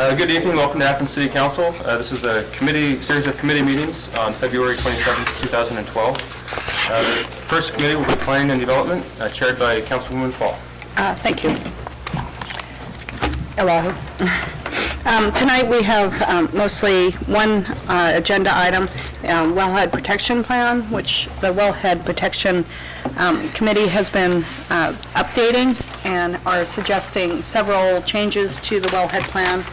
Good evening. Welcome to Athens City Council. This is a series of committee meetings on February 27th, 2012. The first committee will be Planning and Development, chaired by Councilwoman Fall. Thank you. Hello. Tonight we have mostly one agenda item, Wellhead Protection Plan, which the Wellhead Protection Committee has been updating and are suggesting several changes to the Wellhead Plan.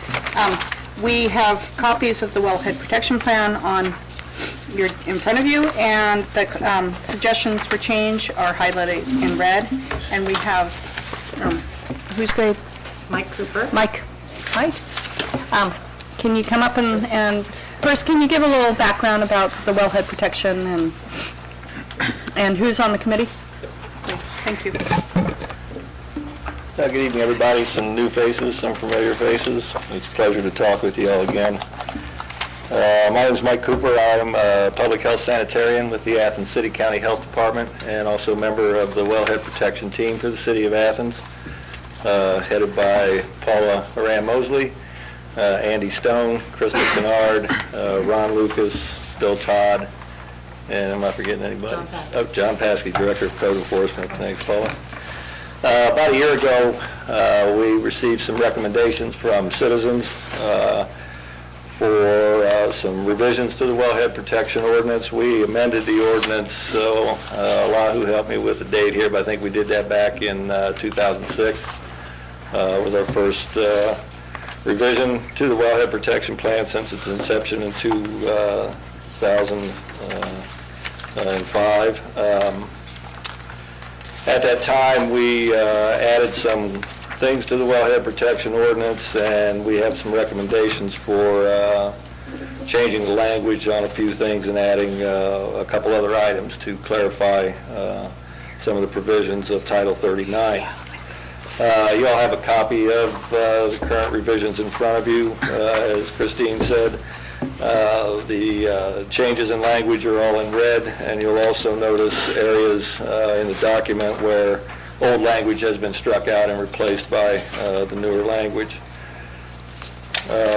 We have copies of the Wellhead Protection Plan in front of you, and the suggestions for change are highlighted in red. And we have, who's great? Mike Cooper. Mike. Hi. Can you come up and first, can you give a little background about the wellhead protection and who's on the committee? Thank you. Good evening, everybody. Some new faces, some familiar faces. It's a pleasure to talk with you all again. My name is Mike Cooper. I'm a public health sanitarian with the Athens City County Health Department and also a member of the wellhead protection team for the City of Athens, headed by Paula Mosley, Andy Stone, Crystal Kennard, Ron Lucas, Bill Todd, and am I forgetting anybody? John Paskey. Oh, John Paskey, Director of Code Enforcement. Thanks, Paula. About a year ago, we received some recommendations from citizens for some revisions to the wellhead protection ordinance. We amended the ordinance, so Lahu helped me with the date here, but I think we did that back in 2006. Was our first revision to the wellhead protection plan since its inception in 2005. At that time, we added some things to the wellhead protection ordinance, and we have some recommendations for changing the language on a few things and adding a couple other items to clarify some of the provisions of Title 39. You all have a copy of the current revisions in front of you. As Christine said, the changes in language are all in red, and you'll also notice areas in the document where old language has been struck out and replaced by the newer language.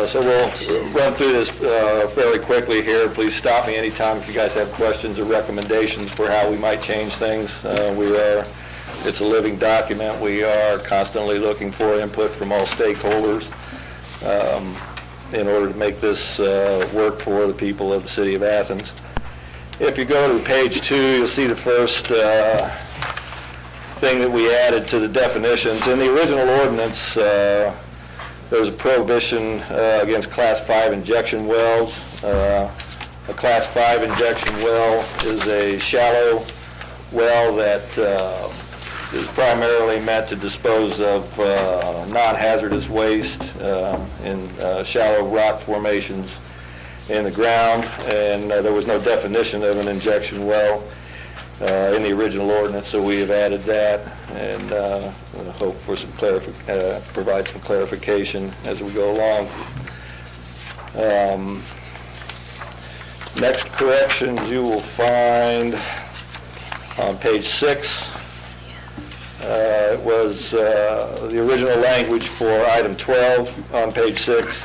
So we'll run through this fairly quickly here. Please stop me anytime if you guys have questions or recommendations for how we might change things. It's a living document. We are constantly looking for input from all stakeholders in order to make this work for the people of the City of Athens. If you go to page 2, you'll see the first thing that we added to the definitions. In the original ordinance, there was a prohibition against Class 5 injection wells. A Class 5 injection well is a shallow well that is primarily meant to dispose of non-hazardous waste in shallow rock formations in the ground, and there was no definition of an injection well in the original ordinance, so we have added that, and hope for some provide some clarification as we go along. Next corrections you will find on page 6. It was the original language for item 12 on page 6.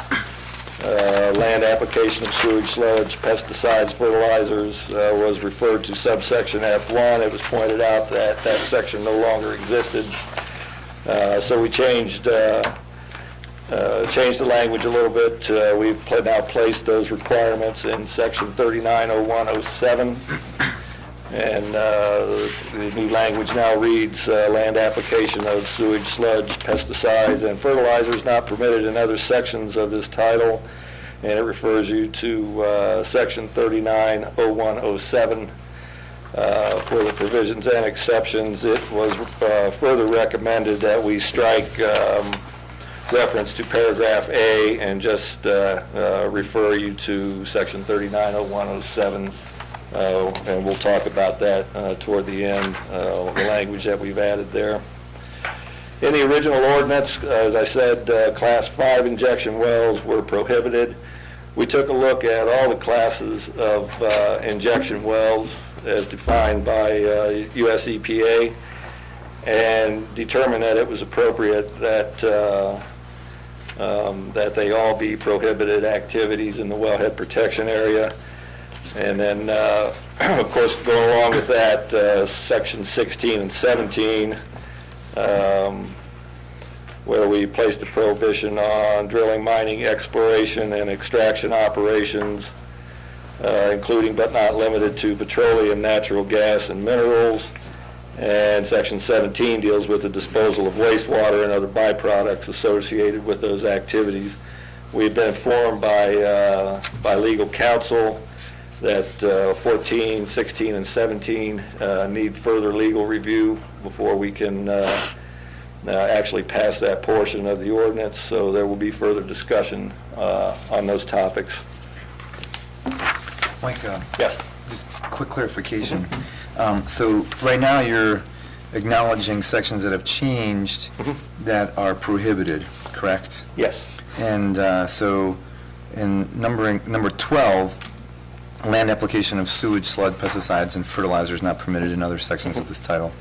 Land application of sewage, sludge, pesticides, fertilizers was referred to subsection F1. It was pointed out that that section no longer existed. So we changed the language a little bit. We've now placed those requirements in section 390107. And the new language now reads, land application of sewage, sludge, pesticides, and fertilizers not permitted in other sections of this title. And it refers you to section 390107 for the provisions and exceptions. It was further recommended that we strike reference to paragraph A and just refer you to section 390107. And we'll talk about that toward the end, the language that we've added there. In the original ordinance, as I said, Class 5 injection wells were prohibited. We took a look at all the classes of injection wells as defined by US EPA and determined that it was appropriate that that they all be prohibited activities in the wellhead protection area. And then, of course, going along with that, section 16 and 17, where we placed a prohibition on drilling, mining, exploration, and extraction operations, including but not limited to petroleum, natural gas, and minerals. And section 17 deals with the disposal of wastewater and other byproducts associated with those activities. We've been informed by legal counsel that 14, 16, and 17 need further legal review before we can actually pass that portion of the ordinance, so there will be further discussion on those topics. Mike, Yes. just quick clarification. So right now you're acknowledging sections that have changed that are prohibited, correct? Yes. And so in number 12, land application of sewage, sludge, pesticides, and fertilizers not permitted in other sections of this title.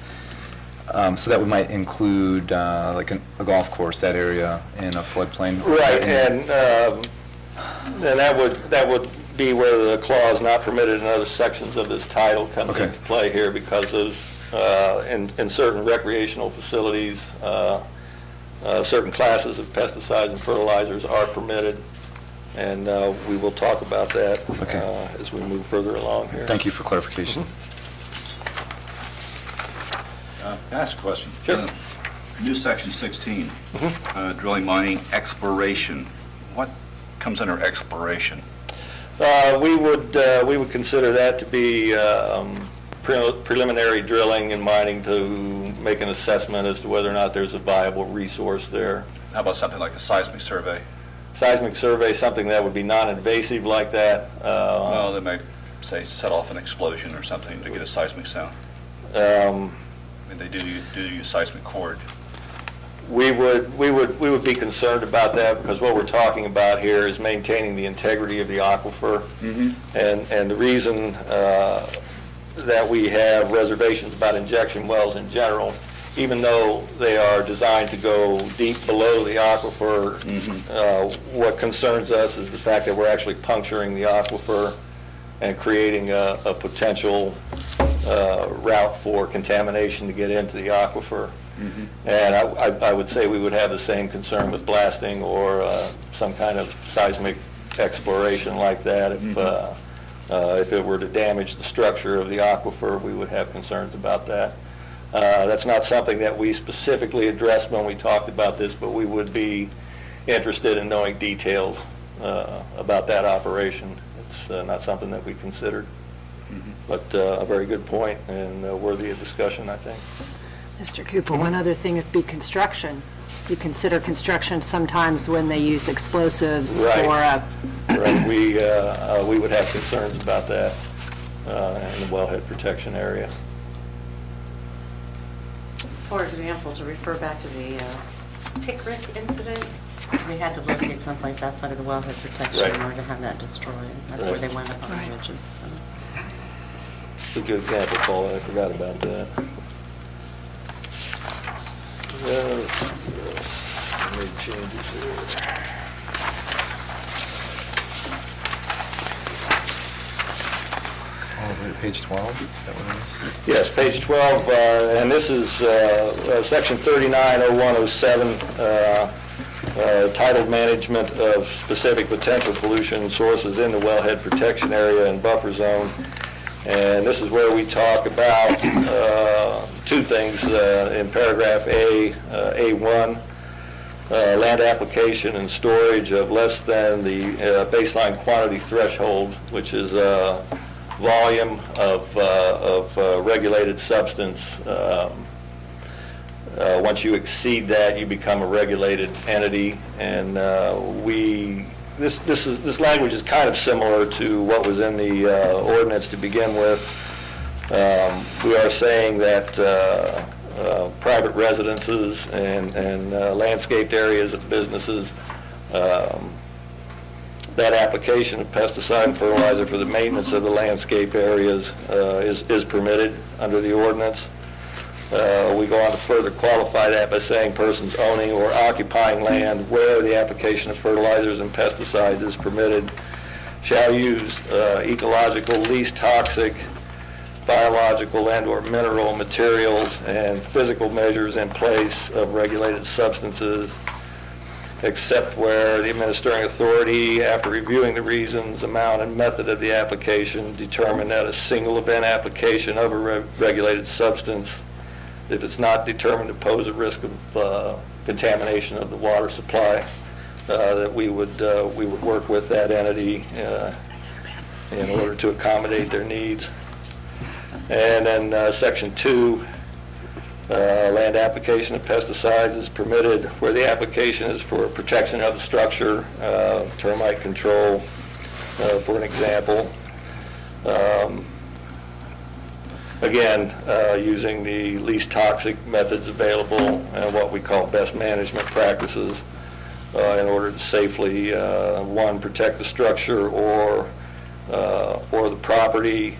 So that might include like a golf course, that area, and a floodplain. Right, and that would be where the clause not permitted in other sections of this title comes Okay. into play here, because those, in certain recreational facilities, certain classes of pesticides and fertilizers are permitted, and we will talk about that Okay. as we move further along here. Thank you for clarification. Can I ask a question? Sure. New section 16, drilling, mining, exploration. What comes under exploration? We would consider that to be preliminary drilling and mining to make an assessment as to whether or not there's a viable resource there. How about something like a seismic survey? Seismic survey, something that would be non-invasive like that. Well, they might, say, set off an explosion or something to get a seismic sound. I mean, they do use seismic cord. We would be concerned about that, because what we're talking about here is maintaining the integrity of the aquifer. And the reason that we have reservations about injection wells in general, even though they are designed to go deep below the aquifer, what concerns us is the fact that we're actually puncturing the aquifer and creating a potential route for contamination to get into the aquifer. And I would say we would have the same concern with blasting or some kind of seismic exploration like that. If it were to damage the structure of the aquifer, we would have concerns about that. That's not something that we specifically addressed when we talked about this, but we would be interested in knowing details about that operation. It's not something that we considered, but a very good point and worthy of discussion, I think. Mr. Cooper, one other thing would be construction. You consider construction sometimes when they use explosives Right. or Right, we would have concerns about that in the wellhead protection area. For example, to refer back to the Pickrick incident, we had to locate someplace outside of the wellhead protection Right. in order to have that destroyed. That's where Right. they wound up on the ridges. So. It's a good example, Paul, I forgot about that. Made changes here. Oh, wait, page 12, is that what it is? Yes, page 12, and this is section 390107, titled Management of Specific Potential Pollution Sources in the Wellhead Protection Area and Buffer Zone. And this is where we talk about two things in paragraph A1, land application and storage of less than the baseline quantity threshold, which is volume of regulated substance. Once you exceed that, you become a regulated entity, and this language is kind of similar to what was in the ordinance to begin with. We are saying that private residences and landscaped areas of businesses, that application of pesticide and fertilizer for the maintenance of the landscape areas is permitted under the ordinance. We go on to further qualify that by saying persons owning or occupying land where the application of fertilizers and pesticides is permitted shall use ecological, least toxic, biological and/or mineral materials and physical measures in place of regulated substances, except where the administering authority, after reviewing the reasons, amount, and method of the application, determined that a single event application of a regulated substance, if it's not determined to pose a risk of contamination of the water supply, that we would work with that entity in order to accommodate their needs. And then Section 2, land application of pesticides is permitted where the application is for protection of the structure, termite control, for an example. Again, using the least toxic methods available and what we call best management practices in order to safely, one, protect the structure or the property,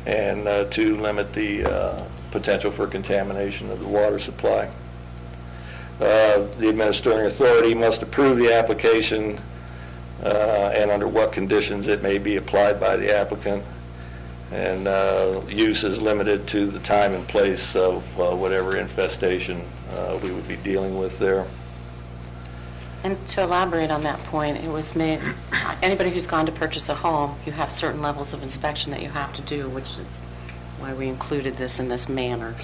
and two, limit the potential for contamination of the water supply. The administering authority must approve the application and under what conditions it may be applied by the applicant. And use is limited to the time and place of whatever infestation we would be dealing with there. And to elaborate on that point, it was made, anybody who's gone to purchase a home, you have certain levels of inspection that you have to do, which is why we included this in this manner.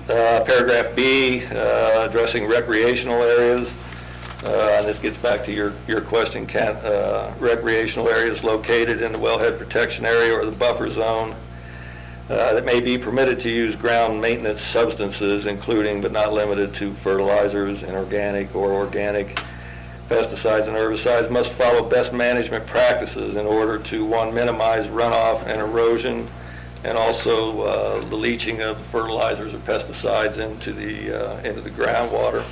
Paragraph B, addressing recreational areas. And this gets back to your question, Kent. Recreational areas located in the wellhead protection area or the buffer zone that may be permitted to use ground maintenance substances, including but not limited to fertilizers, inorganic or organic pesticides and herbicides, must follow best management practices in order to, one, minimize runoff and erosion, and also the leaching of fertilizers or pesticides into the groundwater.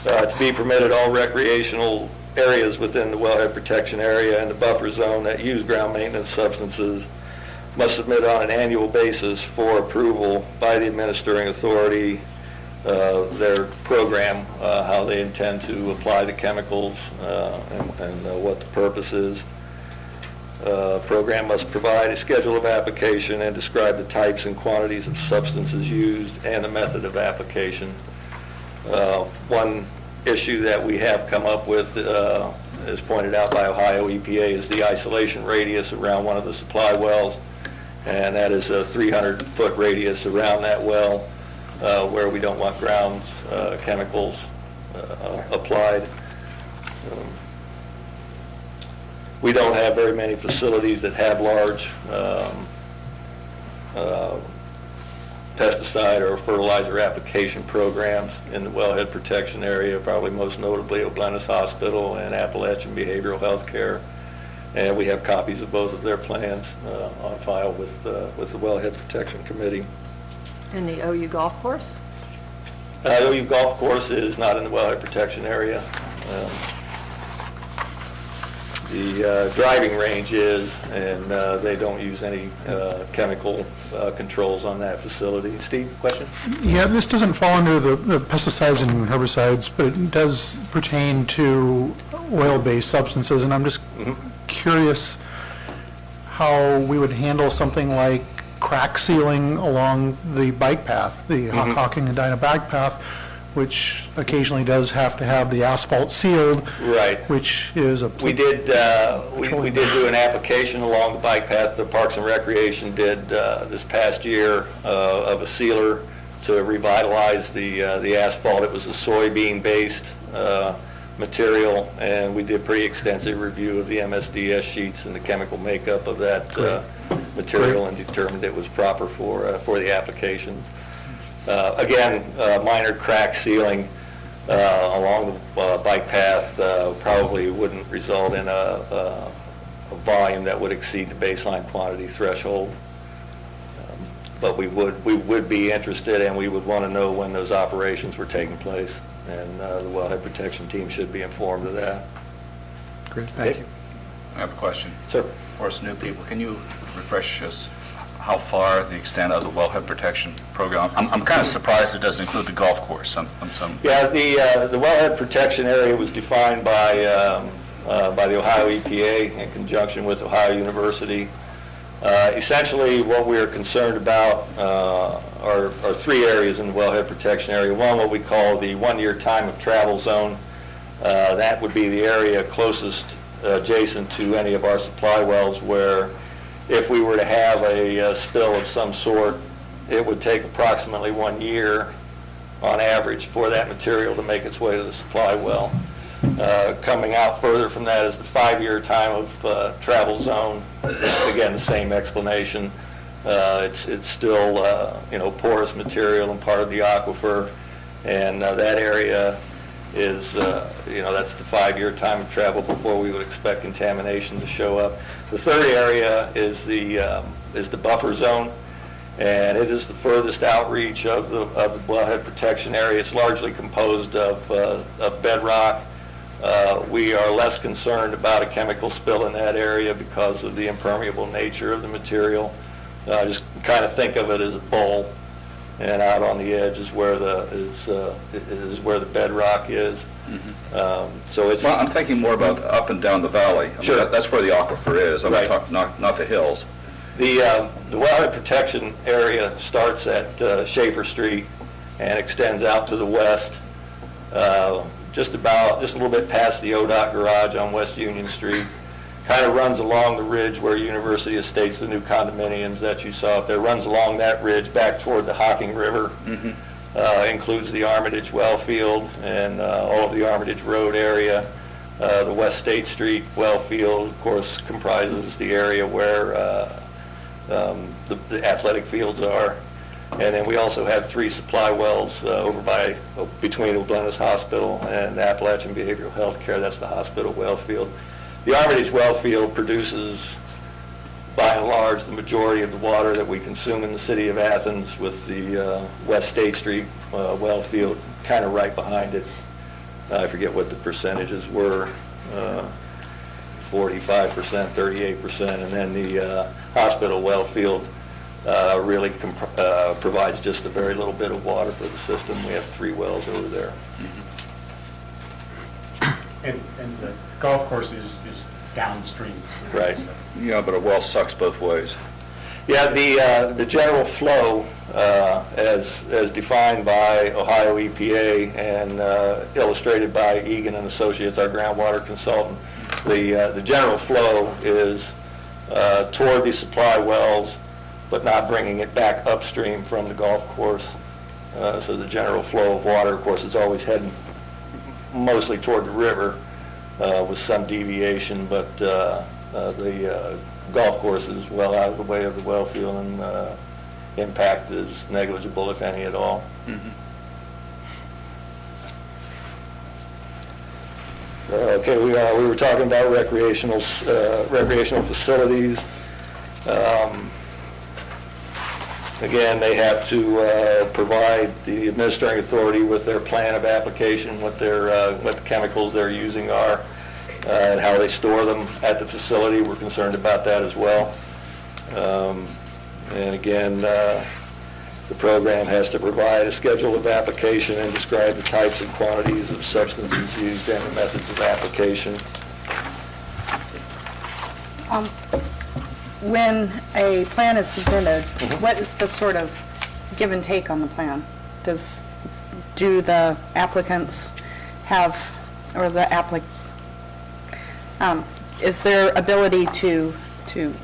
To be permitted, all recreational areas within the wellhead protection area and the buffer zone that use ground maintenance substances must submit on an annual basis for approval by the administering authority their program, how they intend to apply the chemicals and what the purpose is. Program must provide a schedule of application and describe the types and quantities of substances used and the method of application. One issue that we have come up with, as pointed out by Ohio EPA, is the isolation radius around one of the supply wells, and that is a 300-foot radius around that well where we don't want ground chemicals applied. We don't have very many facilities that have large pesticide or fertilizer application programs in the wellhead protection area, probably most notably O'Bleness Hospital and Appalachian Behavioral Health Care. And we have copies of both of their plans on file with the Wellhead Protection Committee. And the OU golf course? OU golf course is not in the wellhead protection area. The driving range is, and they don't use any chemical controls on that facility. Steve, question? Yeah, this doesn't fall under the pesticides and herbicides, but it does pertain to oil-based substances, and I'm just curious how we would handle something like crack sealing along the bike path, the Hocking and Dinah bike path, which occasionally does have to have the asphalt sealed. Right. Which is a... We did do an application along the bike path. The Parks and Recreation did this past year of a sealer to revitalize the asphalt. It was a soybean-based material, and we did pretty extensive review of the MSDS sheets and the chemical makeup of that material and determined it was proper for the application. Again, minor crack sealing along the bike path probably wouldn't result in a volume that would exceed the baseline quantity threshold. But we would be interested, and we would want to know when those operations were taking place, and the wellhead protection team should be informed of that. Great, thank you. I have a question. Sir. For us new people, can you refresh us how far the extent of the wellhead protection program? I'm kind of surprised it doesn't include the golf course. Yeah, the wellhead protection area was defined by the Ohio EPA in conjunction with Ohio University. Essentially, what we are concerned about are three areas in the wellhead protection area. One, what we call the one-year time of travel zone. That would be the area closest adjacent to any of our supply wells where if we were to have a spill of some sort, it would take approximately 1 year on average for that material to make its way to the supply well. Coming out further from that is the 5-year time of travel zone. It's, again, the same explanation. It's still porous material and part of the aquifer, and that area is that's the 5-year time of travel before we would expect contamination to show up. The third area is the buffer zone, and it is the furthest outreach of the wellhead protection area. It's largely composed of bedrock. We are less concerned about a chemical spill in that area because of the impermeable nature of the material. Just kind of think of it as a bowl, and out on the edge is where the bedrock is. So it's. Well, I'm thinking more about up and down the valley. I mean, Sure. That's where the aquifer is. I'm Right. talking not the hills. The wellhead protection area starts at Schaefer Street and extends out to the west, just a little bit past the ODOT garage on West Union Street. Kind of runs along the ridge where University Estates, the new condominiums that you saw up there, runs along that ridge back toward the Hocking River. Includes the Armitage well field and all of the Armitage Road area. The West State Street well field, of course, comprises the area where the athletic fields are. And then we also have 3 supply wells between O'Bleness Hospital and Appalachian Behavioral Health Care. That's the hospital well field. The Armitage well field produces, by and large, the majority of the water that we consume in the city of Athens, with the West State Street well field kind of right behind it. I forget what the percentages were, 45%, 38%, and then the hospital well field really provides just a very little bit of water for the system. We have 3 wells over there. And the golf course is downstream. Right. Yeah, but a well sucks both ways. Yeah, the general flow, as defined by Ohio EPA and illustrated by Egan and Associates, our groundwater consultant, the general flow is toward the supply wells, but not bringing it back upstream from the golf course. So the general flow of water, of course, is always heading mostly toward the river with some deviation, but the golf course is well out of the way of the well field, and impact is negligible, if any at all. Okay, we were talking about recreational facilities. Again, they have to provide the administering authority with their plan of application, what the chemicals they're using are, and how they store them at the facility. We're concerned about that as well. And again, the program has to provide a schedule of application and describe the types and quantities of substances used and the methods of application. When a plan is submitted, what is the sort of give and take on the plan? Do the applicants have, or is there ability to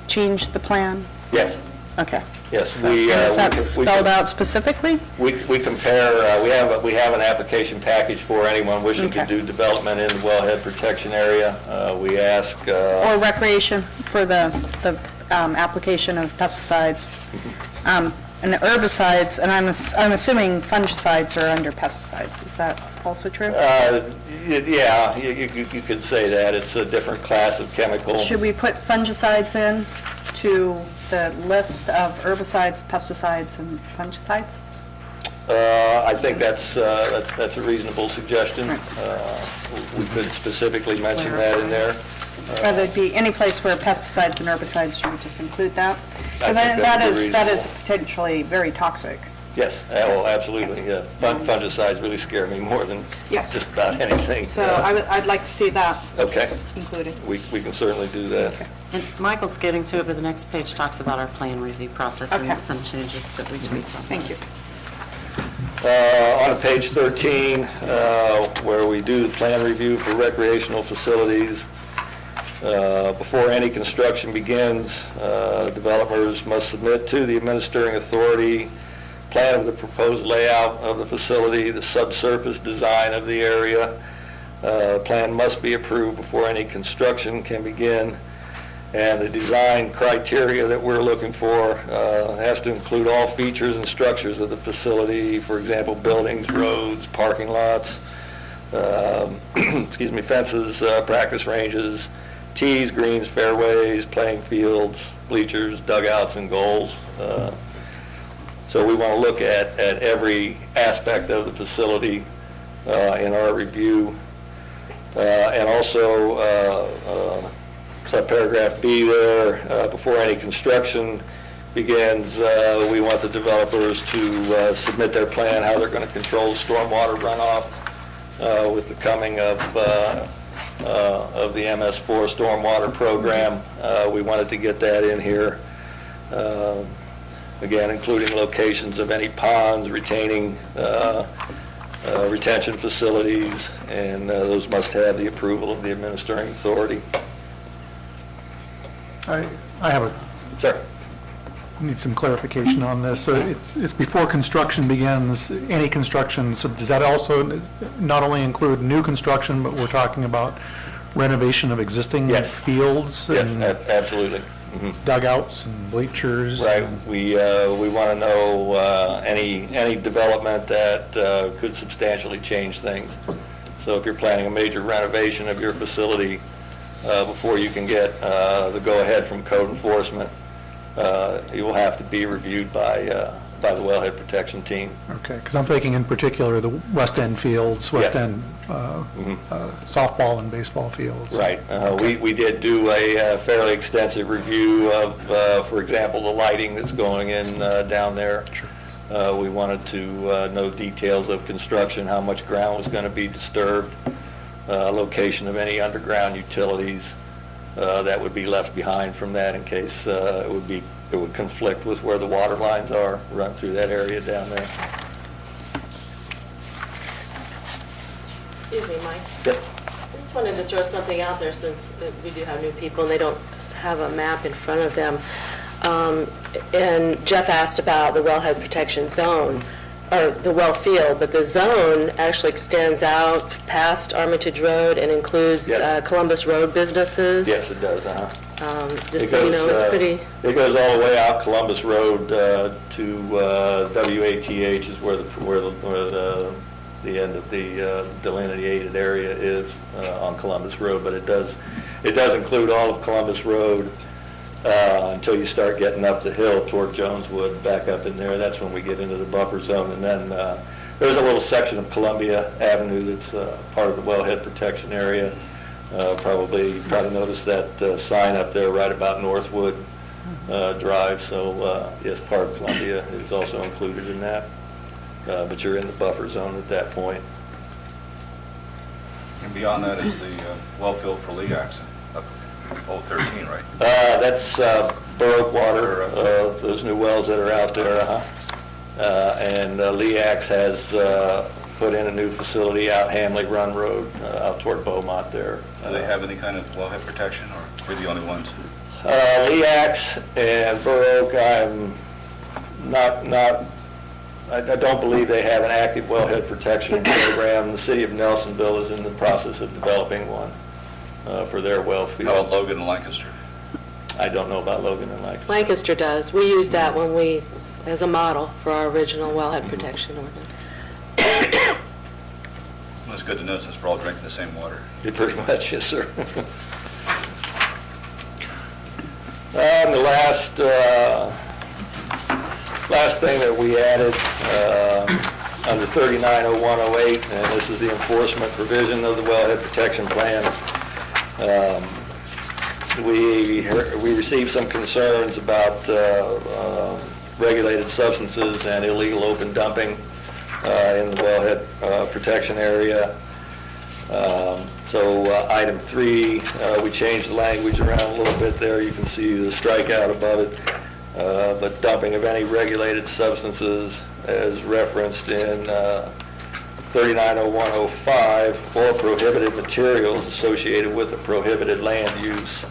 change the plan? Yes. Okay. Yes. So, and is that spelled out specifically? We compare, we have an application package for anyone wishing to Okay. do development in the wellhead protection area. We ask, Or recreation for the application of pesticides, and herbicides, and I'm assuming fungicides are under pesticides. Is that also true? yeah, you could say that. It's a different class of chemical. Should we put fungicides in to the list of herbicides, pesticides, and fungicides? I think that's a reasonable suggestion. We could specifically mention that in there. Or there'd be any place where pesticides and herbicides, should we just include that? Because think that that'd be is reasonable. potentially very toxic. Yes, well, absolutely, Yes. yeah. Fungicides really scare me more than Yes. just about anything. So I'd like to see that Okay, included. we can certainly do that. And Michael's getting to it, but the next page talks about our plan review process Okay. and some changes that we tweaked on. Thank you. On to page 13, where we do the plan review for recreational facilities. Before any construction begins, developers must submit to the administering authority plan of the proposed layout of the facility, the subsurface design of the area. Plan must be approved before any construction can begin. And the design criteria that we're looking for has to include all features and structures of the facility, for example, buildings, roads, parking lots, excuse me, fences, practice ranges, tees, greens, fairways, playing fields, bleachers, dugouts, and goals. So we want to look at every aspect of the facility in our review. And also, subparagraph B there, before any construction begins, we want the developers to submit their plan, how they're going to control the stormwater runoff with the coming of the MS4 stormwater program. We wanted to get that in here. Again, including locations of any ponds, retaining retention facilities, and those must have the approval of the administering authority. I have Sir? need some clarification on this. So it's before construction begins, any construction, so does that also not only include new construction, but we're talking about renovation of existing Yes. fields Yes, and absolutely. Mhm. dugouts and bleachers? Right, we want to know any development that could substantially change things. So if you're planning a major renovation of your facility, before you can get the go-ahead from code enforcement, you will have to be reviewed by the wellhead protection team. Okay, because I'm thinking in particular the West End fields, West Yes. End softball and baseball fields. Right, we did do a fairly extensive review of, for example, the lighting that's going in down there. We wanted to know details of construction, how much ground was going to be disturbed, location of any underground utilities that would be left behind from that in case it would conflict with where the water lines are, run through that area down there. Excuse me, Mike. Yep. I just wanted to throw something out there since we do have new people and they don't have a map in front of them. And Jeff asked about the wellhead protection zone, or the well field, but the zone actually extends out past Armitage Road and includes Yes. Columbus Road businesses. Yes, it does, Just so you know, it's pretty, It goes all the way out Columbus Road to WATH is where the end of the delineated area is on Columbus Road, but it does include all of Columbus Road until you start getting up the hill toward Joneswood, back up in there. That's when we get into the buffer zone, and then there's a little section of Columbia Avenue that's part of the wellhead protection area. Probably noticed that sign up there right about Northwood Drive, so yes, part of Columbia is also included in that, but you're in the buffer zone at that point. And beyond that is the well field for LEAX, up 13, right? That's Baroque water, those new wells that are out there, and LEAX has put in a new facility out Hamley Run Road, out toward Beaumont there. Do they have any kind of wellhead protection, or we're the only ones? LEAX and Baroque, I don't believe they have an active wellhead protection program. The city of Nelsonville is in the process of developing one for their well field. How about Logan and Lancaster? I don't know about Logan and Lancaster. Lancaster does. We use that as a model for our original wellhead protection ordinance. Well, it's good to know since we're all drinking the same water. Yeah, pretty much, yes, sir. And the last thing that we added under 390108, and this is the enforcement provision of the wellhead protection plan. we received some concerns about regulated substances and illegal open dumping in the wellhead protection area. So item 3, we changed the language around a little bit there. You can see the strikeout above it. But dumping of any regulated substances as referenced in 390105 or prohibited materials associated with a prohibited land use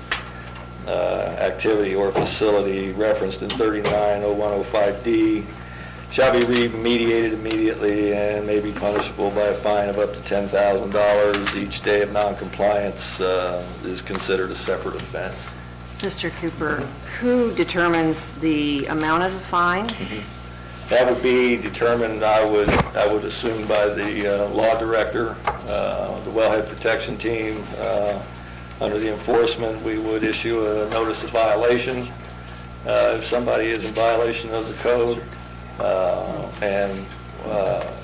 activity or facility referenced in 390105D shall be remediated immediately and may be punishable by a fine of up to $10,000. Each day of noncompliance is considered a separate offense. Mr. Cooper, who determines the amount of the fine? That would be determined, I would assume, by the law director, the wellhead protection team. Under the enforcement, we would issue a notice of violation if somebody is in violation of the code, and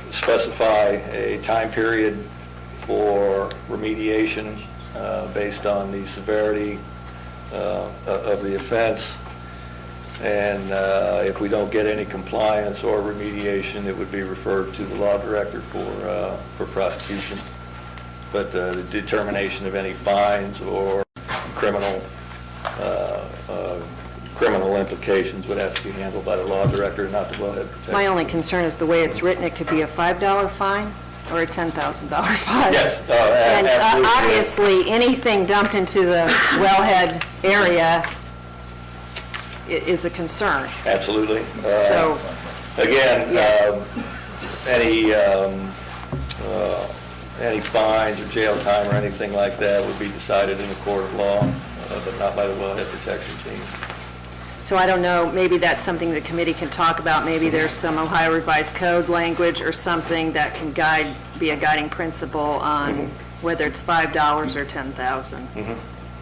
specify a time period for remediation based on the severity of the offense. And if we don't get any compliance or remediation, it would be referred to the law director for prosecution. But the determination of any fines or criminal implications would have to be handled by the law director, not the wellhead protector. My only concern is the way it's written, it could be a $5 fine or a $10,000 fine. Yes, And absolutely. obviously, anything dumped into the wellhead area is a concern. Absolutely. So, Again, Yeah. any fines or jail time or anything like that would be decided in a court of law, but not by the wellhead protection team. so I don't know, maybe that's something the committee can talk about. Maybe there's some Ohio Revised Code language or something that can be a guiding principle on whether it's $5 or $10,000.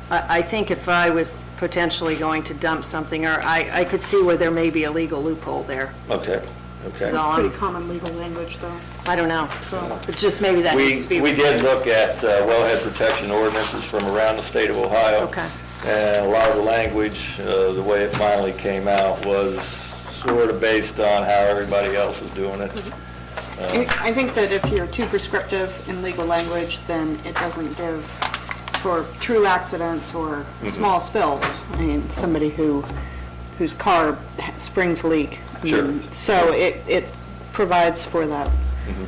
I think if I was potentially going to dump something, or I could see where there may be a legal loophole there. Okay, okay. So Pretty common legal language, though. I don't know, so, but just maybe that We needs to be. did look at wellhead protection ordinances from around the state of Ohio. Okay. And a lot of the language, the way it finally came out, was sort of based on how everybody else is doing it. I think that if you're too prescriptive in legal language, then it doesn't give for true accidents or small spills. I mean, somebody whose car springs leak. Sure. So it provides for that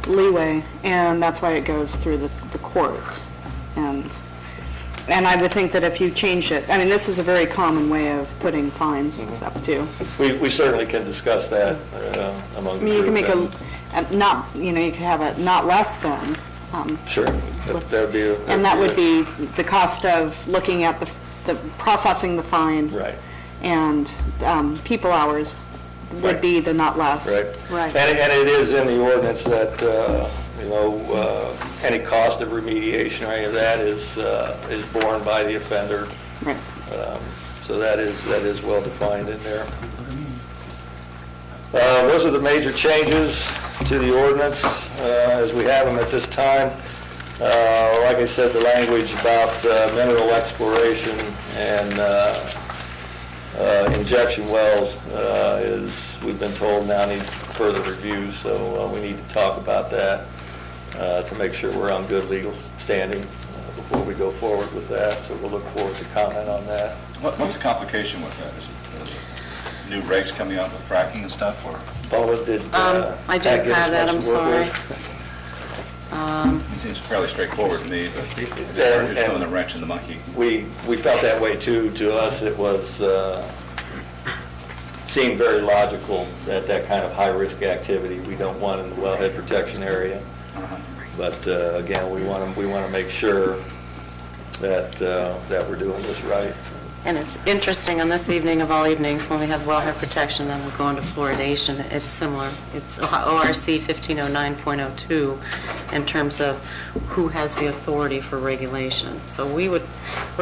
leeway, and that's why it goes through the court. And I would think that if you change it, I mean, this is a very common way of putting fines up to. We certainly can discuss that among the I mean, you can group make you could have a not less than. Sure, that would be. And that would be the cost of looking at the processing the fine. Right. And people hours Right. would be the not less. Right. Right. And it is in the ordinance that, any cost of remediation or any of that is borne by the offender. Right. So that is well defined in there. Those are the major changes to the ordinance as we have them at this time. Like I said, the language about mineral exploration and injection wells we've been told now needs further review, so we need to talk about that to make sure we're on good legal standing before we go forward with that, so we'll look forward to comment on that. What's the complication with that? Is it new regs coming out with fracking and stuff, or? Paula, did I do Pat give us have that, much I'm to work sorry. with? It seems fairly straightforward to me, but it's throwing a wrench in the monkey. We felt that way too. To us, it was, seemed very logical that kind of high-risk activity we don't want in the wellhead protection area. But again, we want to make sure that we're doing this right. And it's interesting, on this evening of all evenings, when we have wellhead protection, then we go into fluoridation, it's similar. It's ORC 1509.02 in terms of who has the authority for regulation. So we're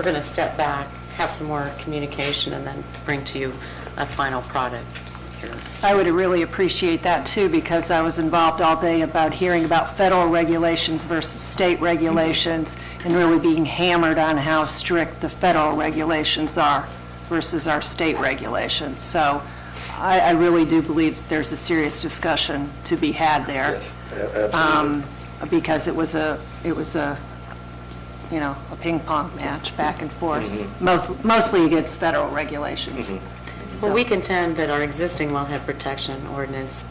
going to step back, have some more communication, and then bring to you a final product. here. I would really appreciate that too, because I was involved all day about hearing about federal regulations versus state regulations, and really being hammered on how strict the federal regulations are versus our state regulations. So I really do believe that there's a serious discussion to be had there. Yes, absolutely. Because it was a a ping pong match back and forth, mostly against federal regulations. Well, we contend that our existing wellhead protection ordinance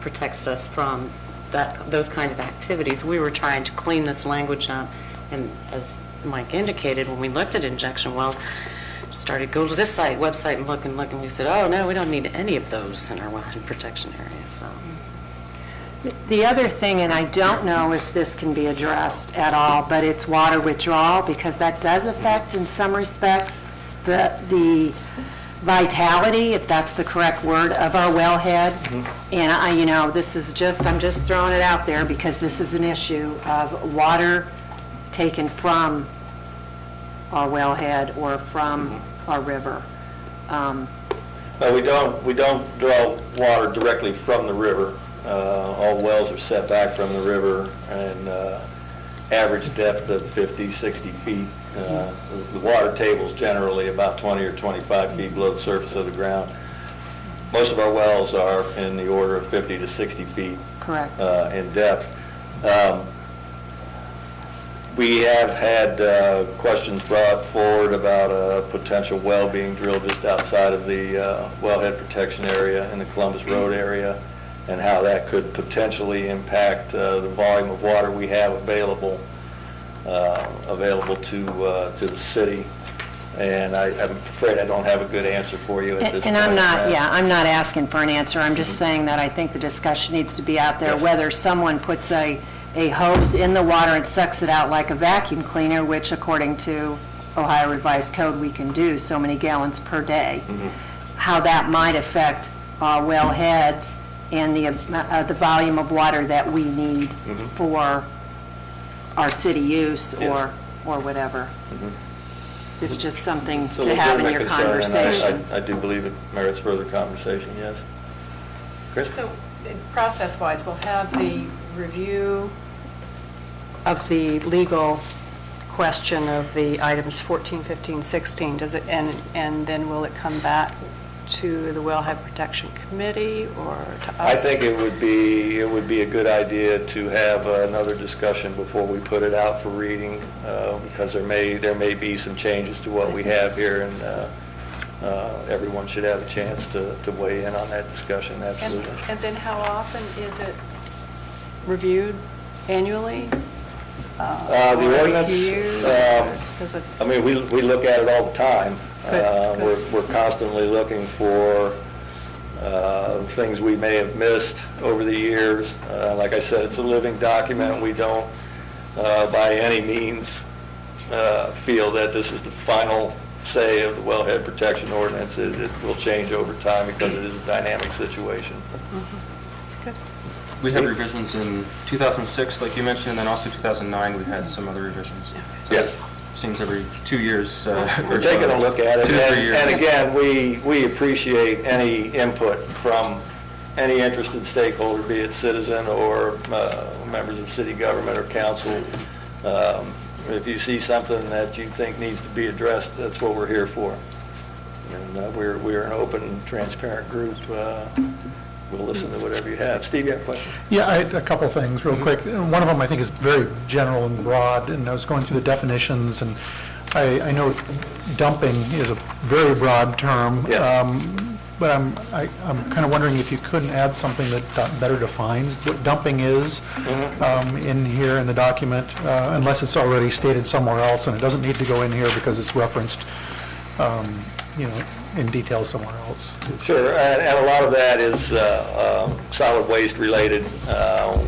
protects us from those kind of activities. We were trying to clean this language up, and as Mike indicated, when we looked at injection wells, started go to this website and look, and we said, oh, no, we don't need any of those in our wellhead protection area, so. The other thing, and I don't know if this can be addressed at all, but it's water withdrawal, because that does affect, in some respects, the vitality, if that's the correct word, of our wellhead. And I'm just throwing it out there, because this is an issue of water taken from our wellhead or from our river. No, we don't draw water directly from the river. All wells are set back from the river, and average depth of 50, 60 feet. The water table's generally about 20 or 25 feet below the surface of the ground. Most of our wells are in the order of 50 to 60 feet. Correct. In depth. We have had questions brought forward about a potential well being drilled just outside of the wellhead protection area in the Columbus Road area, and how that could potentially impact the volume of water we have available to the city. And I'm afraid I don't have a good answer for you at this point. And I'm not asking for an answer. I'm just saying that I think the discussion needs to be out there, Yes. whether someone puts a hose in the water and sucks it out like a vacuum cleaner, which according to Ohio Revised Code we can do so many gallons per day, how that might affect our wellheads and the volume of water that we need for our city use or whatever. It's just something It's a to have in legitimate your concern, and conversation. I do believe it merits further conversation, yes. Chris? So, process-wise, we'll have the review of the legal question of the items 14, 15, 16. Does it, and then will it come back to the Wellhead Protection Committee or to us? I think it would be a good idea to have another discussion before we put it out for reading, because there may be some changes to what we have here, and everyone should have a chance to weigh in on that discussion, absolutely. And then how often is it reviewed? Annually? The ordinance, Does it? I mean, we look at it all the time. Good. We're constantly looking for things we may have missed over the years. Like I said, it's a living document. We don't, by any means, feel that this is the final say of the wellhead protection ordinance. It will change over time because it is a dynamic situation. Good. We had revisions in 2006, like you mentioned, and then also 2009, we had some other revisions. Yes. Seems every 2 years. We're taking a look at it, 2 to 3 years. and again, we appreciate any input from any interested stakeholder, be it citizen or members of city government or council. If you see something that you think needs to be addressed, that's what we're here for. And we're an open, transparent group. We'll listen to whatever you have. Steve, you have a question? Yeah, I had a couple things real quick. And one of them I think is very general and broad, and I was going through the definitions, and I know dumping is a very broad term. Yes. But I'm kind of wondering if you couldn't add something that better defines what dumping is in here in the document, unless it's already stated somewhere else, and it doesn't need to go in here because it's referenced, in detail somewhere else. Sure, and a lot of that is solid waste related.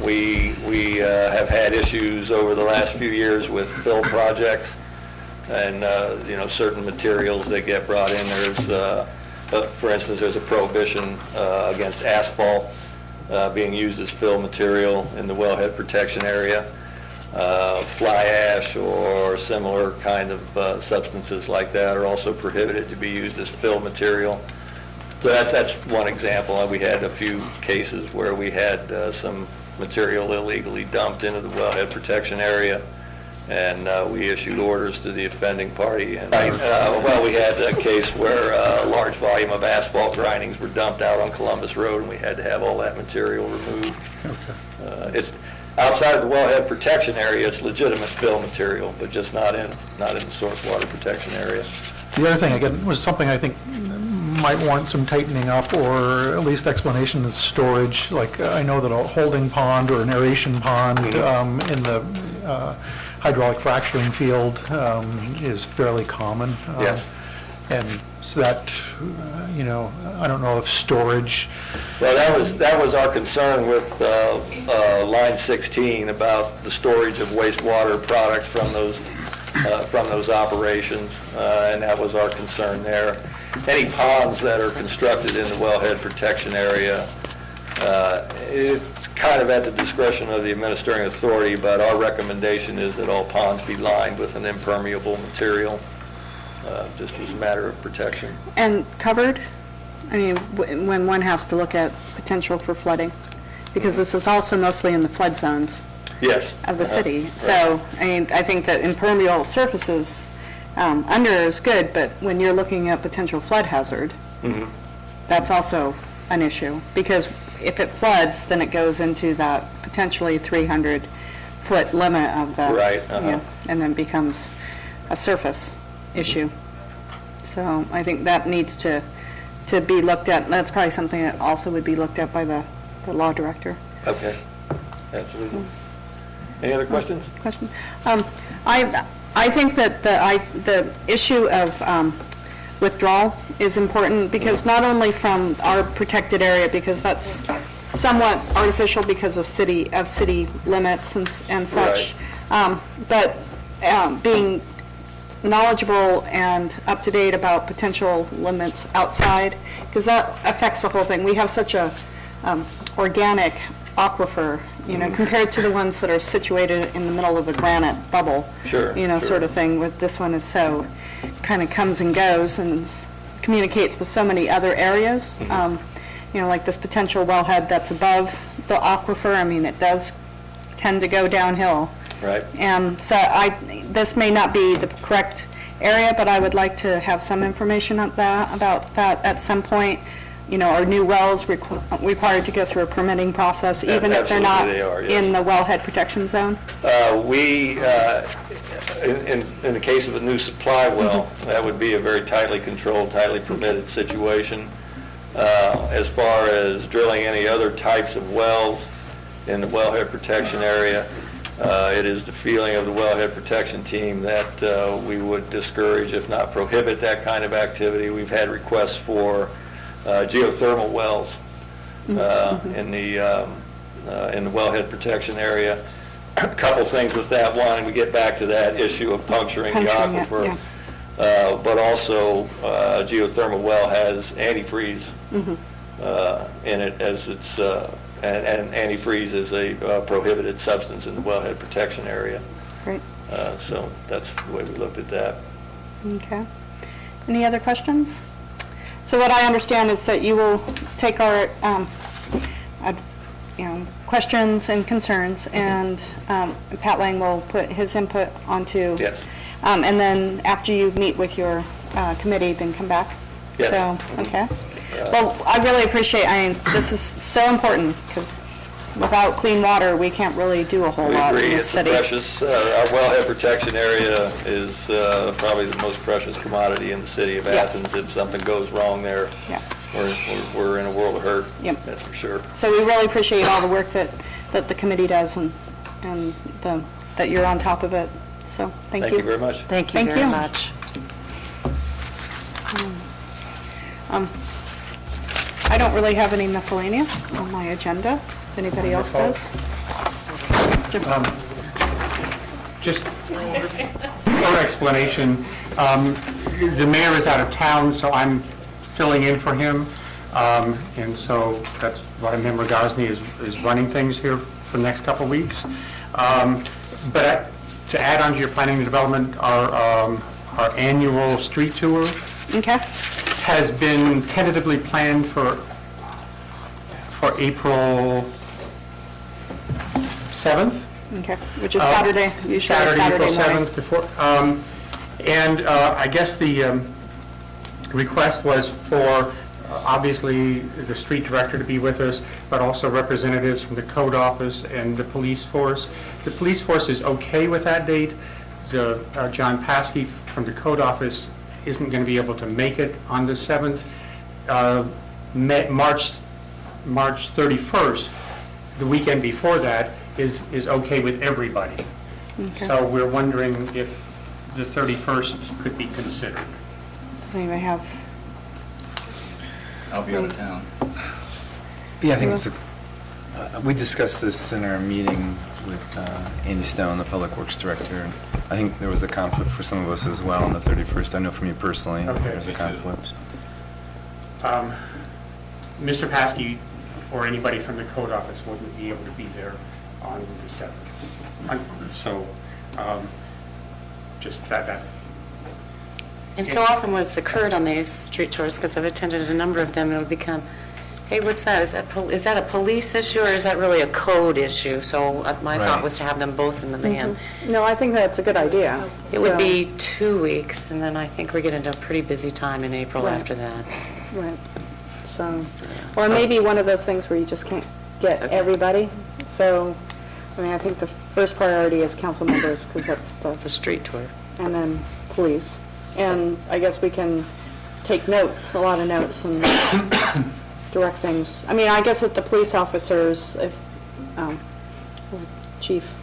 We have had issues over the last few years with fill projects, and certain materials that get brought in. For instance, there's a prohibition against asphalt being used as fill material in the wellhead protection area. Fly ash or similar kind of substances like that are also prohibited to be used as fill material. So that's one example. We had a few cases where we had some material illegally dumped into the wellhead protection area, and we issued orders to the offending party. And well, we had a case where a large volume of asphalt grindings were dumped out on Columbus Road, and we had to have all that material removed. Okay. It's outside of the wellhead protection area. It's legitimate fill material, but just not in the source water protection area. The other thing, again, was something I think might want some tightening up, or at least explanation, is storage. Like, I know that a holding pond or an aeration pond in the hydraulic fracturing field is fairly common. Yes. And so that, you know, I don't know if storage, Well, that was our concern with line 16 about the storage of wastewater products from those operations, and that was our concern there. Any ponds that are constructed in the wellhead protection area, it's kind of at the discretion of the administering authority, but our recommendation is that all ponds be lined with an impermeable material, just as a matter of protection. And covered? I mean, when one has to look at potential for flooding, because this is also mostly in the flood zones Yes. of the city. Right. So, I mean, I think that impermeable surfaces under is good, but when you're looking at potential flood hazard, that's also an issue. Because if it floods, then it goes into that potentially 300-foot limit of the, Right, you know, and then becomes a surface issue. So I think that needs to be looked at. That's probably something that also would be looked at by the law director. Okay, absolutely. Any other questions? Question? I think that the issue of withdrawal is important, because not only from our protected area, because that's somewhat artificial because of city limits and such, but being knowledgeable and up to date about potential limits outside, because that affects the whole thing. We have such a organic aquifer, you know, compared to the ones that are situated in the middle of a granite bubble. Sure, You know, sure. sort of thing. With this one is so, kind of comes and goes and communicates with so many other areas. You know, like this potential wellhead that's above the aquifer, I mean, it does tend to go downhill. Right. And so this may not be the correct area, but I would like to have some information on about that at some point. You know, are new wells required to go through a permitting process, even if they're not Absolutely they are, yes. in the wellhead protection zone? We, in the case of a new supply well, that would be a very tightly controlled, tightly permitted situation. As far as drilling any other types of wells in the wellhead protection area, it is the feeling of the wellhead protection team that we would discourage, if not prohibit, that kind of activity. We've had requests for geothermal wells in the wellhead protection area. A couple things with that. One, we get back to that issue of puncturing the Puncturing it, aquifer. yeah. But also, a geothermal well has antifreeze in it, as it's, and antifreeze is a prohibited substance in the wellhead protection area. Great. So that's the way we looked at that. Okay. Any other questions? So what I understand is that you will take our, questions and concerns, and Pat Lang will put his input onto. Yes. And then after you meet with your committee, then come back? Yes. So, okay. Well, I really appreciate, this is so important, because without clean water, we can't really do a whole We lot in agree, this it's a city. precious, our wellhead protection area is probably the most precious commodity in the city of Yes. Athens. If something goes wrong there, Yes. we're in a world of hurt. Yep. That's for sure. So we really appreciate all the work that the committee does, and that you're on top of it. So, thank you. Thank you very much. Thank you Thank very you. much. I don't really have any miscellaneous on my agenda, if anybody else does. Just for explanation, the mayor is out of town, so I'm filling in for him. And so that's why Member Gosney is running things here for the next couple of weeks. But to add on to your planning and development, our annual street tour, Okay? has been tentatively planned for April 7th. Okay, which is Saturday, usually Saturday April morning. 7th before, and I guess the request was for, obviously, the street director to be with us, but also representatives from the code office and the police force. The police force is okay with that date. John Paskey from the code office isn't going to be able to make it on the 7th. March 31st, the weekend before that, is okay with everybody. Okay. So we're wondering if the 31st could be considered. Does anybody have? I'll be out of town. Yeah, I think it's we discussed this in our meeting with Andy Stone, the Public Works Director. And I think there was a conflict for some of us as well on the 31st. I know from you personally, Okay. there's a Me too. conflict. Mr. Paskey or anybody from the code office wouldn't be able to be there on the 7th. So, just that. And so often what's occurred on these street tours, because I've attended a number of them, it'll become, hey, what's that? Is that a police issue or is that really a code issue? So my thought Right. was to have them both in the van. No, I think that's a good idea. It would be 2 weeks, and then I think we get into a pretty busy time in April Right. after that. Right. So, or maybe one of those things where you just can't get everybody. So, I mean, I think the first priority is council members, because that's The street tour. and then police. And I guess we can take notes, a lot of notes, and direct things. I mean, I guess that the police officers, if Chief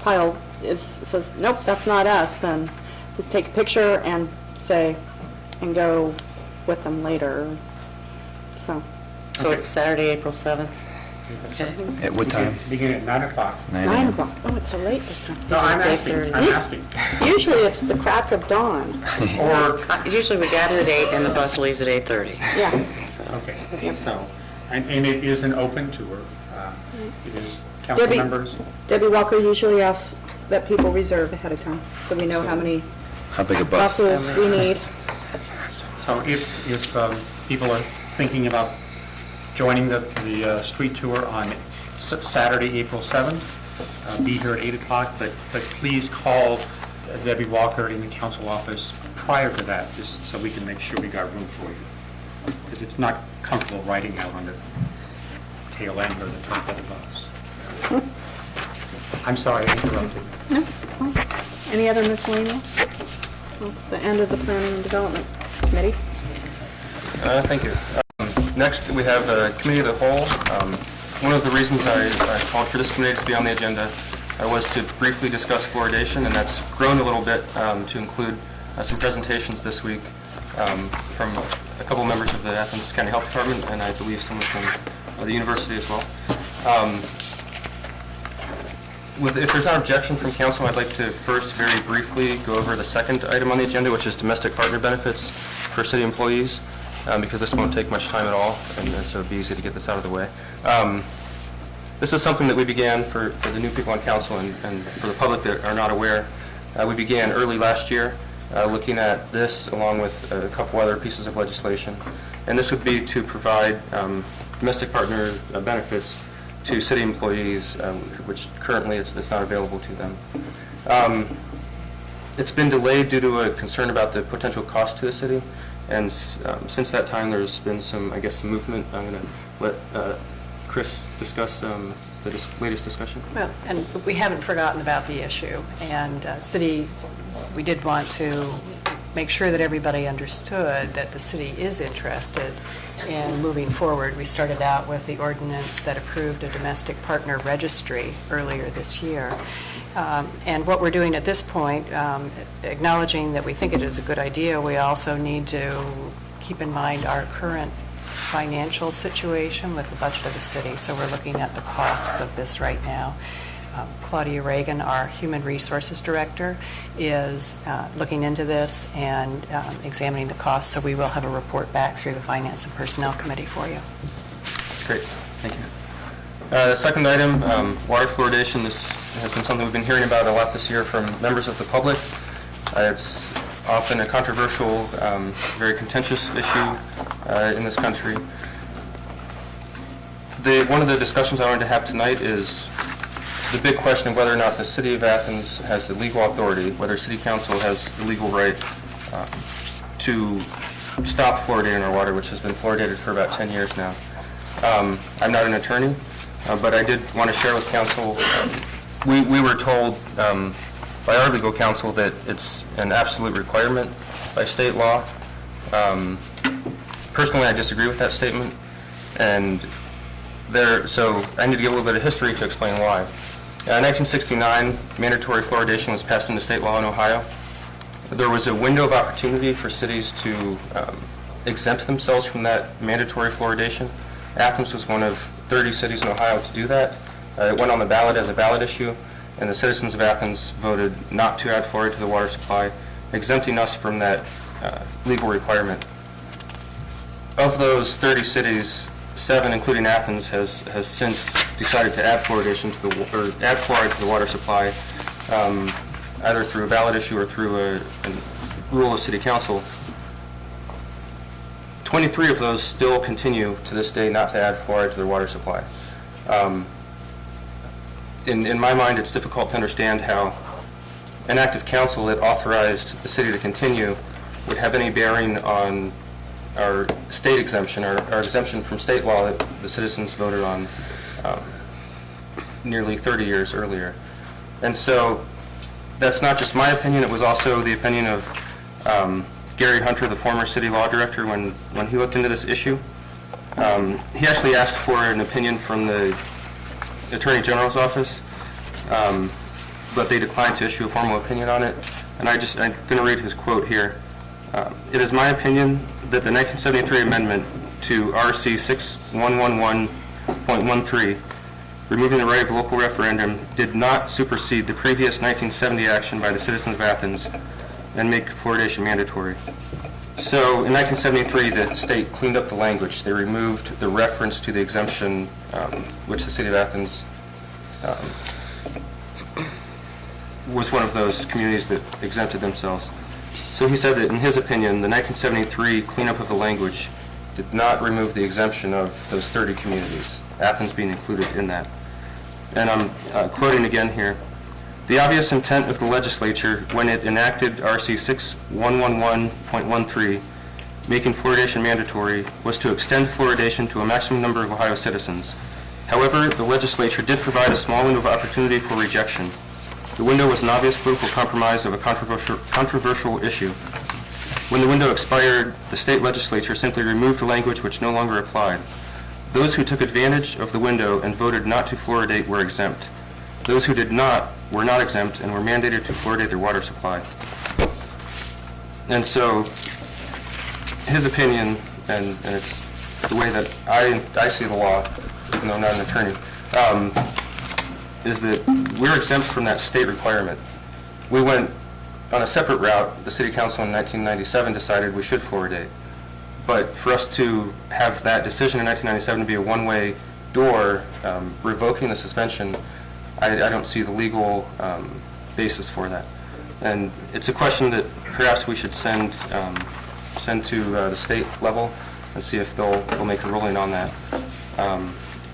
Pyle says, nope, that's not us, then we take a picture and say, and go with them later. So, So it's Saturday, April 7th? Okay. At what time? Begin at 9 o'clock. 9 o'clock. Oh, it's so late this time. No, I'm It's asking, 8:30. I'm asking. Usually it's the crack of dawn. Or, Usually we gather at 8 and the bus leaves at 8:30. Yeah. okay, so, and it is an open tour. It is council Debbie- members. Debbie Walker usually asks that people reserve ahead of time, so we know how many How big a bus? buses we need. So if people are thinking about joining the street tour on Saturday, April 7th, be here at 8 o'clock, but please call Debbie Walker in the council office prior to that, just so we can make sure we got room for you. Because it's not comfortable riding out on the tail end or the top of the bus. I'm sorry I interrupted. No, it's fine. Any other miscellaneous? That's the end of the Planning and Development Committee. Thank you. Next, we have Committee of the Whole. One of the reasons I called for this committee to be on the agenda was to briefly discuss fluoridation, and that's grown a little bit to include some presentations this week from a couple members of the Athens County Health Department, and I believe someone from the university as well. If there's not objection from council, I'd like to first very briefly go over the second item on the agenda, which is domestic partner benefits for city employees, because this won't take much time at all, and so it'd be easy to get this out of the way. This is something that we began for the new people on council and for the public that are not aware. We began early last year looking at this along with a couple other pieces of legislation, and this would be to provide domestic partner benefits to city employees, which currently it's not available to them. It's been delayed due to a concern about the potential cost to the city, and since that time there's been some movement. I'm going to let Chris discuss the latest discussion. Well, and we haven't forgotten about the issue, and we did want to make sure that everybody understood that the city is interested in moving forward. We started out with the ordinance that approved a domestic partner registry earlier this year. And what we're doing at this point, acknowledging that we think it is a good idea, we also need to keep in mind our current financial situation with the budget of the city. So we're looking at the costs of this right now. Claudia Reagan, our Human Resources Director, is looking into this and examining the costs, so we will have a report back through the Finance and Personnel Committee for you. Great, thank you. Second item, water fluoridation. This has been something we've been hearing about a lot this year from members of the public. It's often a controversial, very contentious issue in this country. One of the discussions I wanted to have tonight is the big question of whether or not the City of Athens has the legal authority, whether City Council has the legal right to stop fluoridating our water, which has been fluoridated for about 10 years now. I'm not an attorney, but I did want to share with Council, we were told by our legal counsel that it's an absolute requirement by state law. Personally, I disagree with that statement, and so I need to give a little bit of history to explain why. In 1969, mandatory fluoridation was passed into state law in Ohio. There was a window of opportunity for cities to exempt themselves from that mandatory fluoridation. Athens was one of 30 cities in Ohio to do that. It went on the ballot as a ballot issue, and the citizens of Athens voted not to add fluoride to the water supply, exempting us from that legal requirement. Of those 30 cities, 7, including Athens, has since decided to add fluoridation to add fluoride to the water supply, either through a ballot issue or through a rule of City Council. 23 of those still continue to this day not to add fluoride to their water supply. In my mind, it's difficult to understand how an act of council that authorized the city to continue would have any bearing on our state exemption, our exemption from state law that the citizens voted on nearly 30 years earlier. And so that's not just my opinion, it was also the opinion of Gary Hunter, the former city law director, when he looked into this issue. He actually asked for an opinion from the Attorney General's office, but they declined to issue a formal opinion on it. And I'm going to read his quote here. It is my opinion that the 1973 amendment to RC 6111.13, removing the right of local referendum, did not supersede the previous 1970 action by the citizens of Athens and make fluoridation mandatory. So in 1973, the state cleaned up the language. They removed the reference to the exemption, which the city of Athens was one of those communities that exempted themselves. So he said that in his opinion, the 1973 cleanup of the language did not remove the exemption of those 30 communities, Athens being included in that. And I'm quoting again here. The obvious intent of the legislature when it enacted RC 6111.13, making fluoridation mandatory, was to extend fluoridation to a maximum number of Ohio citizens. However, the legislature did provide a small window of opportunity for rejection. The window was an obvious political compromise of a controversial issue. When the window expired, the state legislature simply removed the language which no longer applied. Those who took advantage of the window and voted not to fluoridate were exempt. Those who did not were not exempt and were mandated to fluoridate their water supply. And so his opinion, and it's the way that I see the law, even though I'm not an attorney, is that we're exempt from that state requirement. We went on a separate route. The City Council in 1997 decided we should fluoridate. But for us to have that decision in 1997 to be a one-way door, revoking the suspension, I don't see the legal basis for that. And it's a question that perhaps we should send to the state level and see if they'll make a ruling on that.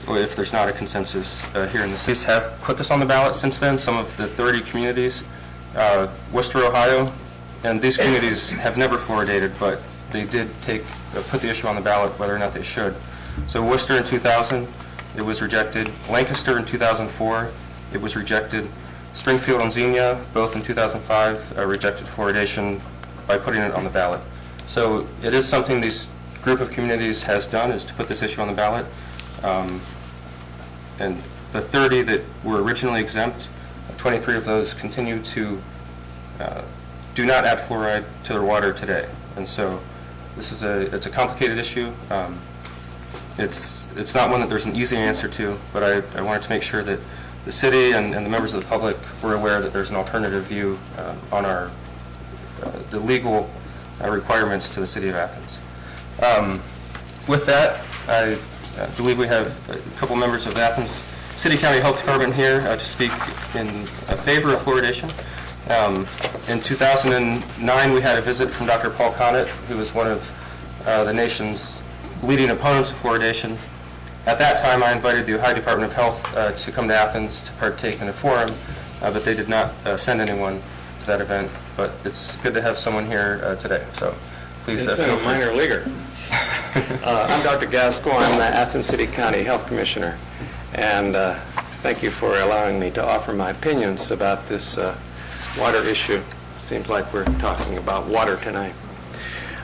Or if there's not a consensus here in the cities have put this on the ballot since then, some of the 30 communities, Worcester, Ohio, and these communities have never fluoridated, but they did put the issue on the ballot whether or not they should. So Worcester in 2000, it was rejected. Lancaster in 2004, it was rejected. Springfield and Xenia, both in 2005, rejected fluoridation by putting it on the ballot. So it is something this group of communities has done, is to put this issue on the ballot. And the 30 that were originally exempt, 23 of those continue to do not add fluoride to their water today. And so this is it's a complicated issue. It's not one that there's an easy answer to, but I wanted to make sure that the city and the members of the public were aware that there's an alternative view on the legal requirements to the city of Athens. With that, I believe we have a couple members of the Athens City County Health Department here to speak in favor of fluoridation. In 2009, we had a visit from Dr. Paul Connett, who was one of the nation's leading opponents of fluoridation. At that time, I invited the Ohio Department of Health to come to Athens to partake in a forum, but they did not send anyone to that event. But it's good to have someone here today, so please It's feel a free. minor leaguer. I'm Dr. Gasco. I'm the Athens City County Health Commissioner, and thank you for allowing me to offer my opinions about this water issue. Seems like we're talking about water tonight.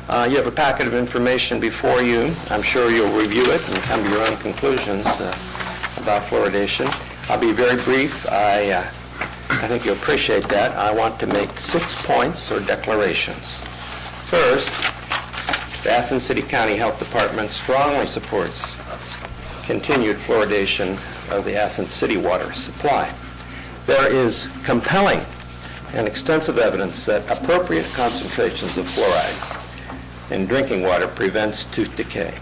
You have a packet of information before you. I'm sure you'll review it and come to your own conclusions about fluoridation. I'll be very brief. I think you'll appreciate that. I want to make 6 points or declarations. First, the Athens City County Health Department strongly supports continued fluoridation of the Athens city water supply. There is compelling and extensive evidence that appropriate concentrations of fluoride in drinking water prevents tooth decay.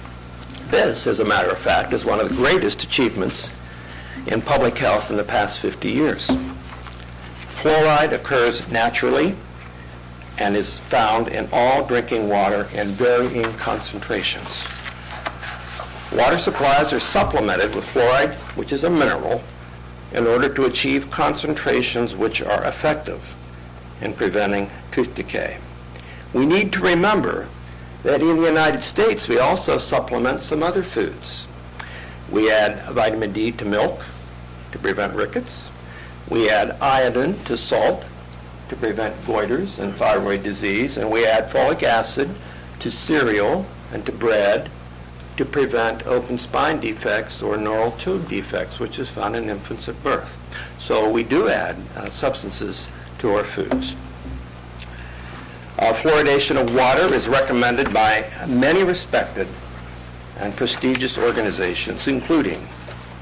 This, as a matter of fact, is one of the greatest achievements in public health in the past 50 years. Fluoride occurs naturally and is found in all drinking water in varying concentrations. Water supplies are supplemented with fluoride, which is a mineral, in order to achieve concentrations which are effective in preventing tooth decay. We need to remember that in the United States, we also supplement some other foods. We add vitamin D to milk to prevent rickets. We add iodine to salt to prevent goiters and thyroid disease. And we add folic acid to cereal and to bread to prevent open spine defects or neural tube defects, which is found in infants at birth. So we do add substances to our foods. Fluoridation of water is recommended by many respected and prestigious organizations, including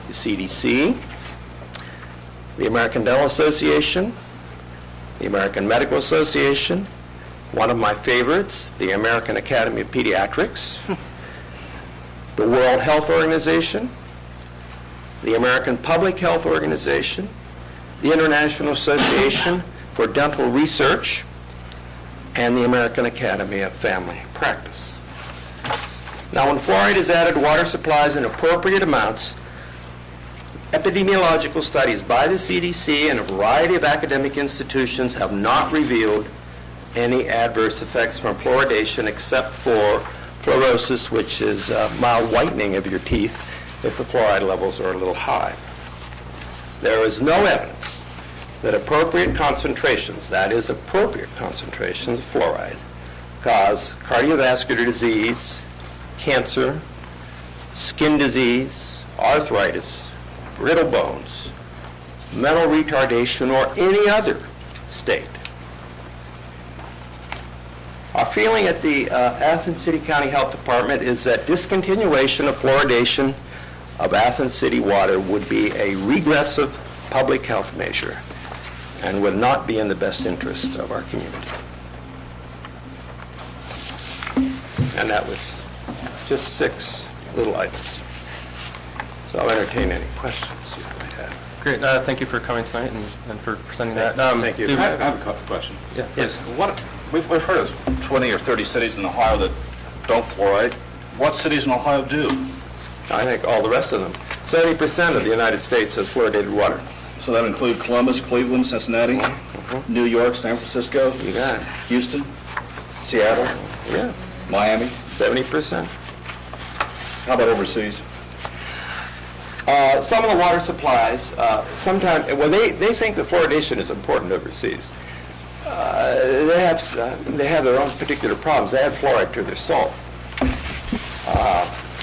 the CDC, the American Dental Association, the American Medical Association, one of my favorites, the American Academy of Pediatrics, the World Health Organization, the American Public Health Organization, the International Association for Dental Research, and the American Academy of Family Practice. Now, when fluoride is added to water supplies in appropriate amounts, epidemiological studies by the CDC and a variety of academic institutions have not revealed any adverse effects from fluoridation except for fluorosis, which is mild whitening of your teeth if the fluoride levels are a little high. There is no evidence that appropriate concentrations, that is appropriate concentrations of fluoride, cause cardiovascular disease, cancer, skin disease, arthritis, brittle bones, mental retardation, or any other state. Our feeling at the Athens City County Health Department is that discontinuation of fluoridation of Athens city water would be a regressive public health measure and would not be in the best interest of our community. And that was just 6 little items. So I'll entertain any questions you might have. Great, thank you for coming tonight and for presenting that. Thank you. do- I have a couple questions. Yeah, Yes. please. We've heard of 20 or 30 cities in Ohio that don't fluoride. What cities in Ohio do? I think all the rest of them. 70% of the United States has fluoridated water. So that include Columbus, Cleveland, Cincinnati, New York, San Francisco, You got it. Houston, Seattle, Yeah, Miami. 70%. How about overseas? Some of the water supplies, sometimes, well, they think that fluoridation is important overseas. They have their own particular problems. They add fluoride to their salt.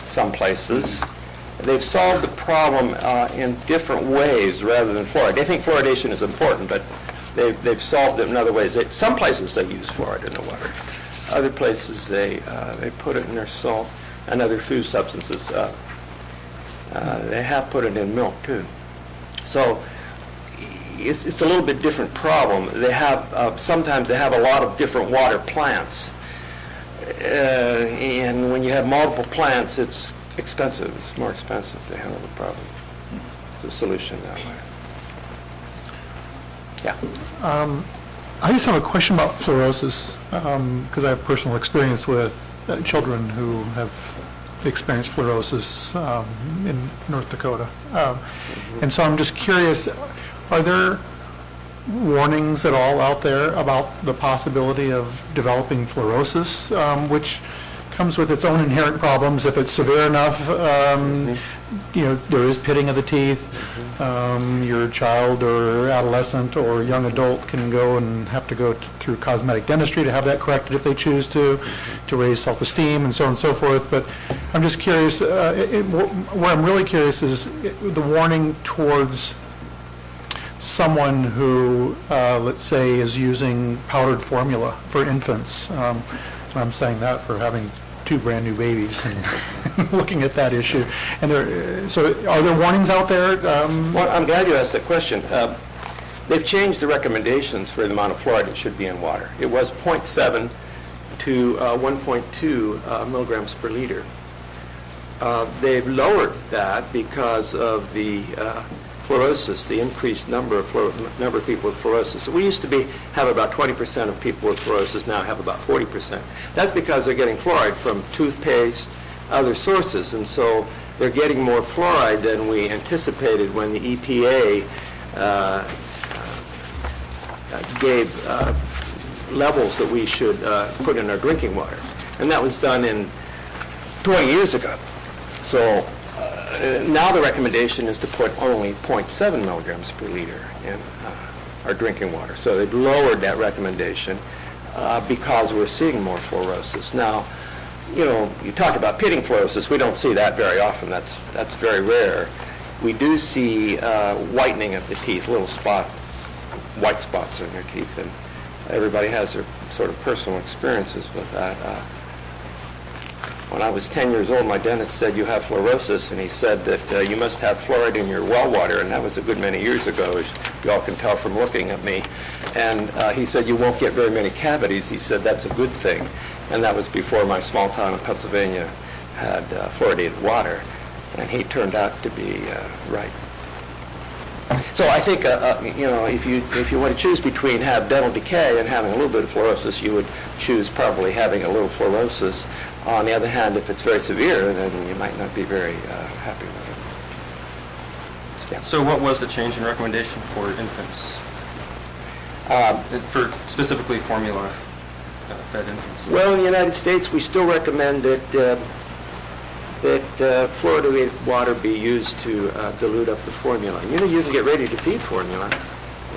Some places. They've solved the problem in different ways rather than fluoride. They think fluoridation is important, but they've solved it in other ways. Some places they use fluoride in the water. Other places they put it in their salt and other food substances. They have put it in milk too. So it's a little bit different problem. They have sometimes they have a lot of different water plants, and when you have multiple plants, it's expensive. It's more expensive to handle the problem. It's a solution that way. Yeah. I just have a question about fluorosis, because I have personal experience with children who have experienced fluorosis in North Dakota. And so I'm just curious, are there warnings at all out there about the possibility of developing fluorosis, which comes with its own inherent problems? If it's severe enough, there is pitting of the teeth. Your child or adolescent or young adult can go and have to go through cosmetic dentistry to have that corrected if they choose to raise self-esteem and so on and so forth. But I'm just curious, where I'm really curious is the warning towards someone who, let's say, is using powdered formula for infants. And I'm saying that for having 2 brand-new babies and looking at that issue. And so are there warnings out there? Well, I'm glad you asked that question. They've changed the recommendations for the amount of fluoride that should be in water. It was 0.7 to 1.2 milligrams per liter. They've lowered that because of the fluorosis, the increased number of people with fluorosis. We used to have about 20% of people with fluorosis, now have about 40%. That's because they're getting fluoride from toothpaste, other sources, and so they're getting more fluoride than we anticipated when the EPA gave levels that we should put in our drinking water. And that was done in 20 years ago. So now the recommendation is to put only 0.7 milligrams per liter in our drinking water. So they've lowered that recommendation because we're seeing more fluorosis. Now, you talk about pitting fluorosis. We don't see that very often. That's very rare. We do see whitening of the teeth, little white spots in their teeth, and everybody has their sort of personal experiences with that. When I was 10 years old, my dentist said, you have fluorosis, and he said that you must have fluoride in your well water, and that was a good many years ago, as you all can tell from looking at me. And he said, you won't get very many cavities. He said, that's a good thing. And that was before my small town in Pennsylvania had fluoridated water, and he turned out to be right. So I think, if you want to choose between have dental decay and having a little bit of fluorosis, you would choose probably having a little fluorosis. On the other hand, if it's very severe, then you might not be very happy with it. Yeah. So what was the change in recommendation for infants? For specifically formula-fed infants? Well, in the United States, we still recommend that fluoridated water be used to dilute up the formula. You can get ready-to-feed formula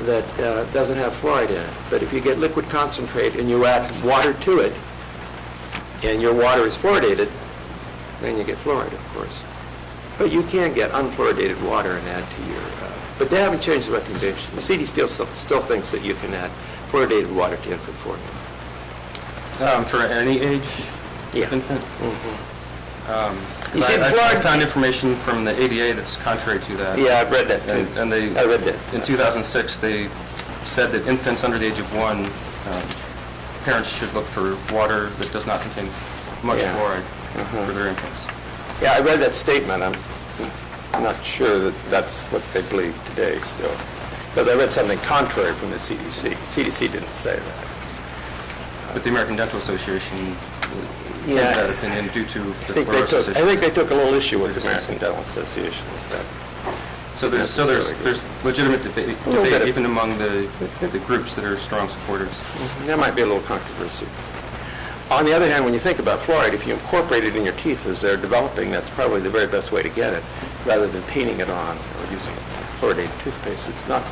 that doesn't have fluoride in it. But if you get liquid concentrate and you add water to it, and your water is fluoridated, then you get fluoride, of course. But you can get unfluoridated water and add to your... but they haven't changed the recommendation. The CDC still thinks that you can add fluoridated water to infant formula. For any age infant? You see, I found information from the ADA that's contrary to that. Yeah, I've read that too. And I read that. In 2006, they said that infants under the age of 1, parents should look for water that does not contain much fluoride for their infants. Yeah, I read that statement. I'm not sure that that's what they believe today still. Because I read something contrary from the CDC. CDC didn't say that. But the American Dental Association changed that opinion due to the fluorosis issue. I think they took a little issue with the American Dental Association with that. So there's legitimate debate even among the groups that are strong supporters. There might be a little controversy. On the other hand, when you think about fluoride, if you incorporate it in your teeth as they're developing, that's probably the very best way to get it, rather than painting it on or using fluoridated toothpaste. It's not.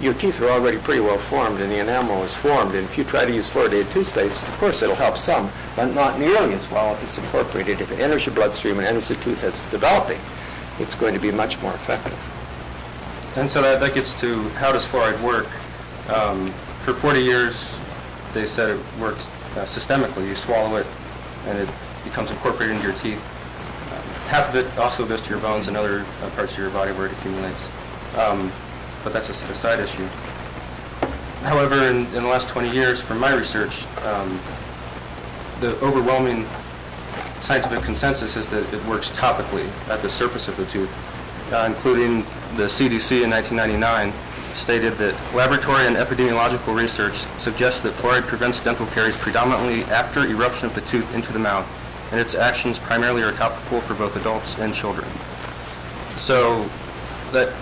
Your teeth are already pretty well formed, and the enamel is formed. And if you try to use fluoridated toothpaste, of course, it'll help some, but not nearly as well if it's incorporated. If it enters your bloodstream and enters the tooth as it's developing, it's going to be much more effective. And so that gets to how does fluoride work? For 40 years, they said it works systemically. You swallow it, and it becomes incorporated into your teeth. Half of it also goes to your bones and other parts of your body where it accumulates. But that's a side issue. However, in the last 20 years, from my research, the overwhelming scientific consensus is that it works topically at the surface of the tooth. including the CDC in 1999, stated that laboratory and epidemiological research suggests that fluoride prevents dental caries predominantly after eruption of the tooth into the mouth, and its actions primarily are topical for both adults and children. So that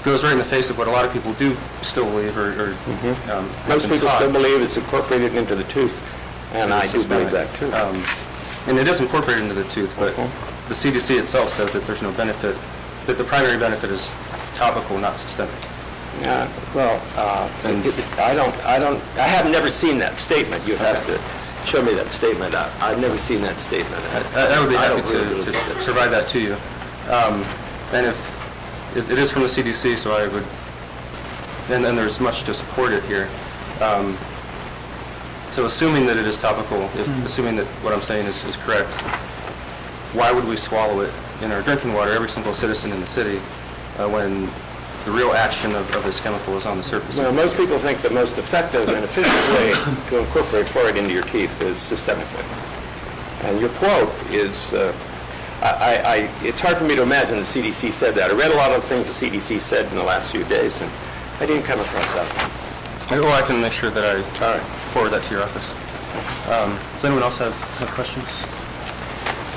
goes right in the face of what a lot of people do still believe or have Most been people taught. still believe it's incorporated into the tooth, and I do believe Systemic. that too. And it is incorporated into the tooth, but the CDC itself says that there's no benefit, that the primary benefit is topical, not systemic. I have never seen that statement. You have to show me that statement. I've never seen that statement. I would be I happy don't really to believe that. provide that to you. And if, it is from the CDC, so I would, and then there's much to support it here. So assuming that it is topical, assuming that what I'm saying is correct, why would we swallow it in our drinking water, every single citizen in the city, when the real action of this chemical is on the surface? Well, most people think the most effective and efficient way to incorporate fluoride into your teeth is systemically. And your quote is, it's hard for me to imagine the CDC said that. I read a lot of the things the CDC said in the last few days, and I didn't come across that one. Well, I can make sure that I forward that to your office. Does anyone else have questions?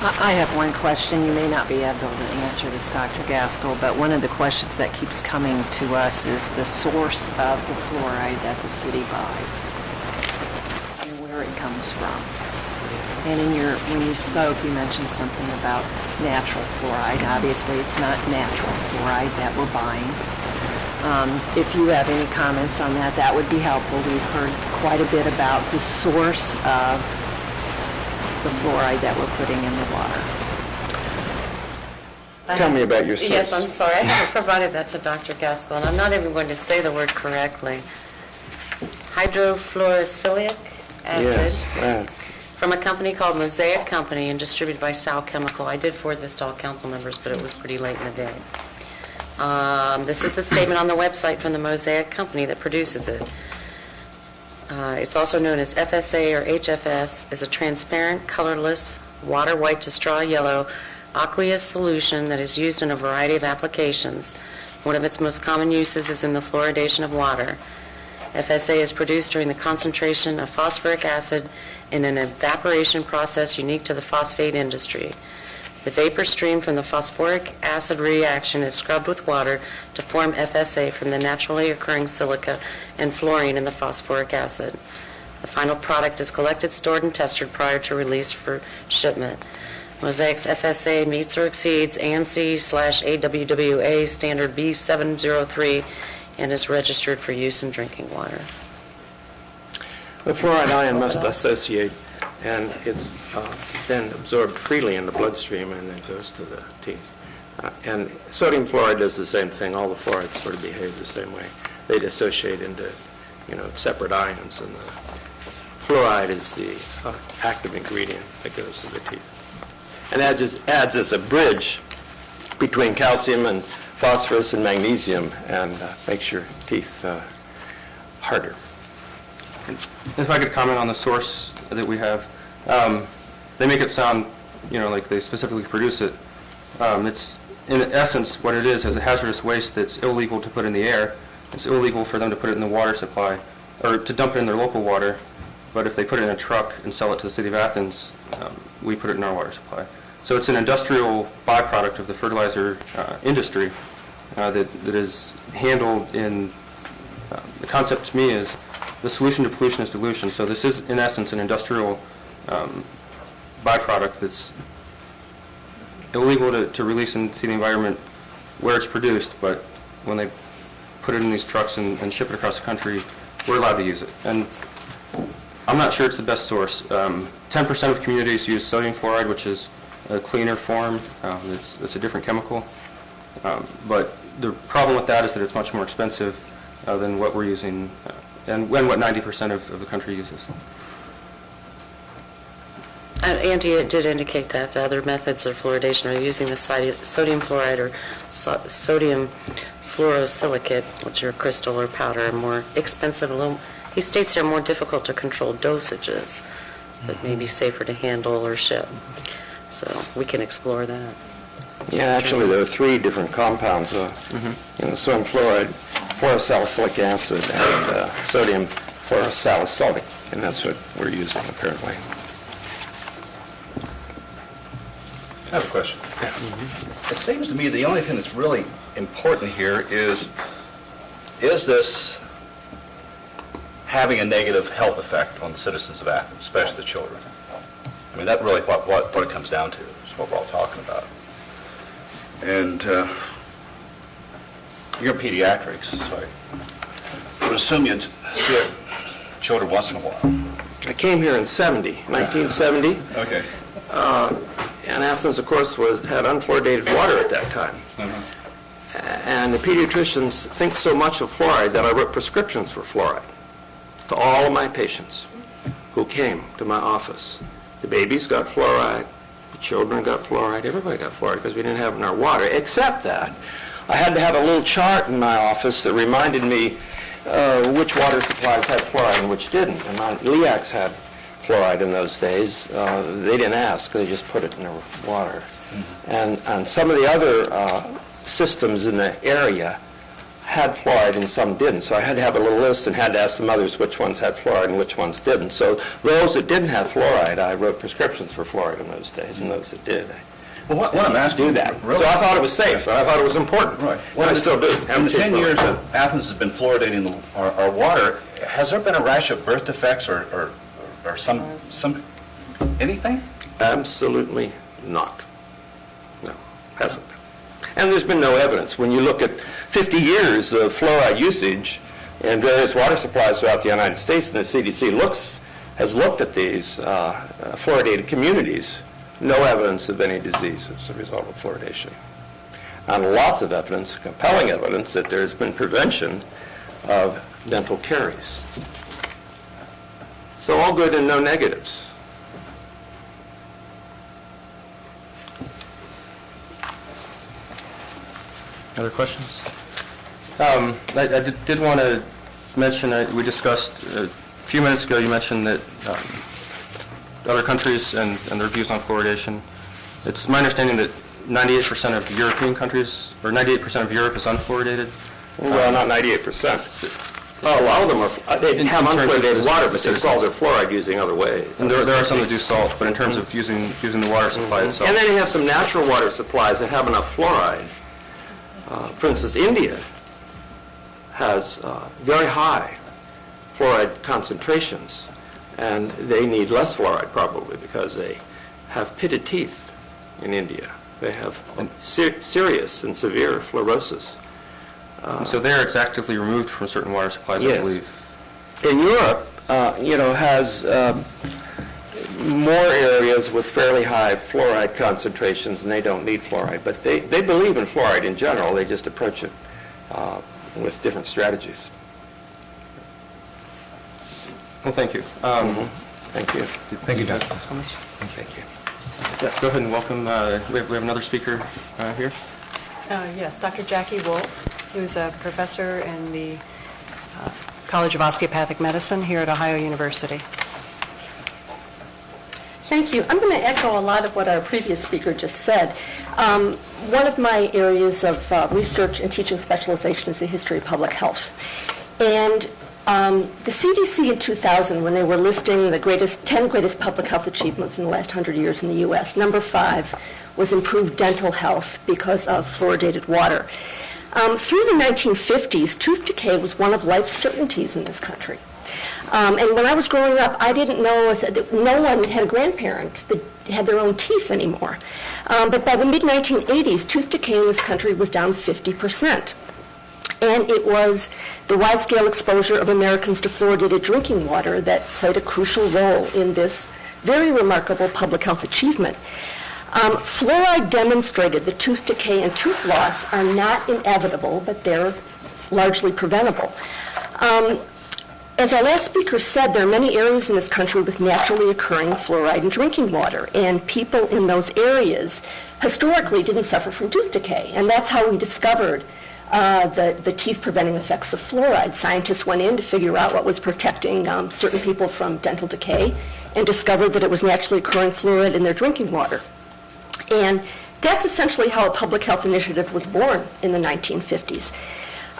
I have one question. You may not be able to answer this, Dr. Gaskell, but one of the questions that keeps coming to us is the source of the fluoride that the city buys and where it comes from. And when you spoke, you mentioned something about natural fluoride. Obviously, it's not natural fluoride that we're buying. If you have any comments on that, that would be helpful. We've heard quite a bit about the source of the fluoride that we're putting in the water. Tell me about your source. Yes, I'm sorry. I haven't provided that to Dr. Gaskell, and I'm not even going to say the word correctly. Hydrofluorosilicic acid. Yes, right. From a company called Mosaic Company and distributed by Sal Chemical. I did forward this to all council members, but it was pretty late in the day. This is the statement on the website from the Mosaic Company that produces it. It's also known as FSA or HFS, is a transparent, colorless, water white to straw yellow, aqueous solution that is used in a variety of applications. One of its most common uses is in the fluoridation of water. FSA is produced during the concentration of phosphoric acid in an evaporation process unique to the phosphate industry. The vapor stream from the phosphoric acid reaction is scrubbed with water to form FSA from the naturally occurring silica and fluorine in the phosphoric acid. The final product is collected, stored, and tested prior to release for shipment. Mosaic's FSA meets or exceeds ANSI/AWWA standard B703 and is registered for use in drinking water. The fluoride ion must dissociate, and it's then absorbed freely in the bloodstream and then goes to the teeth. And sodium fluoride does the same thing. All the fluorides sort of behave the same way. They dissociate into, separate ions, and the fluoride is the active ingredient that goes to the teeth. And that just adds as a bridge between calcium and phosphorus and magnesium and makes your teeth harder. If I could comment on the source that we have, they make it sound, like they specifically produce it. It's, in essence, what it is a hazardous waste that's illegal to put in the air. It's illegal for them to put it in the water supply, or to dump it in their local water, but if they put it in a truck and sell it to the city of Athens, we put it in our water supply. So it's an industrial byproduct of the fertilizer industry that is handled in, the concept to me is, the solution to pollution is dilution. So this is, in essence, an industrial byproduct that's illegal to release into the environment where it's produced, but when they put it in these trucks and ship it across the country, we're allowed to use it. And I'm not sure it's the best source. 10% of communities use sodium fluoride, which is a cleaner form. It's a different chemical. But the problem with that is that it's much more expensive than what we're using, and what 90% of the country uses. Andy did indicate that the other methods of fluoridation are using the sodium fluoride or sodium fluorosilicate, which are crystal or powder, and more expensive. He states they're more difficult to control dosages, but may be safer to handle or ship. So we can explore that. Yeah, actually, there are 3 different compounds in the sodium fluoride: fluorosalicylic acid and sodium fluorosalicylic, and that's what we're using apparently. I have a question. It seems to me the only thing that's really important here is this having a negative health effect on the citizens of Athens, especially the children? I mean, that's really what it comes down to, is what we're all talking about. And you're in pediatrics, so I would assume you'd see children once in a while. I came here in 1970. Okay. And Athens, of course, had unfluoridated water at that time. And the pediatricians think so much of fluoride that I wrote prescriptions for fluoride to all of my patients who came to my office. The babies got fluoride, the children got fluoride, everybody got fluoride because we didn't have it in our water, except that I had to have a little chart in my office that reminded me which water supplies had fluoride and which didn't. And my LEACs had fluoride in those days. They didn't ask, they just put it in their water. And some of the other systems in the area had fluoride and some didn't. So I had to have a little list and had to ask the mothers which ones had fluoride and which ones didn't. So those that didn't have fluoride, I wrote prescriptions for fluoride in those days, and those that did, Well, what I'm asking do that. really, So I thought it was safe, and I thought it was important. Right. And I still do. In the 10 years that Athens has been fluoridating our water, has there been a rash of birth defects or some anything? Absolutely not. No, hasn't been. And there's been no evidence. When you look at 50 years of fluoride usage in various water supplies throughout the United States, and the CDC has looked at these fluoridated communities, no evidence of any disease as a result of fluoridation. And lots of evidence, compelling evidence, that there's been prevention of dental caries. So all good and no negatives. Other questions? I did want to mention, we discussed a few minutes ago, you mentioned that other countries and their views on fluoridation. It's my understanding that 98% of European countries, or 98% of Europe is unfluoridated. Well, not 98%. Oh, a lot of them they have unfluoridated water, but they solve their fluoride using other ways. And there are some that do salt, but in terms of using the water supply itself. And then you have some natural water supplies that have enough fluoride. For instance, India has very high fluoride concentrations, and they need less fluoride probably because they have pitted teeth in India. They have serious and severe fluorosis. So there it's actively removed from certain water supplies, I Yes. believe. In Europe, has more areas with fairly high fluoride concentrations, and they don't need fluoride. But they believe in fluoride in general. They just approach it with different strategies. Well, thank you. Thank you. Thank you, John. Thank you. Yeah, go ahead and welcome, we have another speaker here. Yes, Dr. Jackie Wolf, who's a professor in the College of Osteopathic Medicine here at Ohio University. Thank you. I'm going to echo a lot of what our previous speaker just said. One of my areas of research and teaching specialization is the history of public health. And the CDC in 2000, when they were listing the 10 greatest public health achievements in the last 100 years in the U.S., number 5 was improved dental health because of fluoridated water. Through the 1950s, tooth decay was one of life's certainties in this country. And when I was growing up, I didn't know that no one had a grandparent that had their own teeth anymore. But by the mid-1980s, tooth decay in this country was down 50%. And it was the wide-scale exposure of Americans to fluoridated drinking water that played a crucial role in this very remarkable public health achievement. Fluoride demonstrated that tooth decay and tooth loss are not inevitable, but they're largely preventable. As our last speaker said, there are many areas in this country with naturally occurring fluoride in drinking water, and people in those areas historically didn't suffer from tooth decay, and that's how we discovered the teeth-preventing effects of fluoride. Scientists went in to figure out what was protecting certain people from dental decay and discovered that it was naturally occurring fluoride in their drinking water. And That's essentially how a public health initiative was born in the 1950s.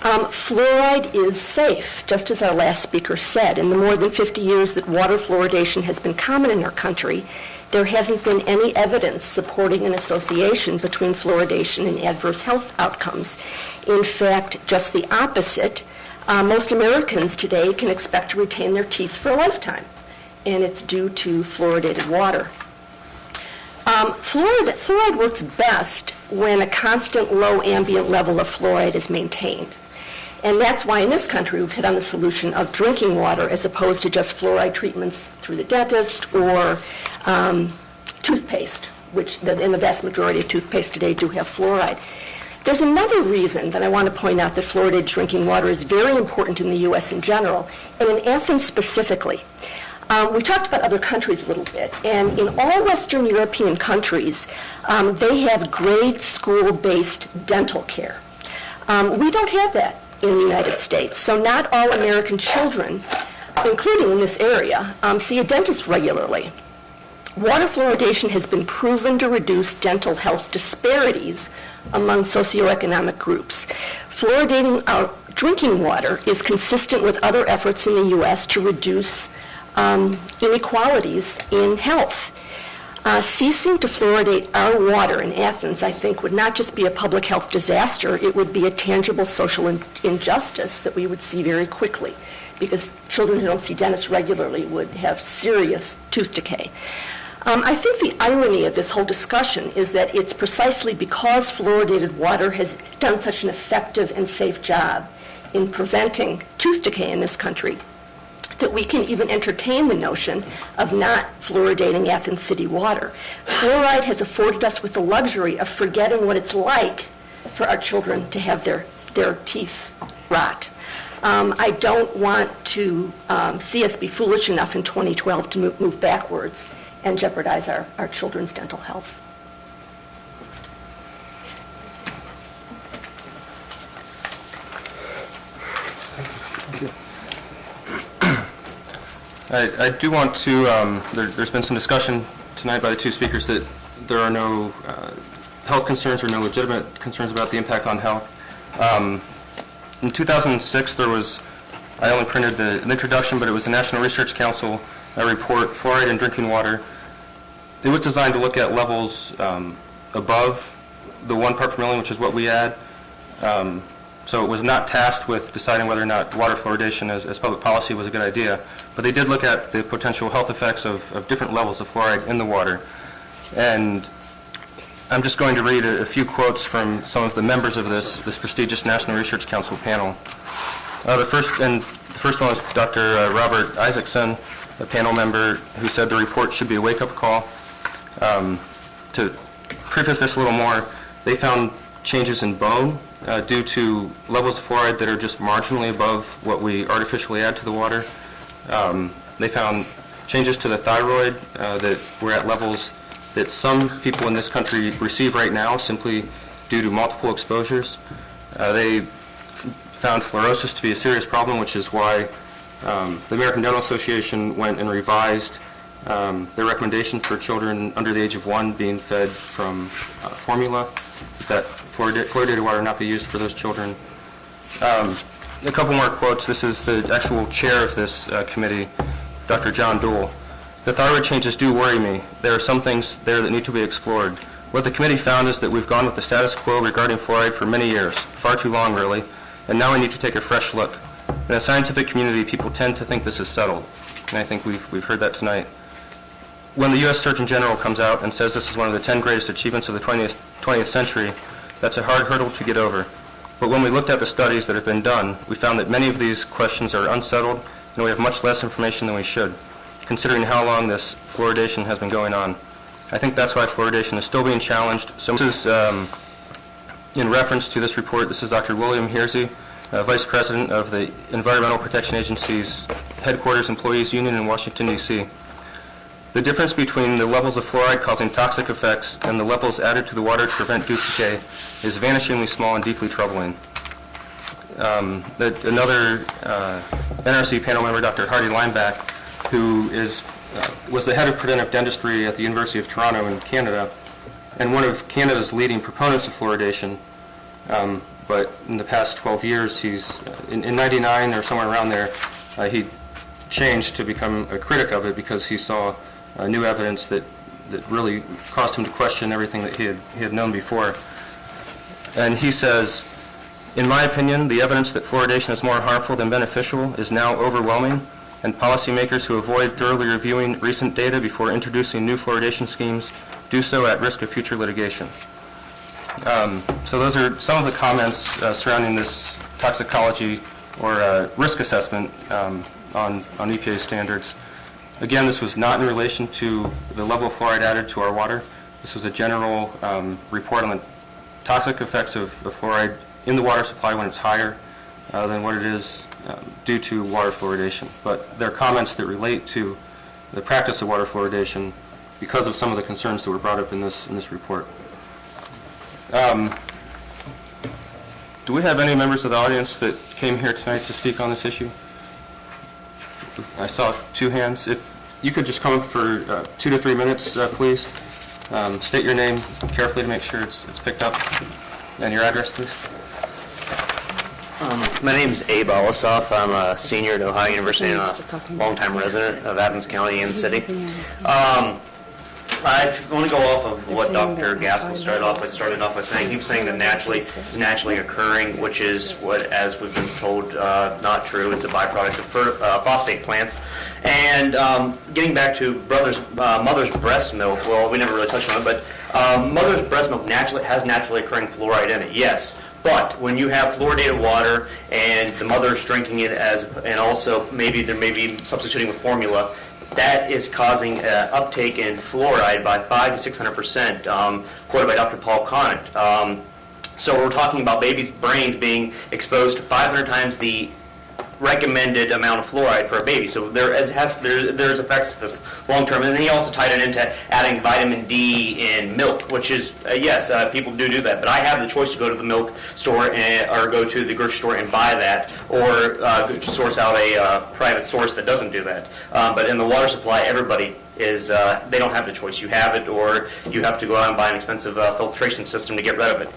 Fluoride is safe, just as our last speaker said. In the more than 50 years that water fluoridation has been common in our country, there hasn't been any evidence supporting an association between fluoridation and adverse health outcomes. In fact, just the opposite. Most Americans today can expect to retain their teeth for a lifetime, and it's due to fluoridated water. Fluoride works best when a constant low ambient level of fluoride is maintained. And that's why in this country we've hit on the solution of drinking water as opposed to just fluoride treatments through the dentist or toothpaste, which in the vast majority of toothpaste today do have fluoride. There's another reason that I want to point out that fluoridated drinking water is very important in the U.S. in general, and in Athens specifically. We talked about other countries a little bit, and in all Western European countries, they have grade school-based dental care. We don't have that in the United States, so not all American children, including in this area, see a dentist regularly. Water fluoridation has been proven to reduce dental health disparities among socioeconomic groups. Fluoridating our drinking water is consistent with other efforts in the U.S. to reduce inequalities in health. Ceasing to fluoridate our water in Athens, I think, would not just be a public health disaster, it would be a tangible social injustice that we would see very quickly, because children who don't see dentists regularly would have serious tooth decay. I think the irony of this whole discussion is that it's precisely because fluoridated water has done such an effective and safe job in preventing tooth decay in this country that we can even entertain the notion of not fluoridating Athens city water. Fluoride has afforded us with the luxury of forgetting what it's like for our children to have their teeth rot. I don't want to see us be foolish enough in 2012 to move backwards and jeopardize our children's dental health. I do want to, there's been some discussion tonight by the two speakers that there are no health concerns or no legitimate concerns about the impact on health. In 2006, there was, I only printed an introduction, but it was the National Research Council report, Fluoride in Drinking Water. It was designed to look at levels above the 1 part per million, which is what we add. So it was not tasked with deciding whether or not water fluoridation as public policy was a good idea, but they did look at the potential health effects of different levels of fluoride in the water. And I'm just going to read a few quotes from some of the members of this prestigious National Research Council panel. The first one is Dr. Robert Isaacson, a panel member who said the report should be a wake-up call. To preface this a little more, they found changes in bone due to levels of fluoride that are just marginally above what we artificially add to the water. They found changes to the thyroid that were at levels that some people in this country receive right now simply due to multiple exposures. They found fluorosis to be a serious problem, which is why the American Dental Association went and revised their recommendation for children under the age of 1 being fed from formula, that fluoridated water not be used for those children. A couple more quotes. This is the actual chair of this committee, Dr. John Dole. The thyroid changes do worry me. There are some things there that need to be explored. What the committee found is that we've gone with the status quo regarding fluoride for many years, far too long really, and now we need to take a fresh look. In the scientific community, people tend to think this is settled, and I think we've heard that tonight. When the U.S. Surgeon General comes out and says this is one of the 10 greatest achievements of the 20th century, that's a hard hurdle to get over. But when we looked at the studies that have been done, we found that many of these questions are unsettled, and we have much less information than we should, considering how long this fluoridation has been going on. I think that's why fluoridation is still being challenged. So this is, in reference to this report, this is Dr. William Hearsey, Vice President of the Environmental Protection Agency's Headquarters Employees Union in Washington, D.C. The difference between the levels of fluoride causing toxic effects and the levels added to the water to prevent tooth decay is vanishingly small and deeply troubling. Another NRC panel member, Dr. Hardy Lineback, who was the head of preventive dentistry at the University of Toronto in Canada, and one of Canada's leading proponents of fluoridation. But in the past 12 years, in 99 or somewhere around there, he changed to become a critic of it because he saw new evidence that really caused him to question everything that he had known before. And he says, "In my opinion, the evidence that fluoridation is more harmful than beneficial is now overwhelming, and policymakers who avoid thoroughly reviewing recent data before introducing new fluoridation schemes do so at risk of future litigation." So those are some of the comments surrounding this toxicology or risk assessment on EPA standards. Again, this was not in relation to the level of fluoride added to our water. This was a general report on the toxic effects of fluoride in the water supply when it's higher than what it is due to water fluoridation. But there are comments that relate to the practice of water fluoridation because of some of the concerns that were brought up in this report. Do we have any members of the audience that came here tonight to speak on this issue? I saw 2 hands. If you could just come up for 2 to 3 minutes, please. State your name carefully to make sure it's picked up. And your address, please. My name is Abe Olisoff. I'm a senior at Ohio University and a longtime resident of Athens County and City. I want to go off of what Dr. Gaskell started off by saying. He was saying that naturally occurring, which is what, as we've been told, not true. It's a byproduct of phosphate plants. And getting back to mother's breast milk, well, we never really touched on it, but mother's breast milk has naturally occurring fluoride in it, yes. But when you have fluoridated water and the mother's drinking it and also there may be substituting with formula, that is causing uptake in fluoride by 500 to 600%, quoted by Dr. Paul Conant. So we're talking about babies' brains being exposed to 500 times the recommended amount of fluoride for a baby. So there's effects to this long term. And then he also tied it into adding vitamin D in milk, which is, yes, people do that. But I have the choice to go to the milk store or go to the grocery store and buy that, or source out a private source that doesn't do that. But in the water supply, everybody they don't have the choice. You have it, or you have to go out and buy an expensive filtration system to get rid of it.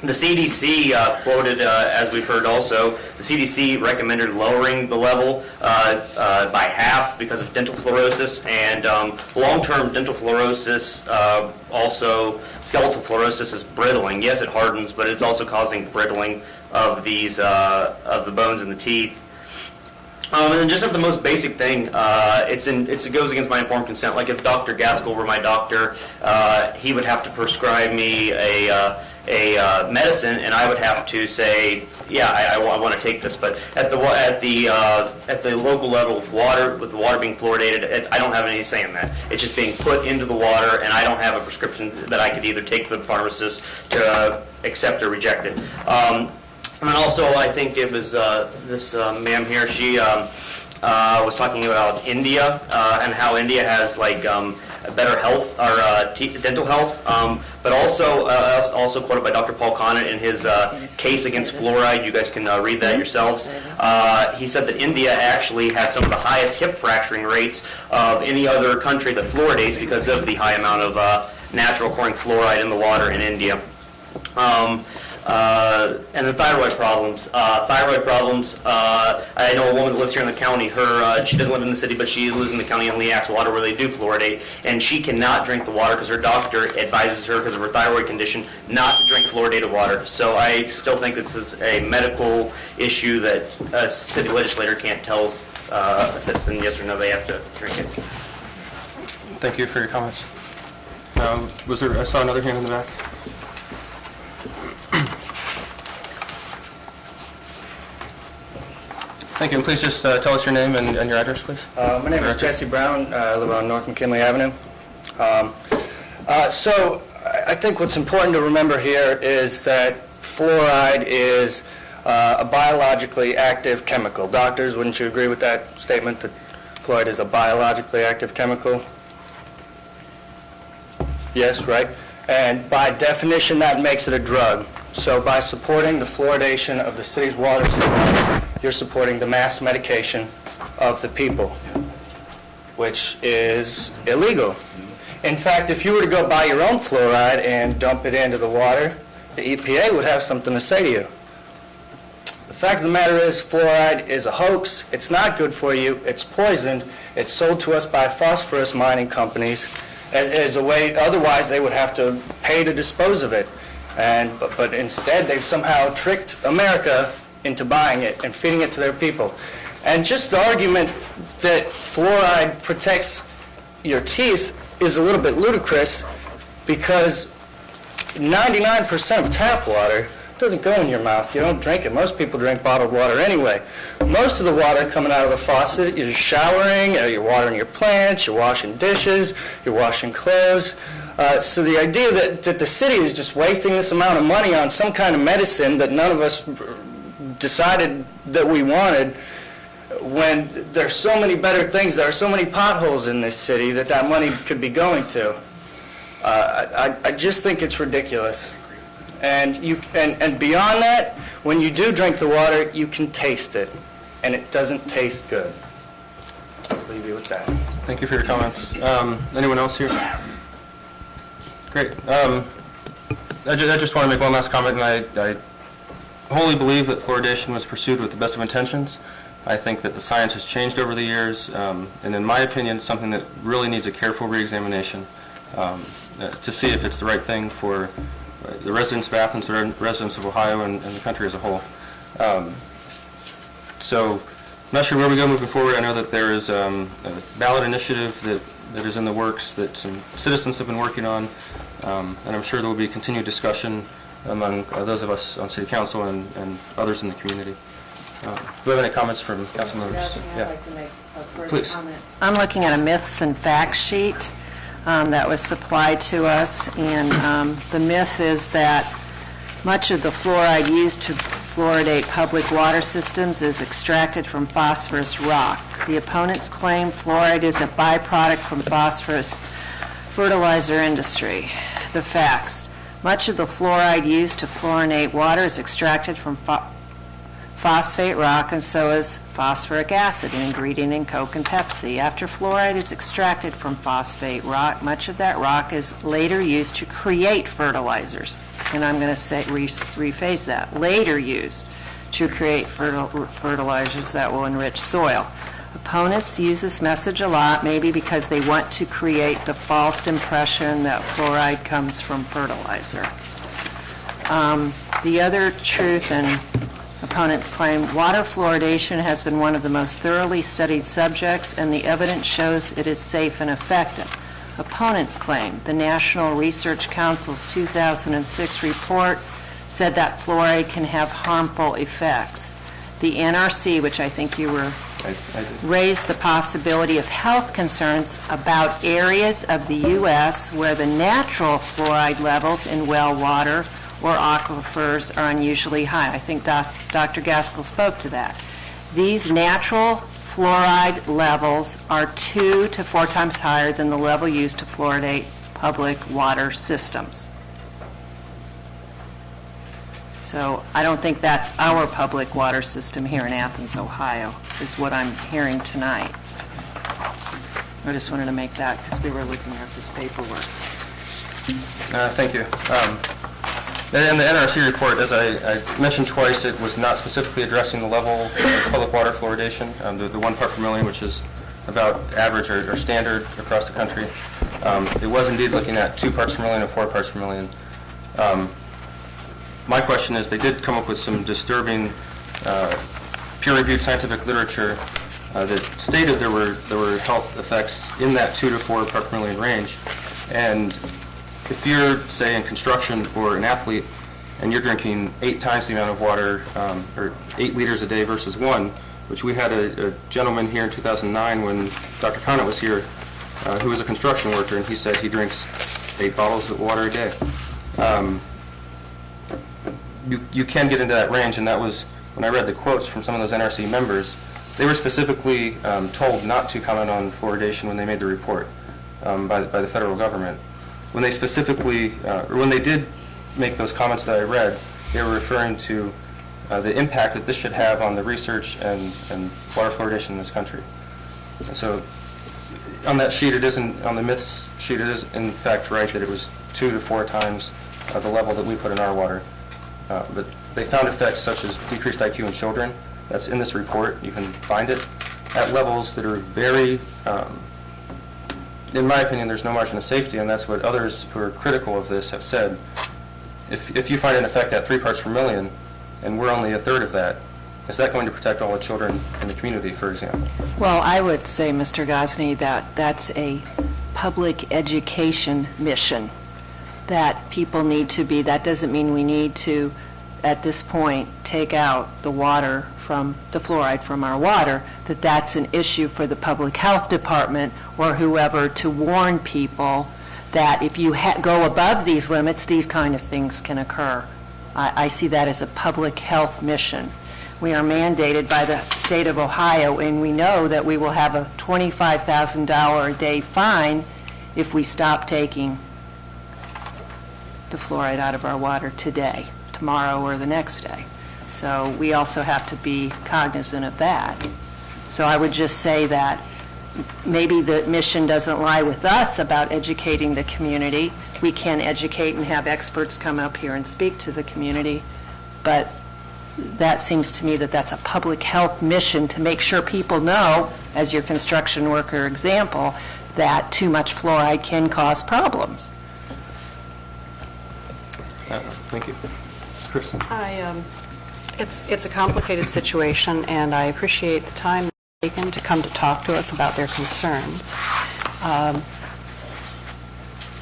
The CDC quoted, as we've heard also, the CDC recommended lowering the level by half because of dental fluorosis, and long-term dental fluorosis, also skeletal fluorosis, is brittling. Yes, it hardens, but it's also causing brittling of of the bones in the teeth. And then just the most basic thing, it goes against my informed consent. Like if Dr. Gaskell were my doctor, he would have to prescribe me a medicine, and I would have to say, yeah, I want to take this. But at the local level with the water being fluoridated, I don't have any say in that. It's just being put into the water, and I don't have a prescription that I could either take to the pharmacist to accept or reject it. And then also, I think it was this ma'am here, she was talking about India and how India has better health or dental health, but also quoted by Dr. Paul Conant in his case against fluoride. You guys can read that yourselves. He said that India actually has some of the highest hip fracturing rates of any other country that fluoridates because of the high amount of natural occurring fluoride in the water in India. And then thyroid problems. I know a woman that lives here in the county. She doesn't live in the city, but she lives in the county in Leax Water, where they do fluoridate, and she cannot drink the water because her doctor advises her, because of her thyroid condition, not to drink fluoridated water. So I still think this is a medical issue that a city legislator can't tell a citizen yes or no they have to drink it. Thank you for your comments. I saw another hand in the back. Thank you. And please just tell us your name and your address, please. My name is Jesse Brown. I live on North McKinley Avenue. So I think what's important to remember here is that fluoride is a biologically active chemical. Doctors, wouldn't you agree with that statement, that fluoride is a biologically active chemical? Yes, right? And by definition, that makes it a drug. So by supporting the fluoridation of the city's water supply, you're supporting the mass medication of the people, which is illegal. In fact, if you were to go buy your own fluoride and dump it into the water, the EPA would have something to say to you. The fact of the matter is, fluoride is a hoax. It's not good for you. It's poisoned. It's sold to us by phosphorus mining companies as a way, otherwise they would have to pay to dispose of it. But instead, they've somehow tricked America into buying it and feeding it to their people. And just the argument that fluoride protects your teeth is a little bit ludicrous, because 99% of tap water doesn't go in your mouth. You don't drink it. Most people drink bottled water anyway. Most of the water coming out of the faucet, you're showering, you're watering your plants, you're washing dishes, you're washing clothes. So the idea that the city is just wasting this amount of money on some kind of medicine that none of us decided that we wanted, when there's so many better things, there are so many potholes in this city that money could be going to. I just think it's ridiculous. And beyond that, when you do drink the water, you can taste it, and it doesn't taste good. I'll leave you with that. Thank you for your comments. Anyone else here? Great. I just want to make one last comment, and I wholly believe that fluoridation was pursued with the best of intentions. I think that the science has changed over the years, and in my opinion, it's something that really needs a careful reexamination to see if it's the right thing for the residents of Athens, the residents of Ohio, and the country as a whole. So I'm not sure where we go moving forward. I know that there is a ballot initiative that is in the works that some citizens have been working on, and I'm sure there will be continued discussion among those of us on City Council and others in the community. Do we have any comments from council members? I'd like to make a further Please. comment. I'm looking at a myths and facts sheet that was supplied to us, and the myth is that much of the fluoride used to fluoridate public water systems is extracted from phosphorus rock. The opponents claim fluoride is a byproduct from phosphorus fertilizer industry. The facts: much of the fluoride used to fluorinate water is extracted from phosphate rock, and so is phosphoric acid, an ingredient in Coke and Pepsi. After fluoride is extracted from phosphate rock, much of that rock is later used to create fertilizers. And I'm going to say rephrase that: later used to create fertilizers that will enrich soil. Opponents use this message a lot, maybe because they want to create the false impression that fluoride comes from fertilizer. The other truth, and opponents claim, water fluoridation has been one of the most thoroughly studied subjects, and the evidence shows it is safe and effective. Opponents claim the National Research Council's 2006 report said that fluoride can have harmful effects. The NRC, which I think you were, raised the possibility of health concerns about areas of the U.S. where the natural fluoride levels in well water or aquifers are unusually high. I think Dr. Gaskell spoke to that. These natural fluoride levels are 2 to 4 times higher than the level used to fluoridate public water systems. So I don't think that's our public water system here in Athens, Ohio, is what I'm hearing tonight. I just wanted to make that because we were looking at this paperwork. Thank you. In the NRC report, as I mentioned twice, it was not specifically addressing the level of public water fluoridation, the 1 part per million, which is about average or standard across the country. It was indeed looking at 2 parts per million and 4 parts per million. My question is, they did come up with some disturbing peer-reviewed scientific literature that stated there were health effects in that 2 to 4 part per million range. And if you're, say, in construction or an athlete, and you're drinking 8 times the amount of water, or 8 liters a day versus 1, which we had a gentleman here in 2009 when Dr. Conant was here, who was a construction worker, and he said he drinks 8 bottles of water a day. You can get into that range, and that was, when I read the quotes from some of those NRC members, they were specifically told not to comment on fluoridation when they made the report by the federal government. When they specifically, or when they did make those comments that I read, they were referring to the impact that this should have on the research and water fluoridation in this country. So on that sheet, it isn't, on the myths sheet, it is in fact right that it was 2 to 4 times the level that we put in our water. But they found effects such as decreased IQ in children. That's in this report. You can find it at levels that are very, in my opinion, there's no margin of safety, and that's what others who are critical of this have said. If you find an effect at 3 parts per million, and we're only a third of that, is that going to protect all the children in the community, for example? Well, I would say, Mr. Gosney, that that's a public education mission that people need to be. That doesn't mean we need to, at this point, take out the water from, the fluoride from our water, that that's an issue for the public health department or whoever to warn people that if you go above these limits, these kind of things can occur. I see that as a public health mission. We are mandated by the state of Ohio, and we know that we will have a $25,000 a day fine if we stop taking the fluoride out of our water today, tomorrow, or the next day. So we also have to be cognizant of that. So I would just say that maybe the mission doesn't lie with us about educating the community. We can educate and have experts come up here and speak to the community, but that seems to me that that's a public health mission to make sure people know, as your construction worker example, that too much fluoride can cause problems. Thank you. Kristen? It's a complicated situation, and I appreciate the time taken to come to talk to us about their concerns.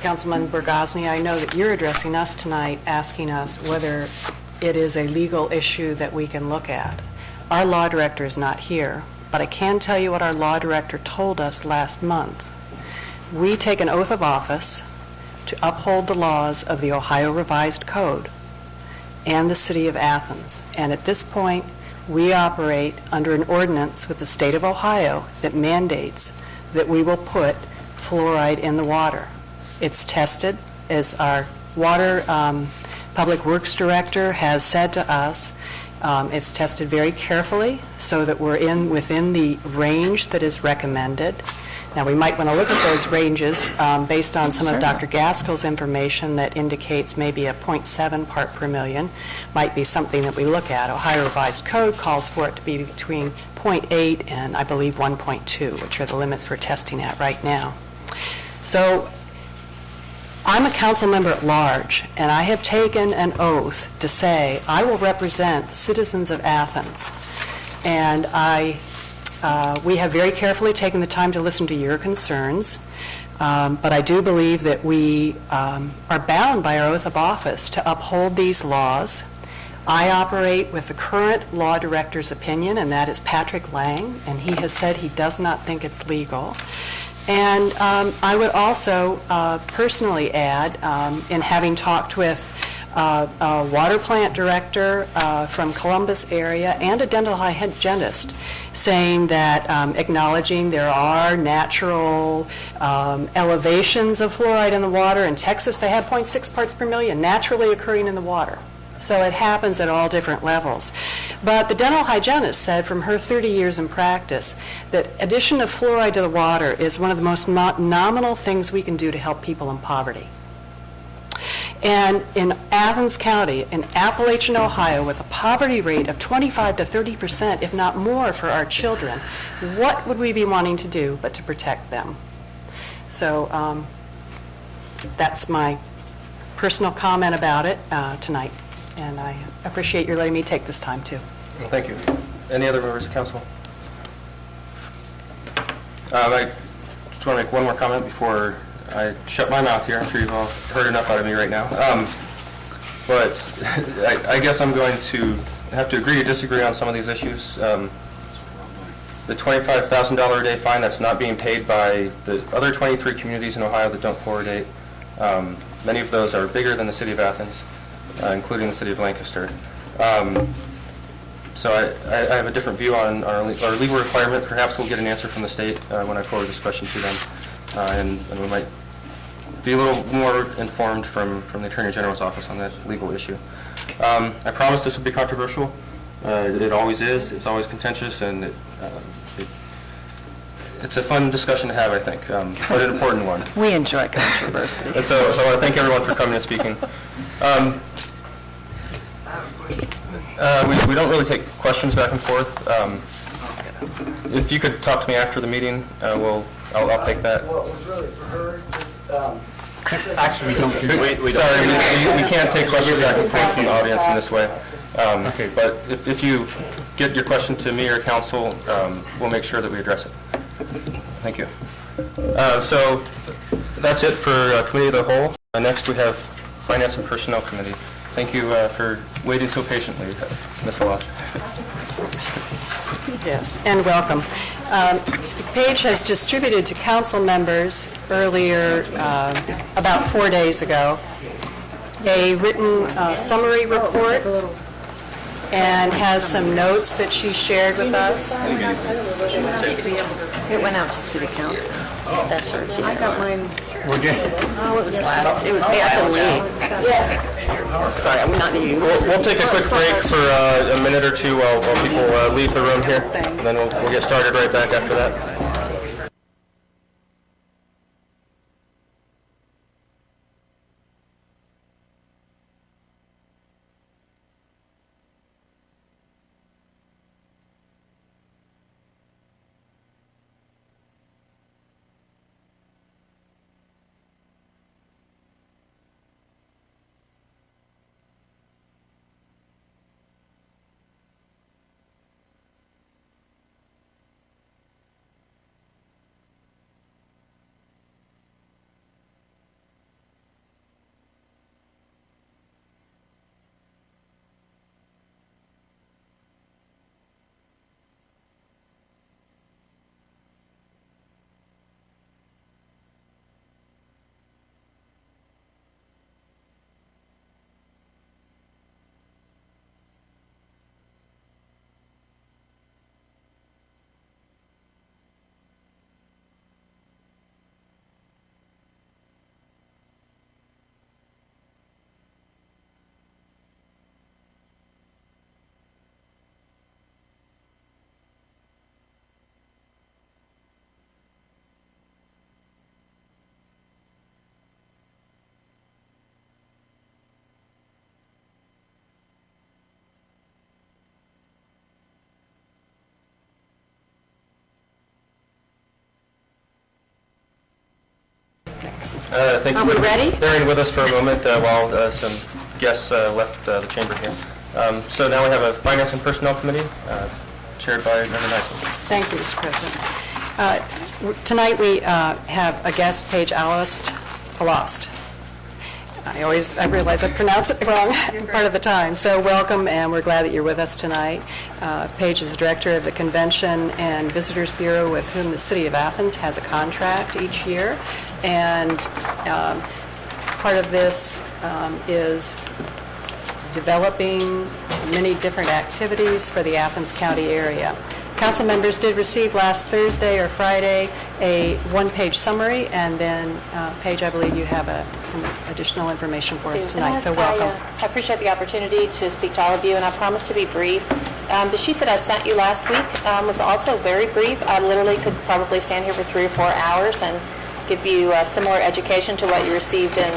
Councilman Burgosny, I know that you're addressing us tonight, asking us whether it is a legal issue that we can look at. Our law director is not here, but I can tell you what our law director told us last month. We take an oath of office to uphold the laws of the Ohio Revised Code and the City of Athens. And at this point, we operate under an ordinance with the state of Ohio that mandates that we will put fluoride in the water. It's tested, as our water Public Works Director has said to us. It's tested very carefully so that we're within the range that is recommended. Now, we might want to look at those ranges based on some of Dr. Gaskell's information that indicates maybe a 0.7 part per million might be something that we look at. Ohio Revised Code calls for it to be between 0.8 and, I believe, 1.2, which are the limits we're testing at right now. So I'm a council member at large, and I have taken an oath to say I will represent the citizens of Athens. And we have very carefully taken the time to listen to your concerns, but I do believe that we are bound by our oath of office to uphold these laws. I operate with the current law director's opinion, and that is Patrick Lang, and he has said he does not think it's legal. And I would also personally add, in having talked with a water plant director from Columbus area and a dental hygienist, saying that acknowledging there are natural elevations of fluoride in the water. In Texas, they have 0.6 parts per million naturally occurring in the water. So it happens at all different levels. But the dental hygienist said from her 30 years in practice that addition of fluoride to the water is one of the most nominal things we can do to help people in poverty. And in Athens County, in Appalachian, Ohio, with a poverty rate of 25 to 30%, if not more, for our children, what would we be wanting to do but to protect them? So that's my personal comment about it tonight. And I appreciate your letting me take this time, too. Well, thank you. Any other members of council? I just want to make one more comment before I shut my mouth here. I'm sure you've all heard enough out of me right now. But I guess I'm going to have to agree to disagree on some of these issues. The $25,000 a day fine that's not being paid by the other 23 communities in Ohio that don't fluoridate. Many of those are bigger than the city of Athens, including the city of Lancaster. So I have a different view on our legal requirement. Perhaps we'll get an answer from the state when I forward this question to them, and we might be a little more informed from the Attorney General's office on that legal issue. I promise this will be controversial. It always is. It's always contentious, and it's a fun discussion to have, I think, but an important one. We enjoy controversy. And so I want to thank everyone for coming and speaking. We don't really take questions back and forth. If you could talk to me after the meeting, I'll take that. What was really heard was, Actually, we don't do that. Sorry, we can't take questions back and forth from the audience in this way. But if you get your question to me or council, we'll make sure that we address it. Thank you. So that's it for Committee of the Whole. Next, we have Finance and Personnel Committee. Thank you for waiting so patiently, Ms. Loss. Yes, and welcome. Paige has distributed to council members earlier, about 4 days ago, a written summary report and has some notes that she shared with us. It went out to city council. That's her. I got mine. Oh, it was last, it was, hey, I can leave. Sorry, I'm not needing. We'll take a quick break for a minute or two while people leave the room here, and then we'll get started right back after that. Thank you Are we ready? for bearing with us for a moment while some guests left the chamber here. So now we have a Finance and Personnel Committee chaired by Member Nysen. Thank you, Mr. President. Tonight we have a guest, Paige Alost. I realize I pronounce it wrong part of the time. So welcome, and we're glad that you're with us tonight. Paige is the director of the Convention and Visitors Bureau, with whom the City of Athens has a contract each year. And part of this is developing many different activities for the Athens County area. Council members did receive last Thursday or Friday a one-page summary, and then, Paige, I believe you have some additional information for us tonight, so welcome. I appreciate the opportunity to speak to all of you, and I promise to be brief. The sheet that I sent you last week was also very brief. I literally could probably stand here for 3 or 4 hours and give you similar education to what you received in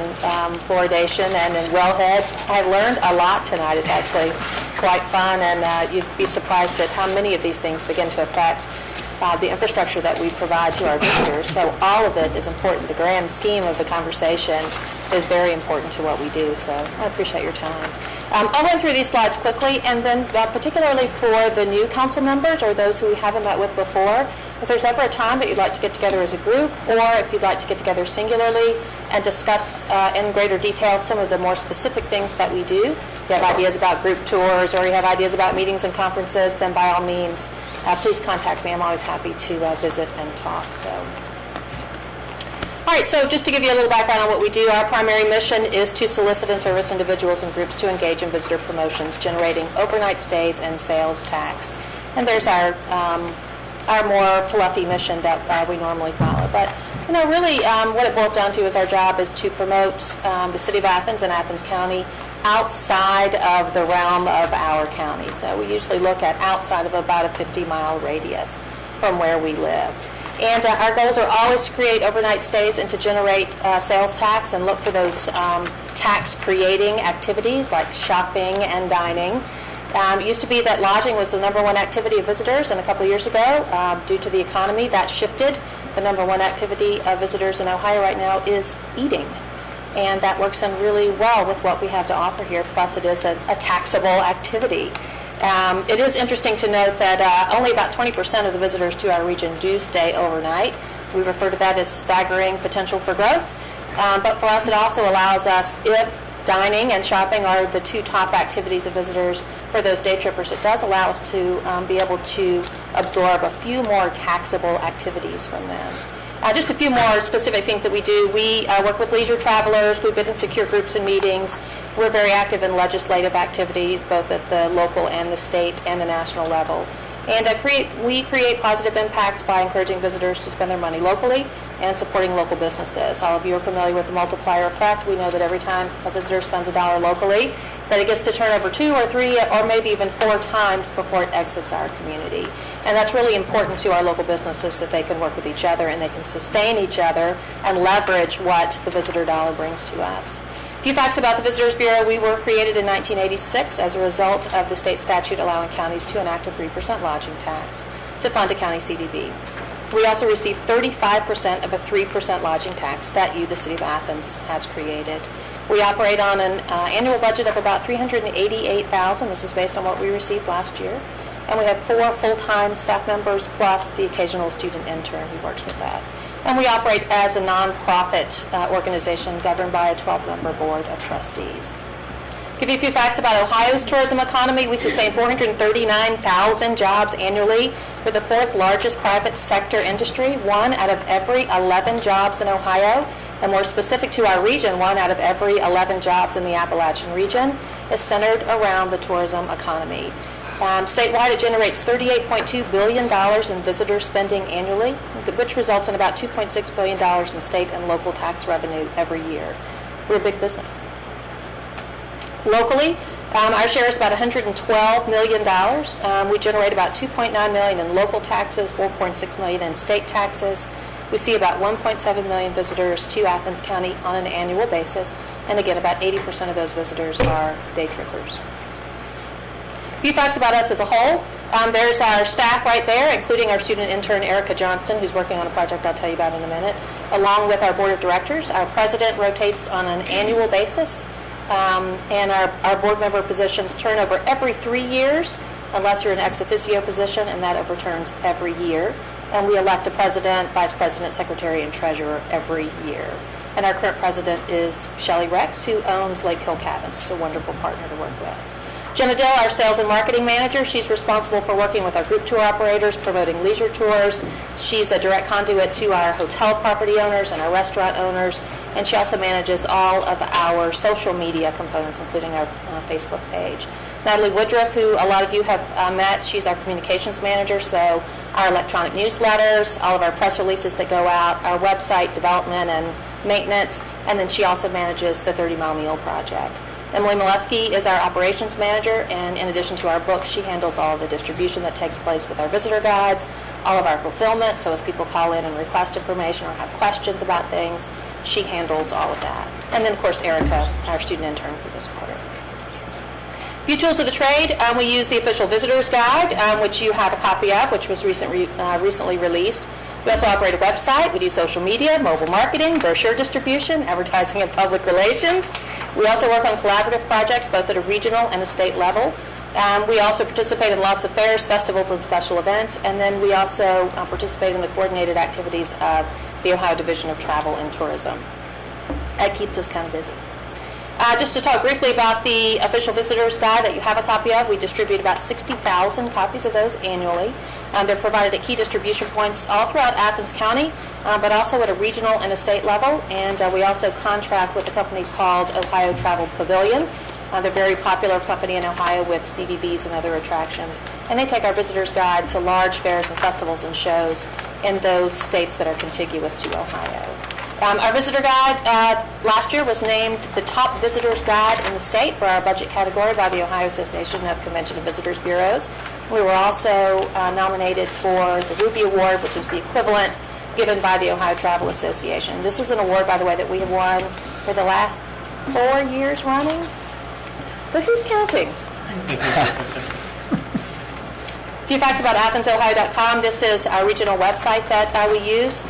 fluoridation and in wellhead. I learned a lot tonight. It's actually quite fun, and you'd be surprised at how many of these things begin to affect the infrastructure that we provide to our visitors. So all of it is important. The grand scheme of the conversation is very important to what we do, so I appreciate your time. I'll run through these slides quickly, and then particularly for the new council members or those who we haven't met with before, if there's ever a time that you'd like to get together as a group, or if you'd like to get together singularly and discuss in greater detail some of the more specific things that we do, you have ideas about group tours or you have ideas about meetings and conferences, then by all means, please contact me. I'm always happy to visit and talk. All right, so just to give you a little background on what we do, our primary mission is to solicit and service individuals and groups to engage in visitor promotions, generating overnight stays and sales tax. And there's our more fluffy mission that we normally follow. But really what it boils down to is our job is to promote the City of Athens and Athens County outside of the realm of our county. So we usually look at outside of about a 50-mile radius from where we live. And our goals are always to create overnight stays and to generate sales tax and look for those tax-creating activities like shopping and dining. It used to be that lodging was the #1 activity of visitors, and a couple of years ago, due to the economy, that shifted. The #1 activity of visitors in Ohio right now is eating. And that works in really well with what we have to offer here, plus it is a taxable activity. It is interesting to note that only about 20% of the visitors to our region do stay overnight. We refer to that as staggering potential for growth. But for us, it also allows us, if dining and shopping are the two top activities of visitors for those day trippers, it does allow us to be able to absorb a few more taxable activities from them. Just a few more specific things that we do. We work with leisure travelers. We've been in secure groups and meetings. We're very active in legislative activities, both at the local and the state and the national level. And we create positive impacts by encouraging visitors to spend their money locally and supporting local businesses. All of you are familiar with the multiplier effect. We know that every time a visitor spends $1 locally, that it gets to turn over 2 or 3 or maybe even 4 times before it exits our community. And that's really important to our local businesses, that they can work with each other and they can sustain each other and leverage what the visitor dollar brings to us. A few facts about the Visitors Bureau. We were created in 1986 as a result of the state statute allowing counties to enact a 3% lodging tax to fund a county CDB. We also receive 35% of a 3% lodging tax that the City of Athens, has created. We operate on an annual budget of about $388,000. This is based on what we received last year. And we have 4 full-time staff members plus the occasional student intern who works with us. And we operate as a nonprofit organization governed by a 12-member board of trustees. Give you a few facts about Ohio's tourism economy. We sustain 439,000 jobs annually. We're the 4th largest private sector industry. 1 out of every 11 jobs in Ohio, and more specific to our region, 1 out of every 11 jobs in the Appalachian region is centered around the tourism economy. Statewide, it generates $38.2 billion in visitor spending annually, which results in about $2.6 billion in state and local tax revenue every year. We're a big business. Locally, our share is about $112 million. We generate about $2.9 million in local taxes, $4.6 million in state taxes. We see about 1.7 million visitors to Athens County on an annual basis, and again, about 80% of those visitors are day trippers. A few facts about us as a whole. There's our staff right there, including our student intern, Erica Johnston, who's working on a project I'll tell you about in a minute, along with our board of directors. Our president rotates on an annual basis, and our board member positions turn over every 3 years, unless you're an ex officio position, and that overturns every year. And we elect a president, vice president, secretary, and treasurer every year. And our current president is Shelley Rex, who owns Lake Hill Cabins. She's a wonderful partner to work with. Jenna Dill, our sales and marketing manager, she's responsible for working with our group tour operators, promoting leisure tours. She's a direct conduit to our hotel property owners and our restaurant owners, and she also manages all of our social media components, including our Facebook page. Natalie Woodruff, who a lot of you have met, she's our communications manager, so our electronic newsletters, all of our press releases that go out, our website development and maintenance, and then she also manages the 30-Mile Meal Project. Emily Molesky is our operations manager, and in addition to our books, she handles all of the distribution that takes place with our visitor guides, all of our fulfillment, so as people call in and request information or have questions about things, she handles all of that. And then, of course, Erica, our student intern for this quarter. A few tools of the trade. We use the official visitor's guide, which you have a copy of, which was recently released. We also operate a website. We do social media, mobile marketing, brochure distribution, advertising, and public relations. We also work on collaborative projects, both at a regional and a state level. We also participate in lots of fairs, festivals, and special events. And then we also participate in the coordinated activities of the Ohio Division of Travel and Tourism. That keeps us kind of busy. Just to talk briefly about the official visitor's guide that you have a copy of, we distribute about 60,000 copies of those annually. They're provided at key distribution points all throughout Athens County, but also at a regional and a state level. And we also contract with a company called Ohio Travel Pavilion. They're a very popular company in Ohio with CVBs and other attractions. And they take our visitor's guide to large fairs and festivals and shows in those states that are contiguous to Ohio. Our visitor guide last year was named the top visitors guide in the state for our budget category by the Ohio Association of Convention and Visitors Bureaus. We were also nominated for the Ruby Award, which is the equivalent given by the Ohio Travel Association. This is an award, by the way, that we have won for the last 4 years running. But who's counting? A few facts about AthensOhio.com. This is our regional website that we use.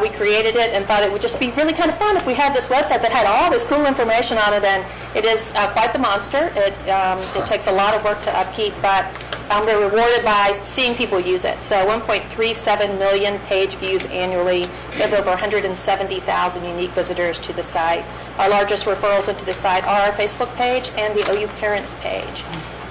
We created it and thought it would just be really kind of fun if we had this website that had all this cool information on it, and it is quite the monster. It takes a lot of work to upkeep, but we're rewarded by seeing people use it. So 1.37 million page views annually. We have over 170,000 unique visitors to the site. Our largest referrals into the site are our Facebook page and the OU Parents page.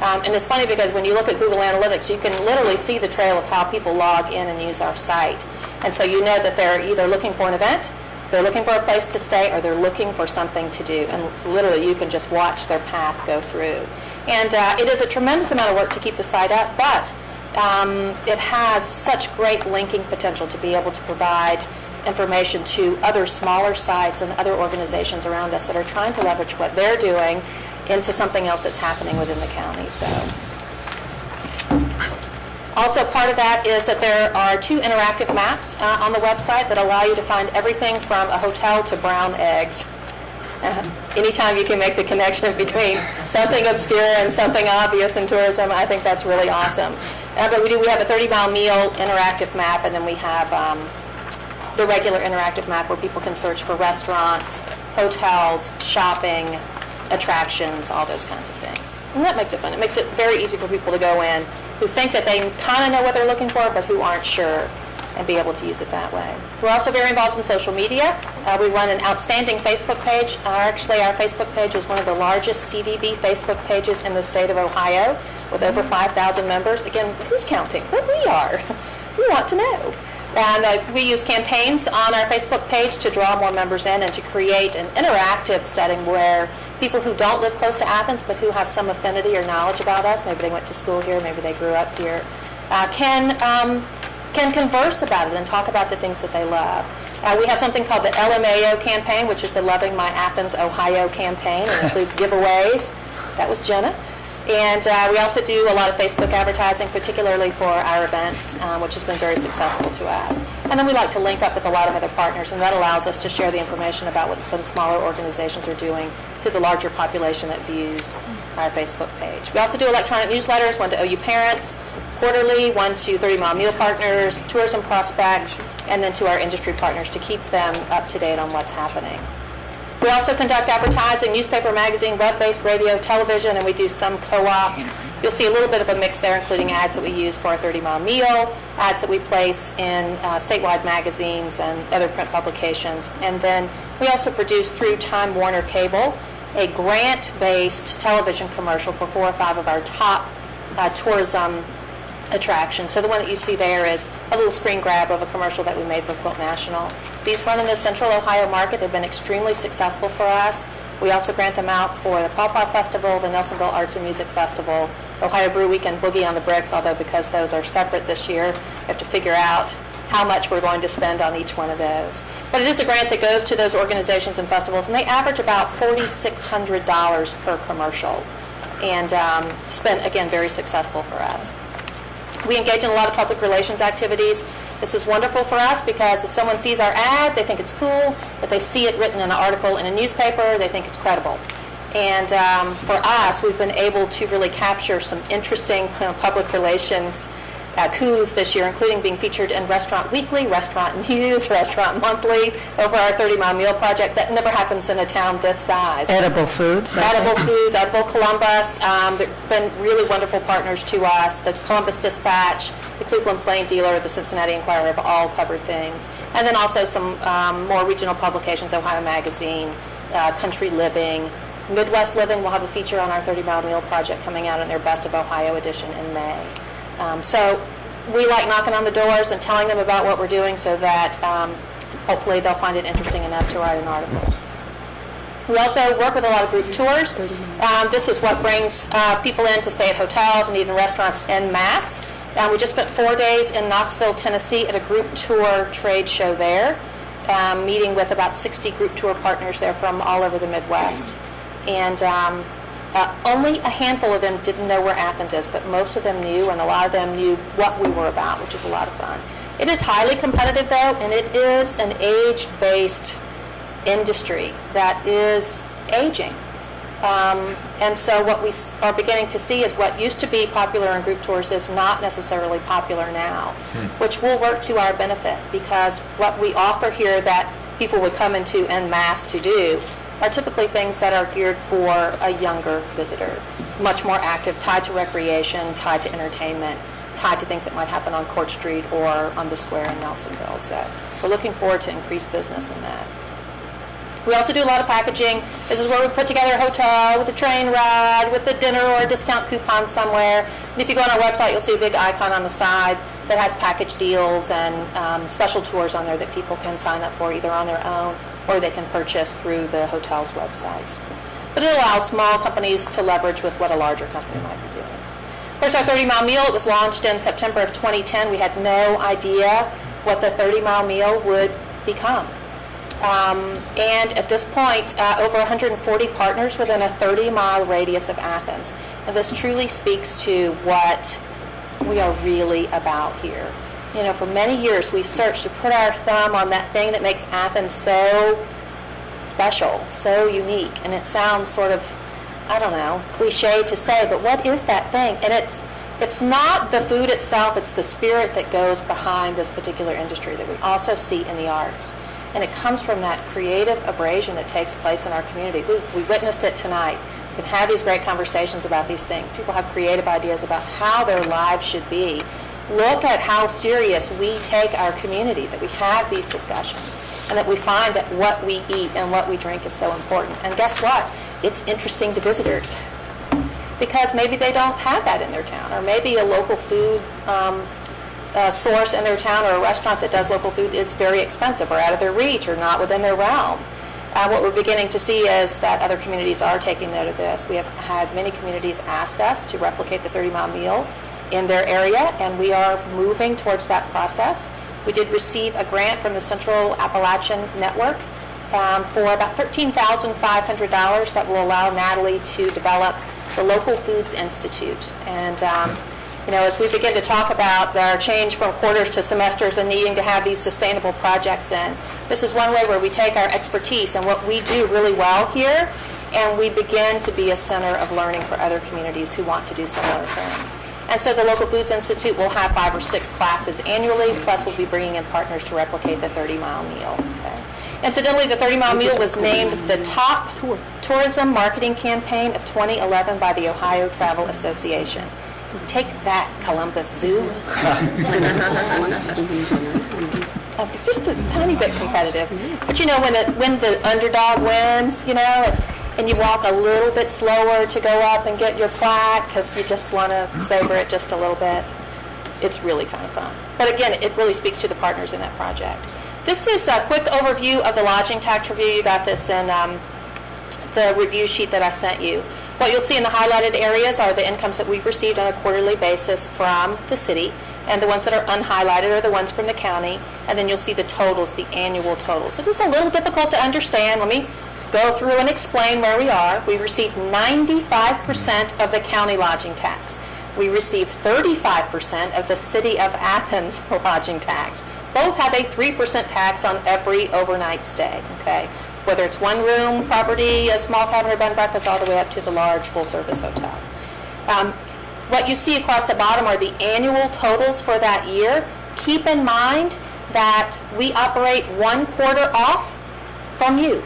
And it's funny because when you look at Google Analytics, you can literally see the trail of how people log in and use our site. And so you know that they're either looking for an event, they're looking for a place to stay, or they're looking for something to do. And literally you can just watch their path go through. And it is a tremendous amount of work to keep the site up, but it has such great linking potential to be able to provide information to other smaller sites and other organizations around us that are trying to leverage what they're doing into something else that's happening within the county. So, also part of that is that there are 2 interactive maps on the website that allow you to find everything from a hotel to brown eggs. Anytime you can make the connection between something obscure and something obvious in tourism, I think that's really awesome. But we have a 30-mile meal interactive map, and then we have the regular interactive map where people can search for restaurants, hotels, shopping, attractions, all those kinds of things. And that makes it fun. It makes it very easy for people to go in who think that they kind of know what they're looking for, but who aren't sure, and be able to use it that way. We're also very involved in social media. We run an outstanding Facebook page. Actually, our Facebook page is one of the largest CVB Facebook pages in the state of Ohio, with over 5,000 members. Again, who's counting? But we are. We want to know. And we use campaigns on our Facebook page to draw more members in and to create an interactive setting where people who don't live close to Athens but who have some affinity or knowledge about us, maybe they went to school here, maybe they grew up here, can converse about it and talk about the things that they love. We have something called the LMAO campaign, which is the Loving My Athens, Ohio campaign. It includes giveaways. That was Jenna. And we also do a lot of Facebook advertising, particularly for our events, which has been very successful to us. And then we like to link up with a lot of other partners, and that allows us to share the information about what some smaller organizations are doing to the larger population that views our Facebook page. We also do electronic newsletters, one to OU Parents, quarterly, one to 30-mile meal partners, tourism prospects, and then to our industry partners to keep them up to date on what's happening. We also conduct advertising, newspaper, magazine, web-based radio, television, and we do some co-ops. You'll see a little bit of a mix there, including ads that we use for our 30-mile meal, ads that we place in statewide magazines and other print publications. And then we also produce through Time Warner Cable a grant-based television commercial for 4 or 5 of our top tourism attraction. So the one that you see there is a little screen grab of a commercial that we made for Quilt National. These run in the Central Ohio market. They've been extremely successful for us. We also grant them out for the Paw Paw Festival, the Nelsonville Arts and Music Festival, Ohio Brew Week, and Boogie on the Bricks, although because those are separate this year, we have to figure out how much we're going to spend on each one of those. But it is a grant that goes to those organizations and festivals, and they average about $4,600 per commercial, and it's been, again, very successful for us. We engage in a lot of public relations activities. This is wonderful for us because if someone sees our ad, they think it's cool. If they see it written in an article in a newspaper, they think it's credible. And for us, we've been able to really capture some interesting public relations coups this year, including being featured in Restaurant Weekly, Restaurant News, Restaurant Monthly, over our 30-mile meal project. That never happens in a town this size. Edible foods. Edible foods, Edible Columbus. They've been really wonderful partners to us. The Columbus Dispatch, the Cleveland Plain Dealer, the Cincinnati Enquirer have all covered things. And then also some more regional publications, Ohio Magazine, Country Living, Midwest Living will have a feature on our 30-mile meal project coming out in their Best of Ohio edition in May. So we like knocking on the doors and telling them about what we're doing so that hopefully they'll find it interesting enough to write an article. We also work with a lot of group tours. This is what brings people in to stay at hotels and eat in restaurants en masse. We just spent 4 days in Knoxville, Tennessee at a group tour trade show there. meeting with about 60 group tour partners there from all over the Midwest. And only a handful of them didn't know where Athens is, but most of them knew, and a lot of them knew what we were about, which is a lot of fun. It is highly competitive, though, and it is an age-based industry that is aging. And so what we are beginning to see is what used to be popular in group tours is not necessarily popular now, which will work to our benefit, because what we offer here that people would come into en masse to do are typically things that are geared for a younger visitor, much more active, tied to recreation, tied to entertainment, tied to things that might happen on Court Street or on the square in Nelsonville. So we're looking forward to increased business in that. We also do a lot of packaging. This is where we put together a hotel with a train ride, with a dinner or a discount coupon somewhere. And if you go on our website, you'll see a big icon on the side that has package deals and special tours on there that people can sign up for either on their own or they can purchase through the hotel's websites. But it allows small companies to leverage with what a larger company might be doing. Of course, our 30-mile meal, it was launched in September of 2010. We had no idea what the 30-mile meal would become. And at this point, over 140 partners within a 30-mile radius of Athens. And this truly speaks to what we are really about here. You know, for many years, we've searched to put our thumb on that thing that makes Athens so special, so unique. And it sounds sort of, I don't know, cliche to say, but what is that thing? And it's not the food itself, it's the spirit that goes behind this particular industry that we also see in the arts. And it comes from that creative abrasion that takes place in our community. We witnessed it tonight. We can have these great conversations about these things. People have creative ideas about how their lives should be. Look at how serious we take our community, that we have these discussions, and that we find that what we eat and what we drink is so important. And guess what? It's interesting to visitors, because maybe they don't have that in their town, or maybe a local food source in their town or a restaurant that does local food is very expensive or out of their reach or not within their realm. What we're beginning to see is that other communities are taking note of this. We have had many communities ask us to replicate the 30-mile meal in their area, and we are moving towards that process. We did receive a grant from the Central Appalachian Network for about $13,500 that will allow Natalie to develop the Local Foods Institute. And you know, as we begin to talk about our change from quarters to semesters and needing to have these sustainable projects in, this is one way where we take our expertise and what we do really well here, and we begin to be a center of learning for other communities who want to do similar things. And so the Local Foods Institute will have 5 or 6 classes annually, plus we'll be bringing in partners to replicate the 30-mile meal. Okay. Incidentally, the 30-mile meal was named the top tourism marketing campaign of 2011 by the Ohio Travel Association. Take that, Columbus Zoo. Just a tiny bit competitive. But you know, when the underdog wins, you know, and you walk a little bit slower to go up and get your plaque because you just want to savor it just a little bit, it's really kind of fun. But again, it really speaks to the partners in that project. This is a quick overview of the lodging tax review. You got this in the review sheet that I sent you. What you'll see in the highlighted areas are the incomes that we've received on a quarterly basis from the city, and the ones that are unhighlighted are the ones from the county, and then you'll see the totals, the annual totals. It is a little difficult to understand. Let me go through and explain where we are. We receive 95% of the county lodging tax. We receive 35% of the city of Athens lodging tax. Both have a 3% tax on every overnight stay, okay? Whether it's one-room property, a small cabin or bed and breakfast, all the way up to the large full-service hotel. What you see across the bottom are the annual totals for that year. Keep in mind that we operate 1 quarter off from you.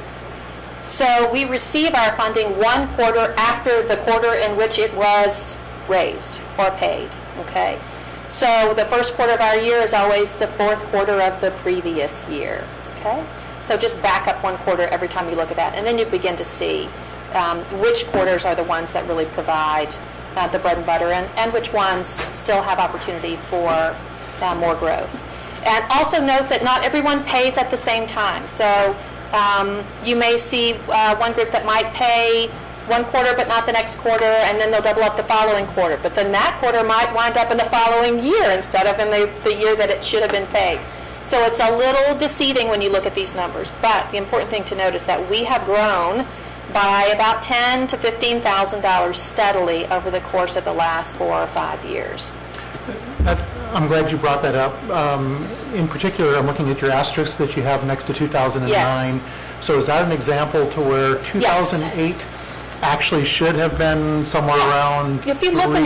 So we receive our funding 1 quarter after the quarter in which it was raised or paid, okay? So the first quarter of our year is always the 4th quarter of the previous year, okay? So just back up 1 quarter every time you look at that, and then you begin to see which quarters are the ones that really provide the bread and butter, and which ones still have opportunity for more growth. And also note that not everyone pays at the same time. So you may see one group that might pay 1 quarter but not the next quarter, and then they'll double up the following quarter. But then that quarter might wind up in the following year instead of in the year that it should have been paid. So it's a little deceiving when you look at these numbers. But the important thing to note is that we have grown by about $10,000 to $15,000 steadily over the course of the last 4 or 5 years. I'm glad you brought that up. In particular, I'm looking at your asterisk that you have next to 2009. Yes. So is that an example to where 2008 actually should have been somewhere around 300? If you look in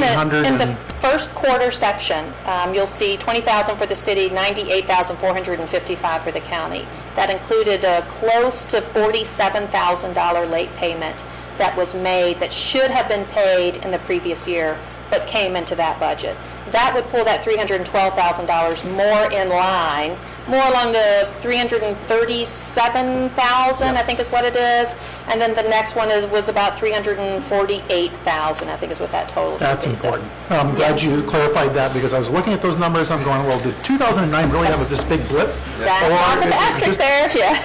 the first quarter section, you'll see 20,000 for the city, 98,455 for the county. That included a close to $47,000 late payment that was made that should have been paid in the previous year, but came into that budget. That would pull that $312,000 more in line, more along the $337,000, I think is what it is. And then the next one was about $348,000, I think is what that total should be. That's important. I'm glad you clarified that, because I was looking at those numbers, I'm going, well, did 2009 really have this big blip? That's on the asterisk there, yeah.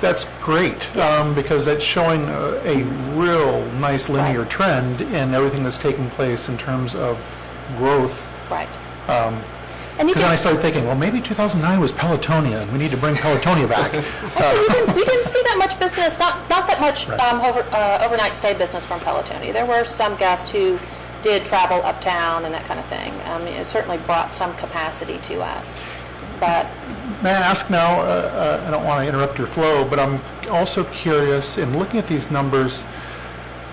That's great, because that's showing a real nice linear trend in everything that's taking place in terms of growth. Right. Because then I started thinking, well, maybe 2009 was Pelotonia, and we need to bring Pelotonia back. Actually, we didn't see that much business, not that much overnight stay business from Pelotonia. There were some guests who did travel uptown and that kind of thing. It certainly brought some capacity to us. But may I ask now, I don't want to interrupt your flow, but I'm also curious, in looking at these numbers,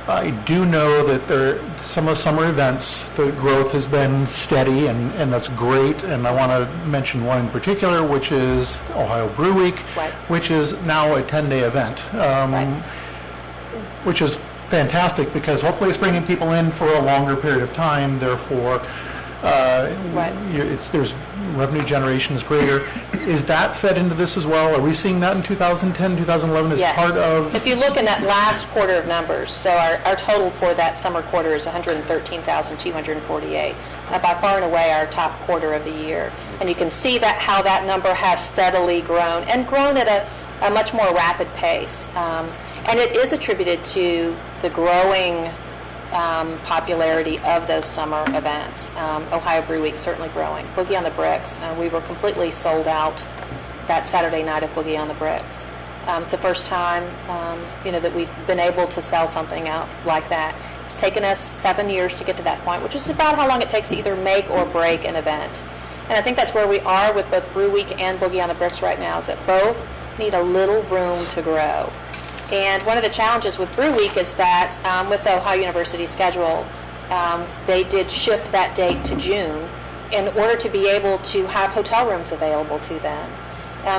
I do know that some of summer events, the growth has been steady, and that's great. And I want to mention one in particular, which is Ohio Brew Week, which is now a 10-day event, which is fantastic, because hopefully it's bringing people in for a longer period of time. Therefore, there's revenue generation is greater. Is that fed into this as well? Are we seeing that in 2010, 2011 as part of? If you look in that last quarter of numbers, so our total for that summer quarter is 113,248. By far and away our top quarter of the year. And you can see that how that number has steadily grown, and grown at a much more rapid pace. And it is attributed to the growing popularity of those summer events. Ohio Brew Week certainly growing. Boogie on the Bricks, we were completely sold out that Saturday night of Boogie on the Bricks. It's the first time that we've been able to sell something out like that. It's taken us 7 years to get to that point, which is about how long it takes to either make or break an event. And I think that's where we are with both Brew Week and Boogie on the Bricks right now, is that both need a little room to grow. And one of the challenges with Brew Week is that with the Ohio University schedule, they did shift that date to June in order to be able to have hotel rooms available to them.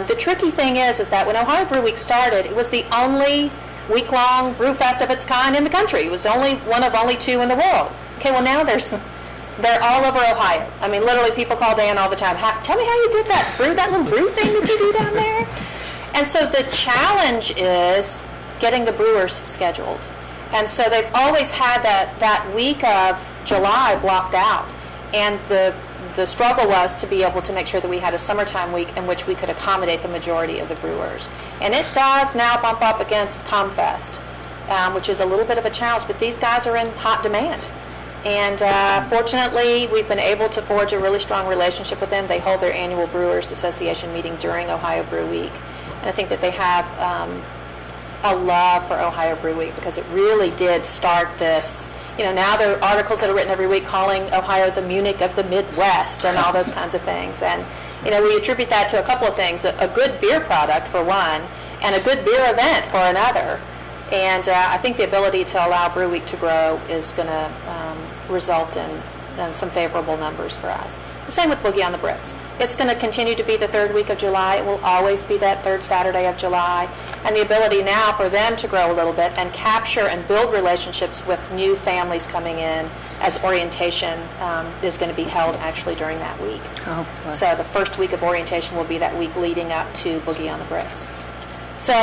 The tricky thing is that when Ohio Brew Week started, it was the only week-long brew fest of its kind in the country. It was only one of only 2 in the world. Okay, well now they're all over Ohio. I mean, literally people call Dan all the time, tell me how you did that little brew thing that you do down there. And so the challenge is getting the brewers scheduled. And so they've always had that week of July blocked out. And the struggle was to be able to make sure that we had a summertime week in which we could accommodate the majority of the brewers. And it does now bump up against ComFest, which is a little bit of a challenge, but these guys are in hot demand. And fortunately, we've been able to forge a really strong relationship with them. They hold their annual Brewers Association meeting during Ohio Brew Week. And I think that they have a love for Ohio Brew Week, because it really did start this. Now there are articles that are written every week calling Ohio the Munich of the Midwest and all those kinds of things. And, we attribute that to a couple of things. A good beer product, for one, and a good beer event, for another. And I think the ability to allow Brew Week to grow is going to result in some favorable numbers for us. The same with Boogie on the Bricks. It's going to continue to be the 3rd week of July. It will always be that 3rd Saturday of July. And the ability now for them to grow a little bit and capture and build relationships with new families coming in as orientation is going to be held actually during that week. Oh, boy. So the first week of orientation will be that week leading up to Boogie on the Bricks. So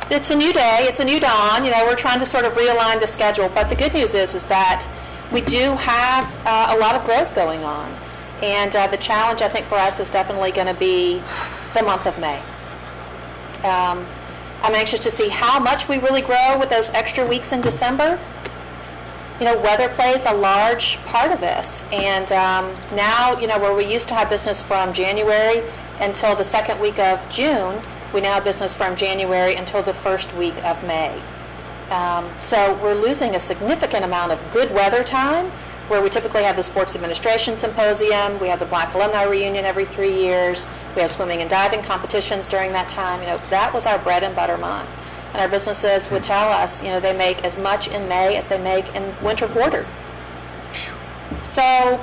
it's a new day, it's a new dawn. We're trying to sort of realign the schedule. But the good news is that we do have a lot of growth going on. And the challenge, I think, for us is definitely going to be the month of May. I'm anxious to see how much we really grow with those extra weeks in December. Weather plays a large part of this. And now, where we used to have business from January until the second week of June. We now have business from January until the first week of May. So we're losing a significant amount of good weather time, where we typically have the Sports Administration Symposium, we have the Black Alumni Reunion every 3 years, we have swimming and diving competitions during that time. That was our bread and butter month. And our businesses would tell us, they make as much in May as they make in winter quarter. So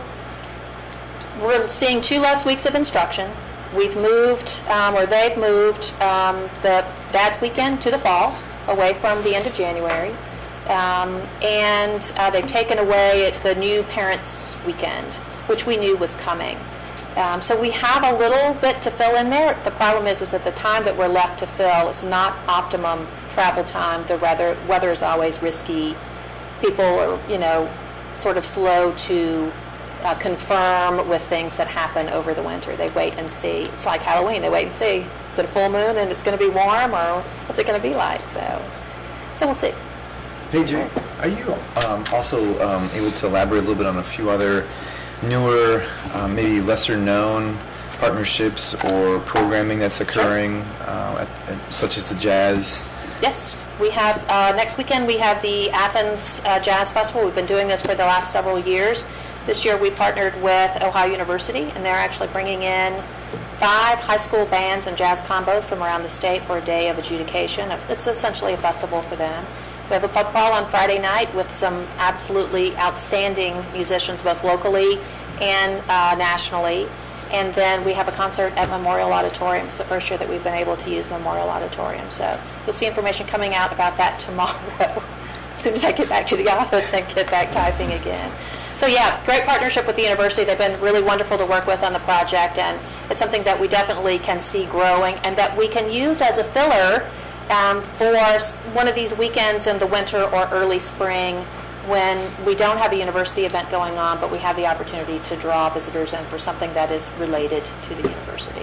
we're seeing 2 less weeks of instruction. We've moved, or they've moved, the Dad's Weekend to the fall, away from the end of January. And they've taken away the new Parents' Weekend, which we knew was coming. So we have a little bit to fill in there. The problem is that the time that we're left to fill is not optimum travel time. The weather is always risky. People are, sort of slow to confirm with things that happen over the winter. They wait and see. It's like Halloween. They wait and see. Is it a full moon and it's going to be warm, or what's it going to be like? So we'll see. Paige, are you also able to elaborate a little bit on a few other newer, maybe lesser-known partnerships or programming that's occurring, such as the jazz? Yes, we have, next weekend we have the Athens Jazz Festival. We've been doing this for the last several years. This year we partnered with Ohio University, and they're actually bringing in 5 high school bands and jazz combos from around the state for a day of adjudication. It's essentially a festival for them. We have a pub crawl on Friday night with some absolutely outstanding musicians, both locally and nationally. And then we have a concert at Memorial Auditorium. It's the first year that we've been able to use Memorial Auditorium. So you'll see information coming out about that tomorrow, as soon as I get back to the office and get back typing again. So yeah, great partnership with the university. They've been really wonderful to work with on the project, and it's something that we definitely can see growing and that we can use as a filler for one of these weekends in the winter or early spring, when we don't have a university event going on, but we have the opportunity to draw visitors in for something that is related to the university.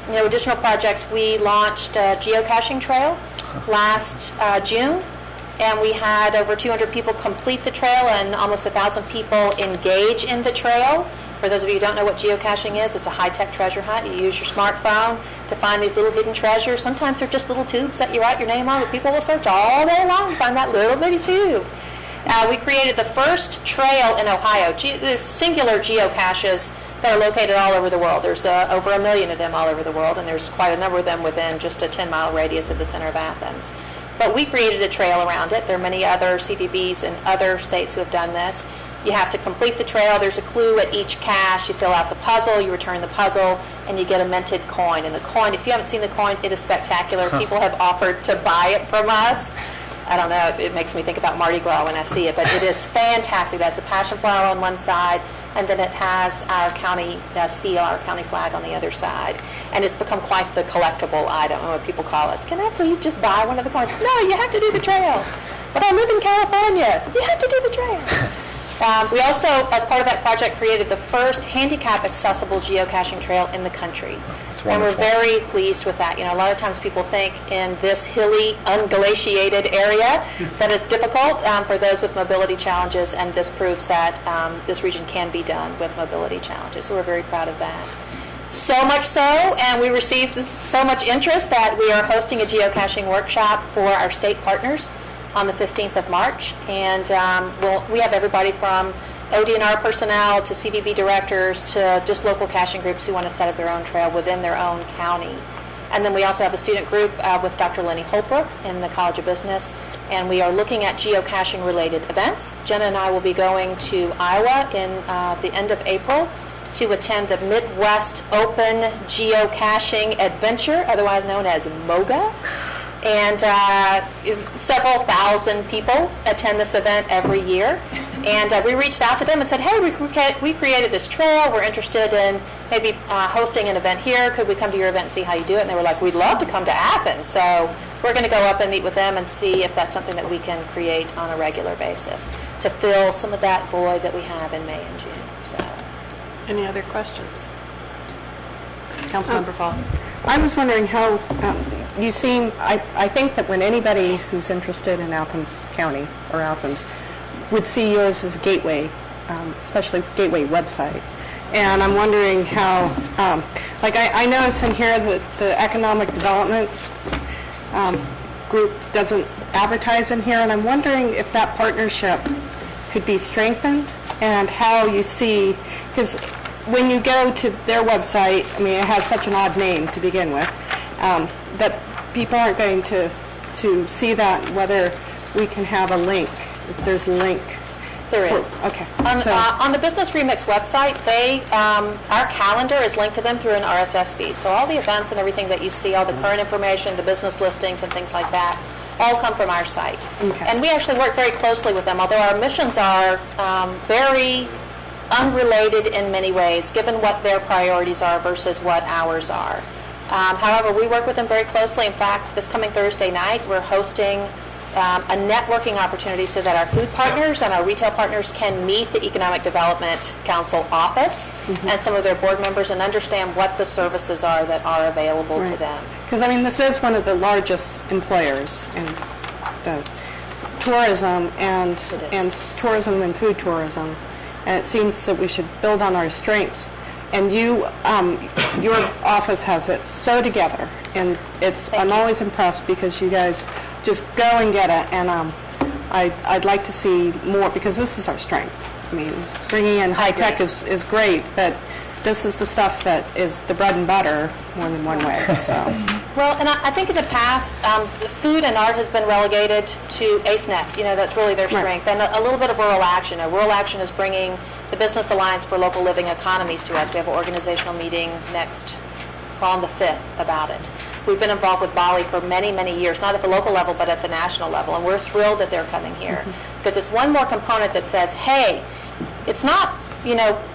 Additional projects, we launched a geocaching trail last June, and we had over 200 people complete the trail and almost 1,000 people engage in the trail. For those of you who don't know what geocaching is, it's a high-tech treasure hunt. You use your smartphone to find these little hidden treasures. Sometimes they're just little tubes that you write your name on, but people will search all day long to find that little bitty tube. We created the first trail in Ohio. There's singular geocaches that are located all over the world. There's over 1 million of them all over the world, and there's quite a number of them within just a 10-mile radius of the center of Athens. But we created a trail around it. There are many other CVBs in other states who have done this. You have to complete the trail. There's a clue at each cache. You fill out the puzzle, you return the puzzle, and you get a minted coin. And the coin, if you haven't seen the coin, it is spectacular. People have offered to buy it from us. I don't know, it makes me think about Mardi Gras when I see it, but it is fantastic. It has the passion flower on one side, and then it has our county seal, our county flag on the other side. And it's become quite the collectible item. What people call us, can I please just buy one of the coins? No, you have to do the trail. But I live in California. You have to do the trail. We also, as part of that project, created the first handicap-accessible geocaching trail in the country. And we're very pleased with that. A lot of times people think in this hilly, unglaciated area that it's difficult for those with mobility challenges, and this proves that this region can be done with mobility challenges. So we're very proud of that. So much so, and we received so much interest that we are hosting a geocaching workshop for our state partners on the 15th of March, and we have everybody from ODNR personnel to CVB directors to just local caching groups who want to set up their own trail within their own county. And then we also have a student group with Dr. Lenny Holbrook in the College of Business, and we are looking at geocaching related events. Jenna and I will be going to Iowa in the end of April to attend the Midwest Open Geocaching Adventure, otherwise known as MOGA. And several thousand people attend this event every year. And we reached out to them and said, hey, we created this trail. We're interested in maybe hosting an event here. Could we come to your event and see how you do it? And they were like, we'd love to come to Athens. So we're going to go up and meet with them and see if that's something that we can create on a regular basis to fill some of that void that we have in May and June. So, any other questions? Councilmember Fall. I was wondering how you seem, I think that when anybody who's interested in Athens County or Athens would see yours as a gateway, especially gateway website, And I'm wondering how, like, I notice in here that the economic development group doesn't advertise in here, and I'm wondering if that partnership could be strengthened, and how you see, because when you go to their website, I mean, it has such an odd name to begin with, that people aren't going to see that, whether we can have a link, if there's a link. There is. Okay. On the Business Remix website, our calendar is linked to them through an RSS feed. So all the events and everything that you see, all the current information, the business listings and things like that, all come from our site. Okay. And we actually work very closely with them, although our missions are very unrelated in many ways, given what their priorities are versus what ours are. However, we work with them very closely. In fact, this coming Thursday night, we're hosting a networking opportunity so that our food partners and our retail partners can meet the Economic Development Council office and some of their board members and understand what the services are that are available to them. Because, I mean, this is one of the largest employers in the tourism and tourism and food tourism, and it seems that we should build on our strengths. And your office has it so together, and I'm always impressed because you guys just go and get it, and I'd like to see more, because this is our strength. I mean, bringing in high tech is great, but this is the stuff that is the bread and butter more than one way. So. Well, and I think in the past, food and art has been relegated to ACENET. You know, that's really their strength. And a little bit of rural action. Rural action is bringing the Business Alliance for Local Living Economies to us. We have an organizational meeting on the 5th about it. We've been involved with Bali for many, many years, not at the local level, but at the national level. And we're thrilled that they're coming here. Because it's one more component that says, hey, it's not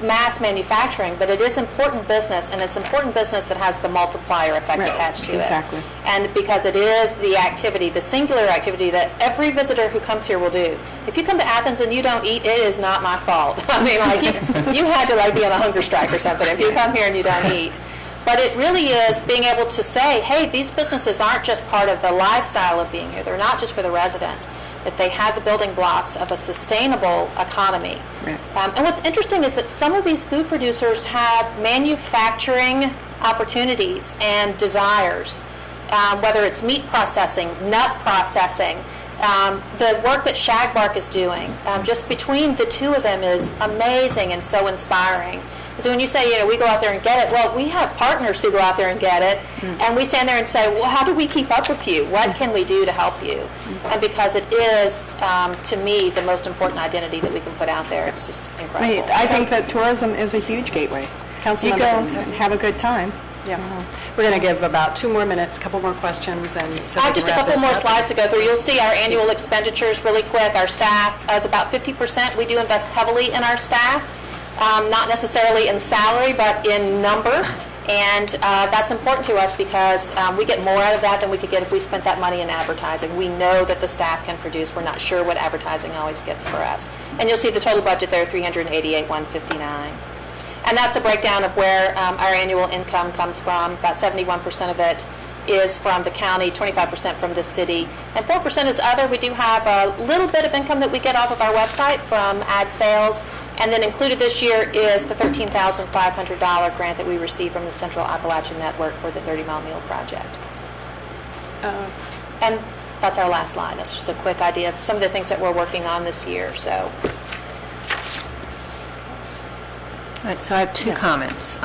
mass manufacturing, but it is important business, and it's important business that has the multiplier effect attached to it. And because it is the activity, the singular activity that every visitor who comes here will do. If you come to Athens and you don't eat, it is not my fault. I mean, like, you had to be on a hunger strike or something if you come here and you don't eat. But it really is being able to say, hey, these businesses aren't just part of the lifestyle of being here. They're not just for the residents. That they have the building blocks of a sustainable economy. And what's interesting is that some of these food producers have manufacturing opportunities and desires, whether it's meat processing, nut processing, the work that Shagbark is doing, just between the two of them is amazing and so inspiring. So when you say, we go out there and get it, well, we have partners who go out there and get it, and we stand there and say, well, how do we keep up with you? What can we do to help you? And because it is, to me, the most important identity that we can put out there, it's just incredible. I think that tourism is a huge gateway. You go and have a good time. Yeah. We're going to give about 2 more minutes, a couple more questions, and so I have just a couple more slides to go through. You'll see our annual expenditures really quick. Our staff is about 50%. We do invest heavily in our staff. Not necessarily in salary, but in number. And that's important to us because we get more out of that than we could get if we spent that money in advertising. We know that the staff can produce. We're not sure what advertising always gets for us. And you'll see the total budget there, $388,159. And that's a breakdown of where our annual income comes from. About 71% of it is from the county, 25% from the city, and 4% is other. We do have a little bit of income that we get off of our website from ad sales. And then included this year is the $13,500 grant that we received from the Central Appalachian Network for the 30-mile meal project. And that's our last slide. That's just a quick idea of some of the things that we're working on this year. So, all right, so I have 2 comments.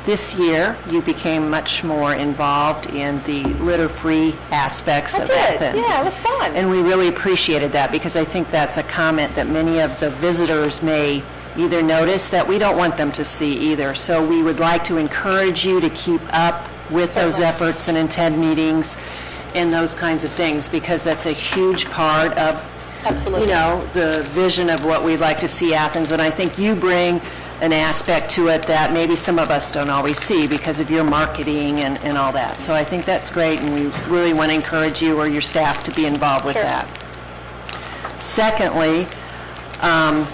This year, you became much more involved in the litter-free aspects of Athens. Yeah, it was fun. And we really appreciated that because I think that's a comment that many of the visitors may either notice that we don't want them to see either. So we would like to encourage you to keep up with those efforts and attend meetings and those kinds of things because that's a huge part of, the vision of what we'd like to see Athens. And I think you bring an aspect to it that maybe some of us don't always see because of your marketing and all that. So I think that's great, and we really want to encourage you or your staff to be involved with that. Secondly, and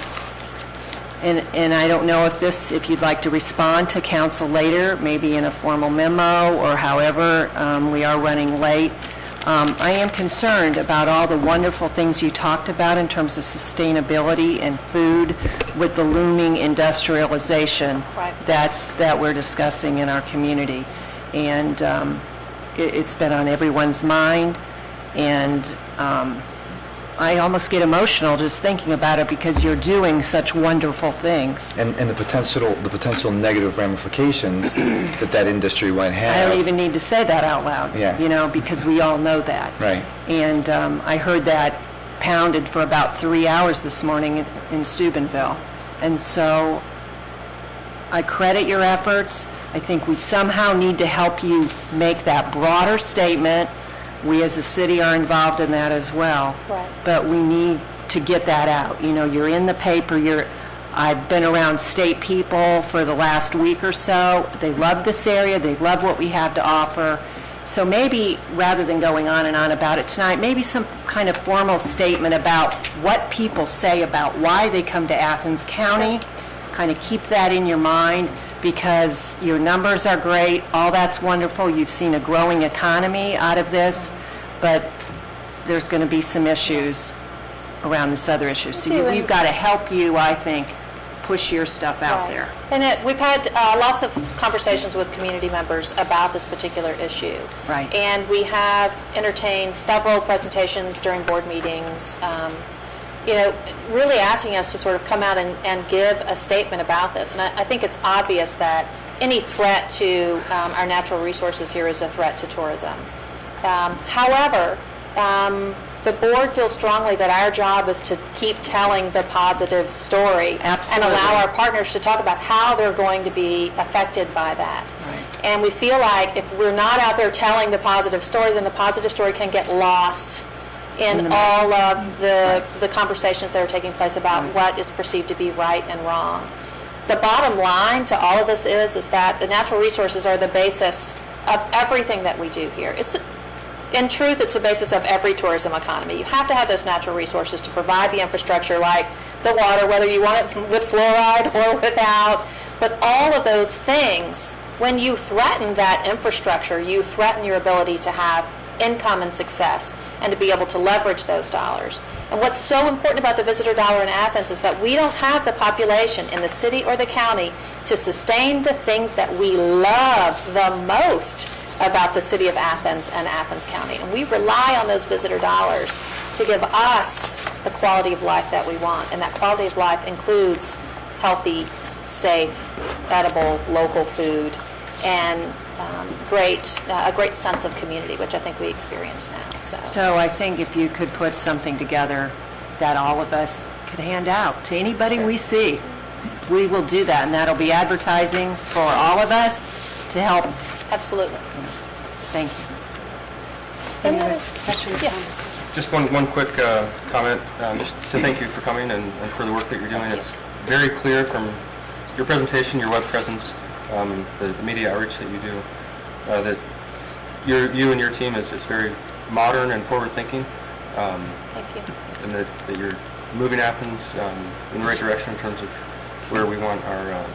I don't know if you'd like to respond to council later, maybe in a formal memo or however, we are running late. I am concerned about all the wonderful things you talked about in terms of sustainability and food with the looming industrialization Right. that we're discussing in our community. And it's been on everyone's mind, and I almost get emotional just thinking about it because you're doing such wonderful things. And the potential negative ramifications that industry might have. I don't even need to say that out loud, Yeah. because we all know that. Right. And I heard that pounded for about 3 hours this morning in Steubenville. And so I credit your efforts. I think we somehow need to help you make that broader statement. We as a city are involved in that as well. Right. But we need to get that out. You're in the paper, I've been around state people for the last week or so. They love this area, they love what we have to offer. So maybe, rather than going on and on about it tonight, maybe some kind of formal statement about what people say about why they come to Athens County. Kind of keep that in your mind, because your numbers are great, all that's wonderful. You've seen a growing economy out of this, but there's going to be some issues around this other issue. So we've got to help you, I think, push your stuff out Right. there. And we've had lots of conversations with community members about this particular issue. Right. And we have entertained several presentations during board meetings, really asking us to sort of come out and give a statement about this. And I think it's obvious that any threat to our natural resources here is a threat to tourism. However, the board feels strongly that our job is to keep telling the positive story. Absolutely. And allow our partners to talk about how they're going to be affected by that. Right. And we feel like if we're not out there telling the positive story, then the positive story can get lost in all of the conversations that are taking place about what is perceived to be right and wrong. The bottom line to all of this is that the natural resources are the basis of everything that we do here. In truth, it's the basis of every tourism economy. You have to have those natural resources to provide the infrastructure like the water, whether you want it with fluoride or without. But all of those things, when you threaten that infrastructure, you threaten your ability to have income and success and to be able to leverage those dollars. And what's so important about the visitor dollar in Athens is that we don't have the population in the city or the county to sustain the things that we love the most about the city of Athens and Athens County. And we rely on those visitor dollars to give us the quality of life that we want. And that quality of life includes healthy, safe, edible, local food, and a great sense of community, which I think we experience now. So I think if you could put something together that all of us could hand out to anybody we see, we will do that, and that'll be advertising for all of us to help. Absolutely. Thank you. Any other questions? Yeah. Just one quick comment, just to thank you for coming and for the work that you're doing. It's very clear from your presentation, your web presence, the media outreach that you do, that you and your team is very modern and forward-thinking. Thank you. And that you're moving Athens in the right direction in terms of where we want our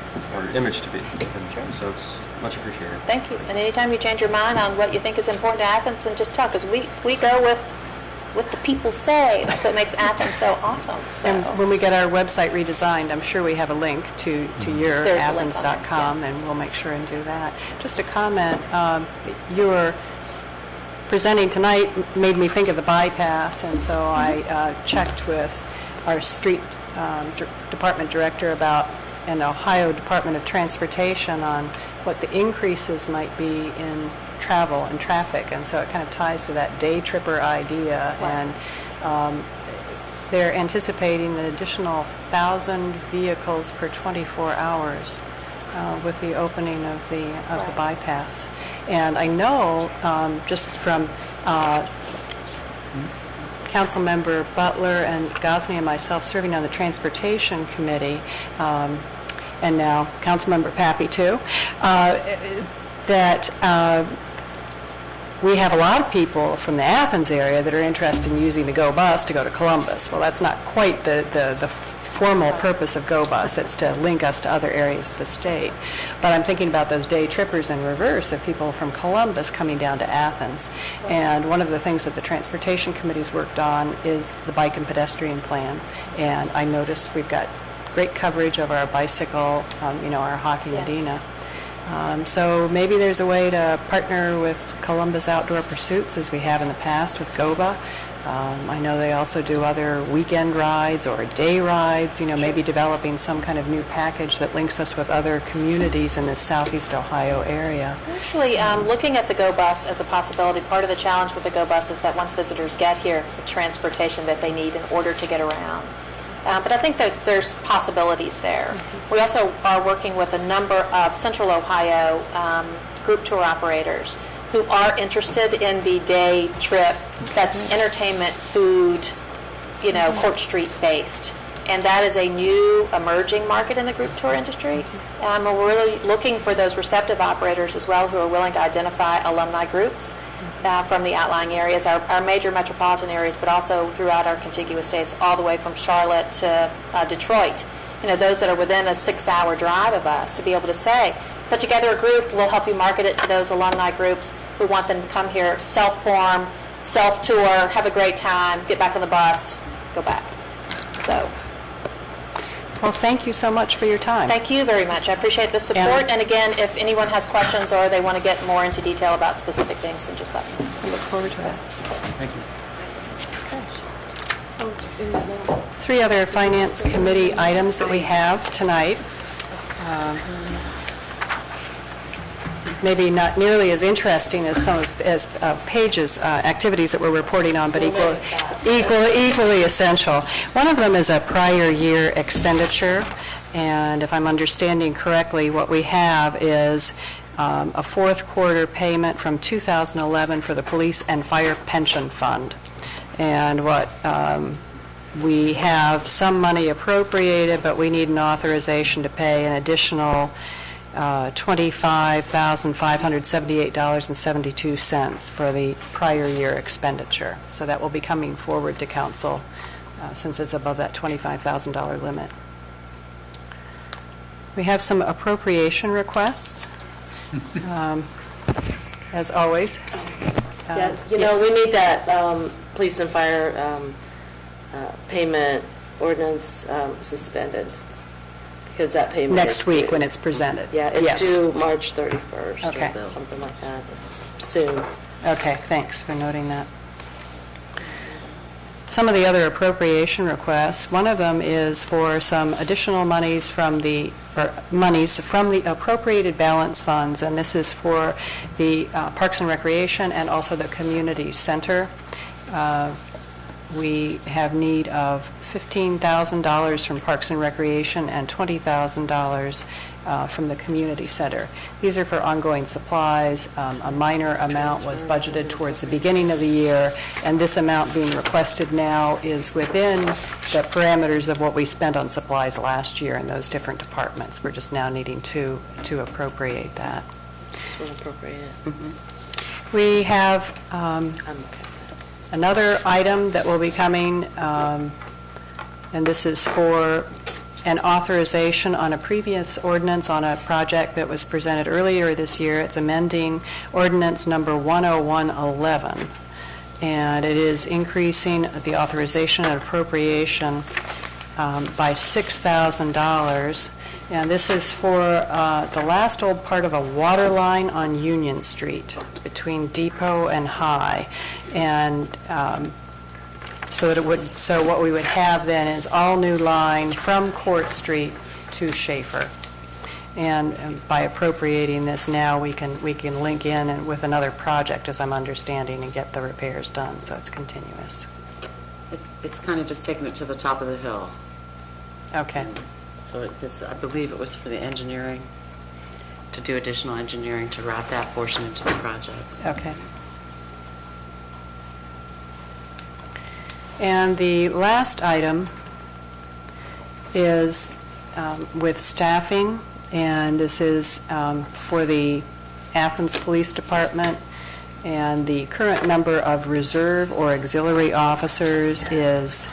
image to be. And so it's much appreciated. Thank you. And anytime you change your mind on what you think is important to Athens, then just talk, because we go with what the people say. That's what makes Athens so awesome. So. And when we get our website redesigned, I'm sure we have a link to your There's a link on there, athens.com, and we'll make sure and do that. Just a comment, your presenting tonight made me think of the bypass, and so I checked with our street department director about an Ohio Department of Transportation on what the increases might be in travel and traffic, and so it kind of ties to that day tripper idea. Right. And they're anticipating an additional 1,000 vehicles per 24 hours with the opening of the bypass. And I know just from Councilmember Butler and Gosney and myself serving on the Transportation Committee, and now Councilmember Pappy too, that we have a lot of people from the Athens area that are interested in using the GO bus to go to Columbus. Well, that's not quite the formal purpose of Go Bus. It's to link us to other areas of the state. But I'm thinking about those day trippers in reverse of people from Columbus coming down to Athens. And one of the things that the Transportation Committee's worked on is the bike and pedestrian plan. And I noticed we've got great coverage of our bicycle, our Hockey Medina. So maybe there's a way to partner with Columbus Outdoor Pursuits, as we have in the past with GOBA. I know they also do other weekend rides or day rides, maybe developing some kind of new package that links us with other communities in the southeast Ohio area. Actually, looking at the Go Bus as a possibility, part of the challenge with the Go Bus is that once visitors get here, the transportation that they need in order to get around. But I think that there's possibilities there. We also are working with a number of Central Ohio group tour operators who are interested in the day trip that's entertainment, food, Court Street based. And that is a new emerging market in the group tour industry. We're really looking for those receptive operators as well who are willing to identify alumni groups from the outlying areas, our major metropolitan areas, but also throughout our contiguous states, all the way from Charlotte to Detroit. Those that are within a 6-hour drive of us, to be able to say, put together a group, we'll help you market it to those alumni groups. We want them to come here, self-form, self-tour, have a great time, get back on the bus, go back. So. Well, thank you so much for your time. Thank you very much. I appreciate the support. And again, if anyone has questions or they want to get more into detail about specific things, then just let me know. I look forward to that. Thank you. 3 other Finance Committee items that we have tonight. Maybe not nearly as interesting as some of Paige's activities that we're reporting on, but equally essential. One of them is a prior year expenditure, and if I'm understanding correctly, what we have is a fourth quarter payment from 2011 for the Police and Fire Pension Fund. And what we have some money appropriated, but we need an authorization to pay an additional $25,578.72 for the prior year expenditure. So that will be coming forward to council since it's above that $25,000 limit. We have some appropriation requests, as always. Yeah, yes. we need that police and fire payment ordinance suspended, because that payment Next is week due. when it's presented. Yeah, it's Yes. due March 31st, Okay. or something like that, soon. Okay, thanks for noting that. Some of the other appropriation requests, one of them is for some additional monies from the appropriated balance funds, and this is for the Parks and Recreation and also the Community Center. We have need of $15,000 from Parks and Recreation and $20,000 from the Community Center. These are for ongoing supplies. A minor amount was budgeted towards the beginning of the year, and this amount being requested now is within the parameters of what we spent on supplies last year in those different departments. We're just now needing to appropriate that. Just want to appropriate it. Mm-hmm. We have another item that will be coming, and this is for an authorization on a previous ordinance on a project that was presented earlier this year. It's amending ordinance number 10111, and it is increasing the authorization and appropriation by $6,000. And this is for the last old part of a water line on Union Street between Depot and High. And so what we would have then is all new line from Court Street to Schaefer. And by appropriating this now, we can link in and with another project, as I'm understanding, and get the repairs done, so it's continuous. It's kind of just taking it to the top of the hill. Okay. So I believe it was for the engineering, to do additional engineering to route that portion into the projects. Okay. And the last item is with staffing, and this is for the Athens Police Department, and the current number of reserve or auxiliary officers is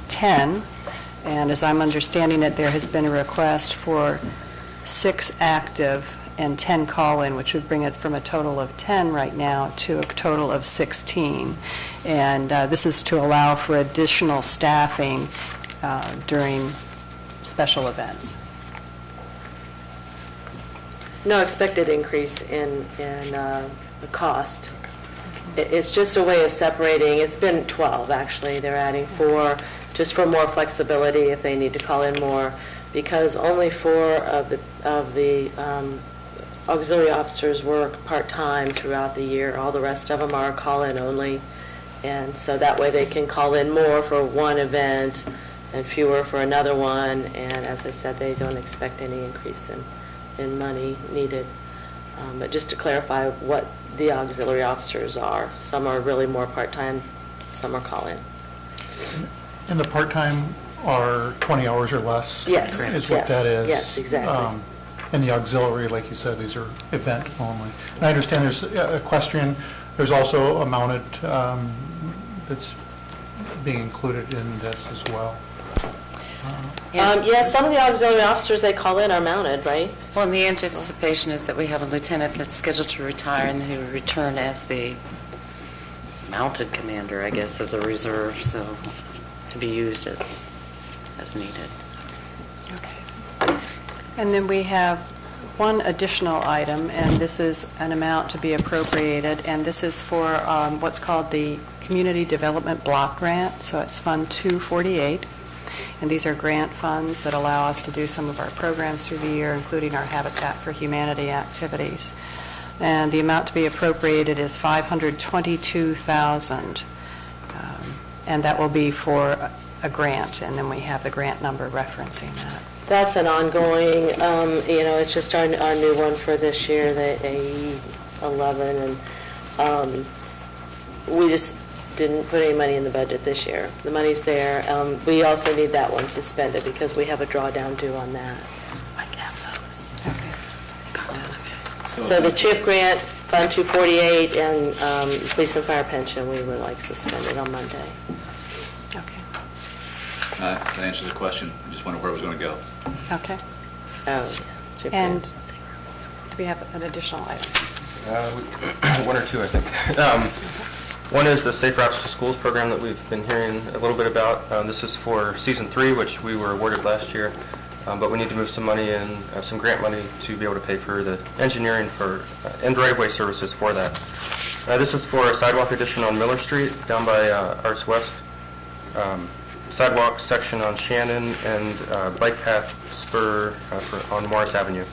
10. And as I'm understanding it, there has been a request for 6 active and 10 call-in, which would bring it from a total of 10 right now to a total of 16. And this is to allow for additional staffing during special events. No expected increase in the cost. It's just a way of separating. It's been 12, actually. They're adding 4 just for more flexibility if they need to call in more, because only 4 of the auxiliary officers work part-time throughout the year. All the rest of them are call-in only, and so that way they can call in more for one event and fewer for another one, and as I said, they don't expect any increase in money needed. But just to clarify what the auxiliary officers are, some are really more part-time, some are call-in. And the part-time are 20 hours or less? Yes, Is what that is? yes, exactly. And the auxiliary, like you said, these are event only. And I understand there's equestrian, there's also a mounted that's being included in this as well. Yes, some of the auxiliary officers they call in are mounted, right? Well, and the anticipation is that we have a lieutenant that's scheduled to retire and who will return as the mounted commander, I guess, of the reserve, so to be used as needed. Okay. And then we have one additional item, and this is an amount to be appropriated, and this is for what's called the Community Development Block Grant, so it's Fund 248. And these are grant funds that allow us to do some of our programs through the year, including our Habitat for Humanity activities. And the amount to be appropriated is $522,000, and that will be for a grant, and then we have the grant number referencing that. That's an ongoing, it's just our new one for this year, the AE11, and we just didn't put any money in the budget this year. The money's there. We also need that one suspended because we have a drawdown due on that. I have those. So the CHIP grant, Fund 248, and police and fire pension, we would like suspended on Monday. Okay. To answer the question, I just wondered where it was going to go. Okay. Oh, CHIP And grant. do we have an additional item? One or two, I think. One is the Safe Routes to Schools program that we've been hearing a little bit about. This is for Season 3, which we were awarded last year, but we need to move some money in, some grant money, to be able to pay for the engineering for and right-of-way services for that. This is for a sidewalk addition on Miller Street down by Arts West, sidewalk section on Shannon, and bike path spur on Morris Avenue.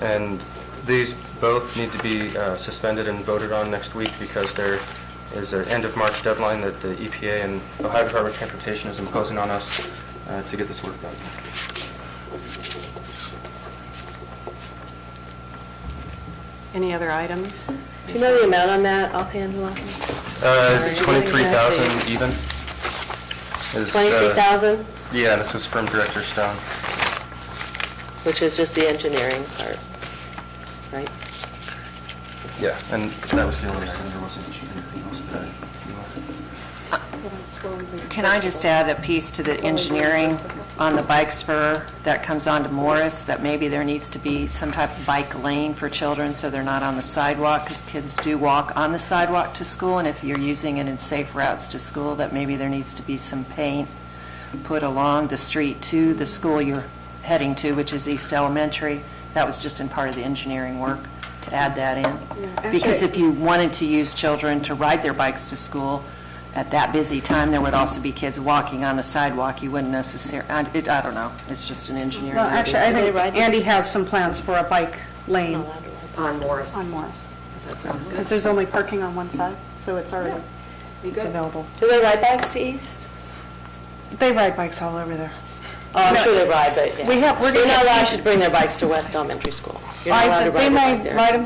And these both need to be suspended and voted on next week because there is an end of March deadline that the EPA and Ohio Department of Transportation is imposing on us to get this work done. Any other items? Do you know the amount on that offhand, Lachlan? 23,000 even. Is, 23,000, yeah, this was from Director Stone. which is just the engineering part, right? Yeah, and that was the only thing. There wasn't anything else that Can I just add a piece to the engineering on the bike spur that comes onto Morris, that maybe there needs to be some type of bike lane for children so they're not on the sidewalk, because kids do walk on the sidewalk to school, and if you're using it in safe routes to school, that maybe there needs to be some paint put along the street to the school you're heading to, which is East Elementary. That was just in part of the engineering work to add that in. Because if you wanted to use children to ride their bikes to school at that busy time, there would also be kids walking on the sidewalk. You wouldn't necessarily, I don't know, it's just an engineering. Well, actually, I think Andy has some plans for a bike lane On Morris. on Morris. That sounds good. Because there's only parking on one side, so it's already, it's available. Do they ride bikes to East? They ride bikes all over there. Oh, I'm sure they ride, but yeah. We're They're gonna not allowed teach- to bring their bikes to West Elementary School. You're not allowed to They ride a bike may there. ride them,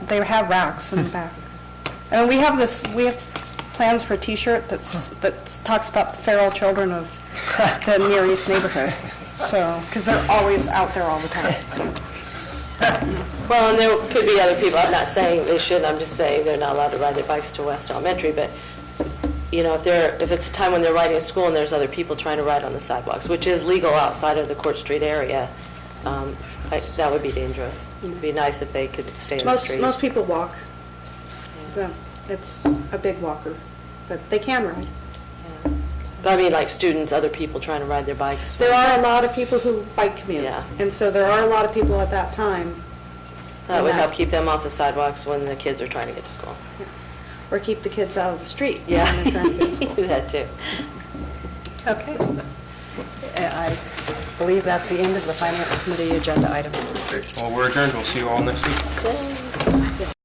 they have racks in the back. And we have plans for a T-shirt that talks about the feral children of the Near East neighborhood. So, because they're always out there all the time. Well, and there could be other people, I'm not saying they shouldn't, I'm just saying they're not allowed to ride their bikes to West Elementary, but if it's a time when they're riding to school and there's other people trying to ride on the sidewalks, which is legal outside of the Court Street area, that would be dangerous. It'd be nice if they could stay in the street. Most people walk. So it's a big walker, but they can ride. But I mean, like students, other people trying to ride their bikes. There are a lot of people who bike commute. Yeah. And so there are a lot of people at that time. That would help keep them off the sidewalks when the kids are trying to get to school. Or keep the kids out of the street. Yeah, when they're trying to get to school. that too. Okay. I believe that's the end of the Finance Committee agenda items. Well, we're adjourned. We'll see you all next week.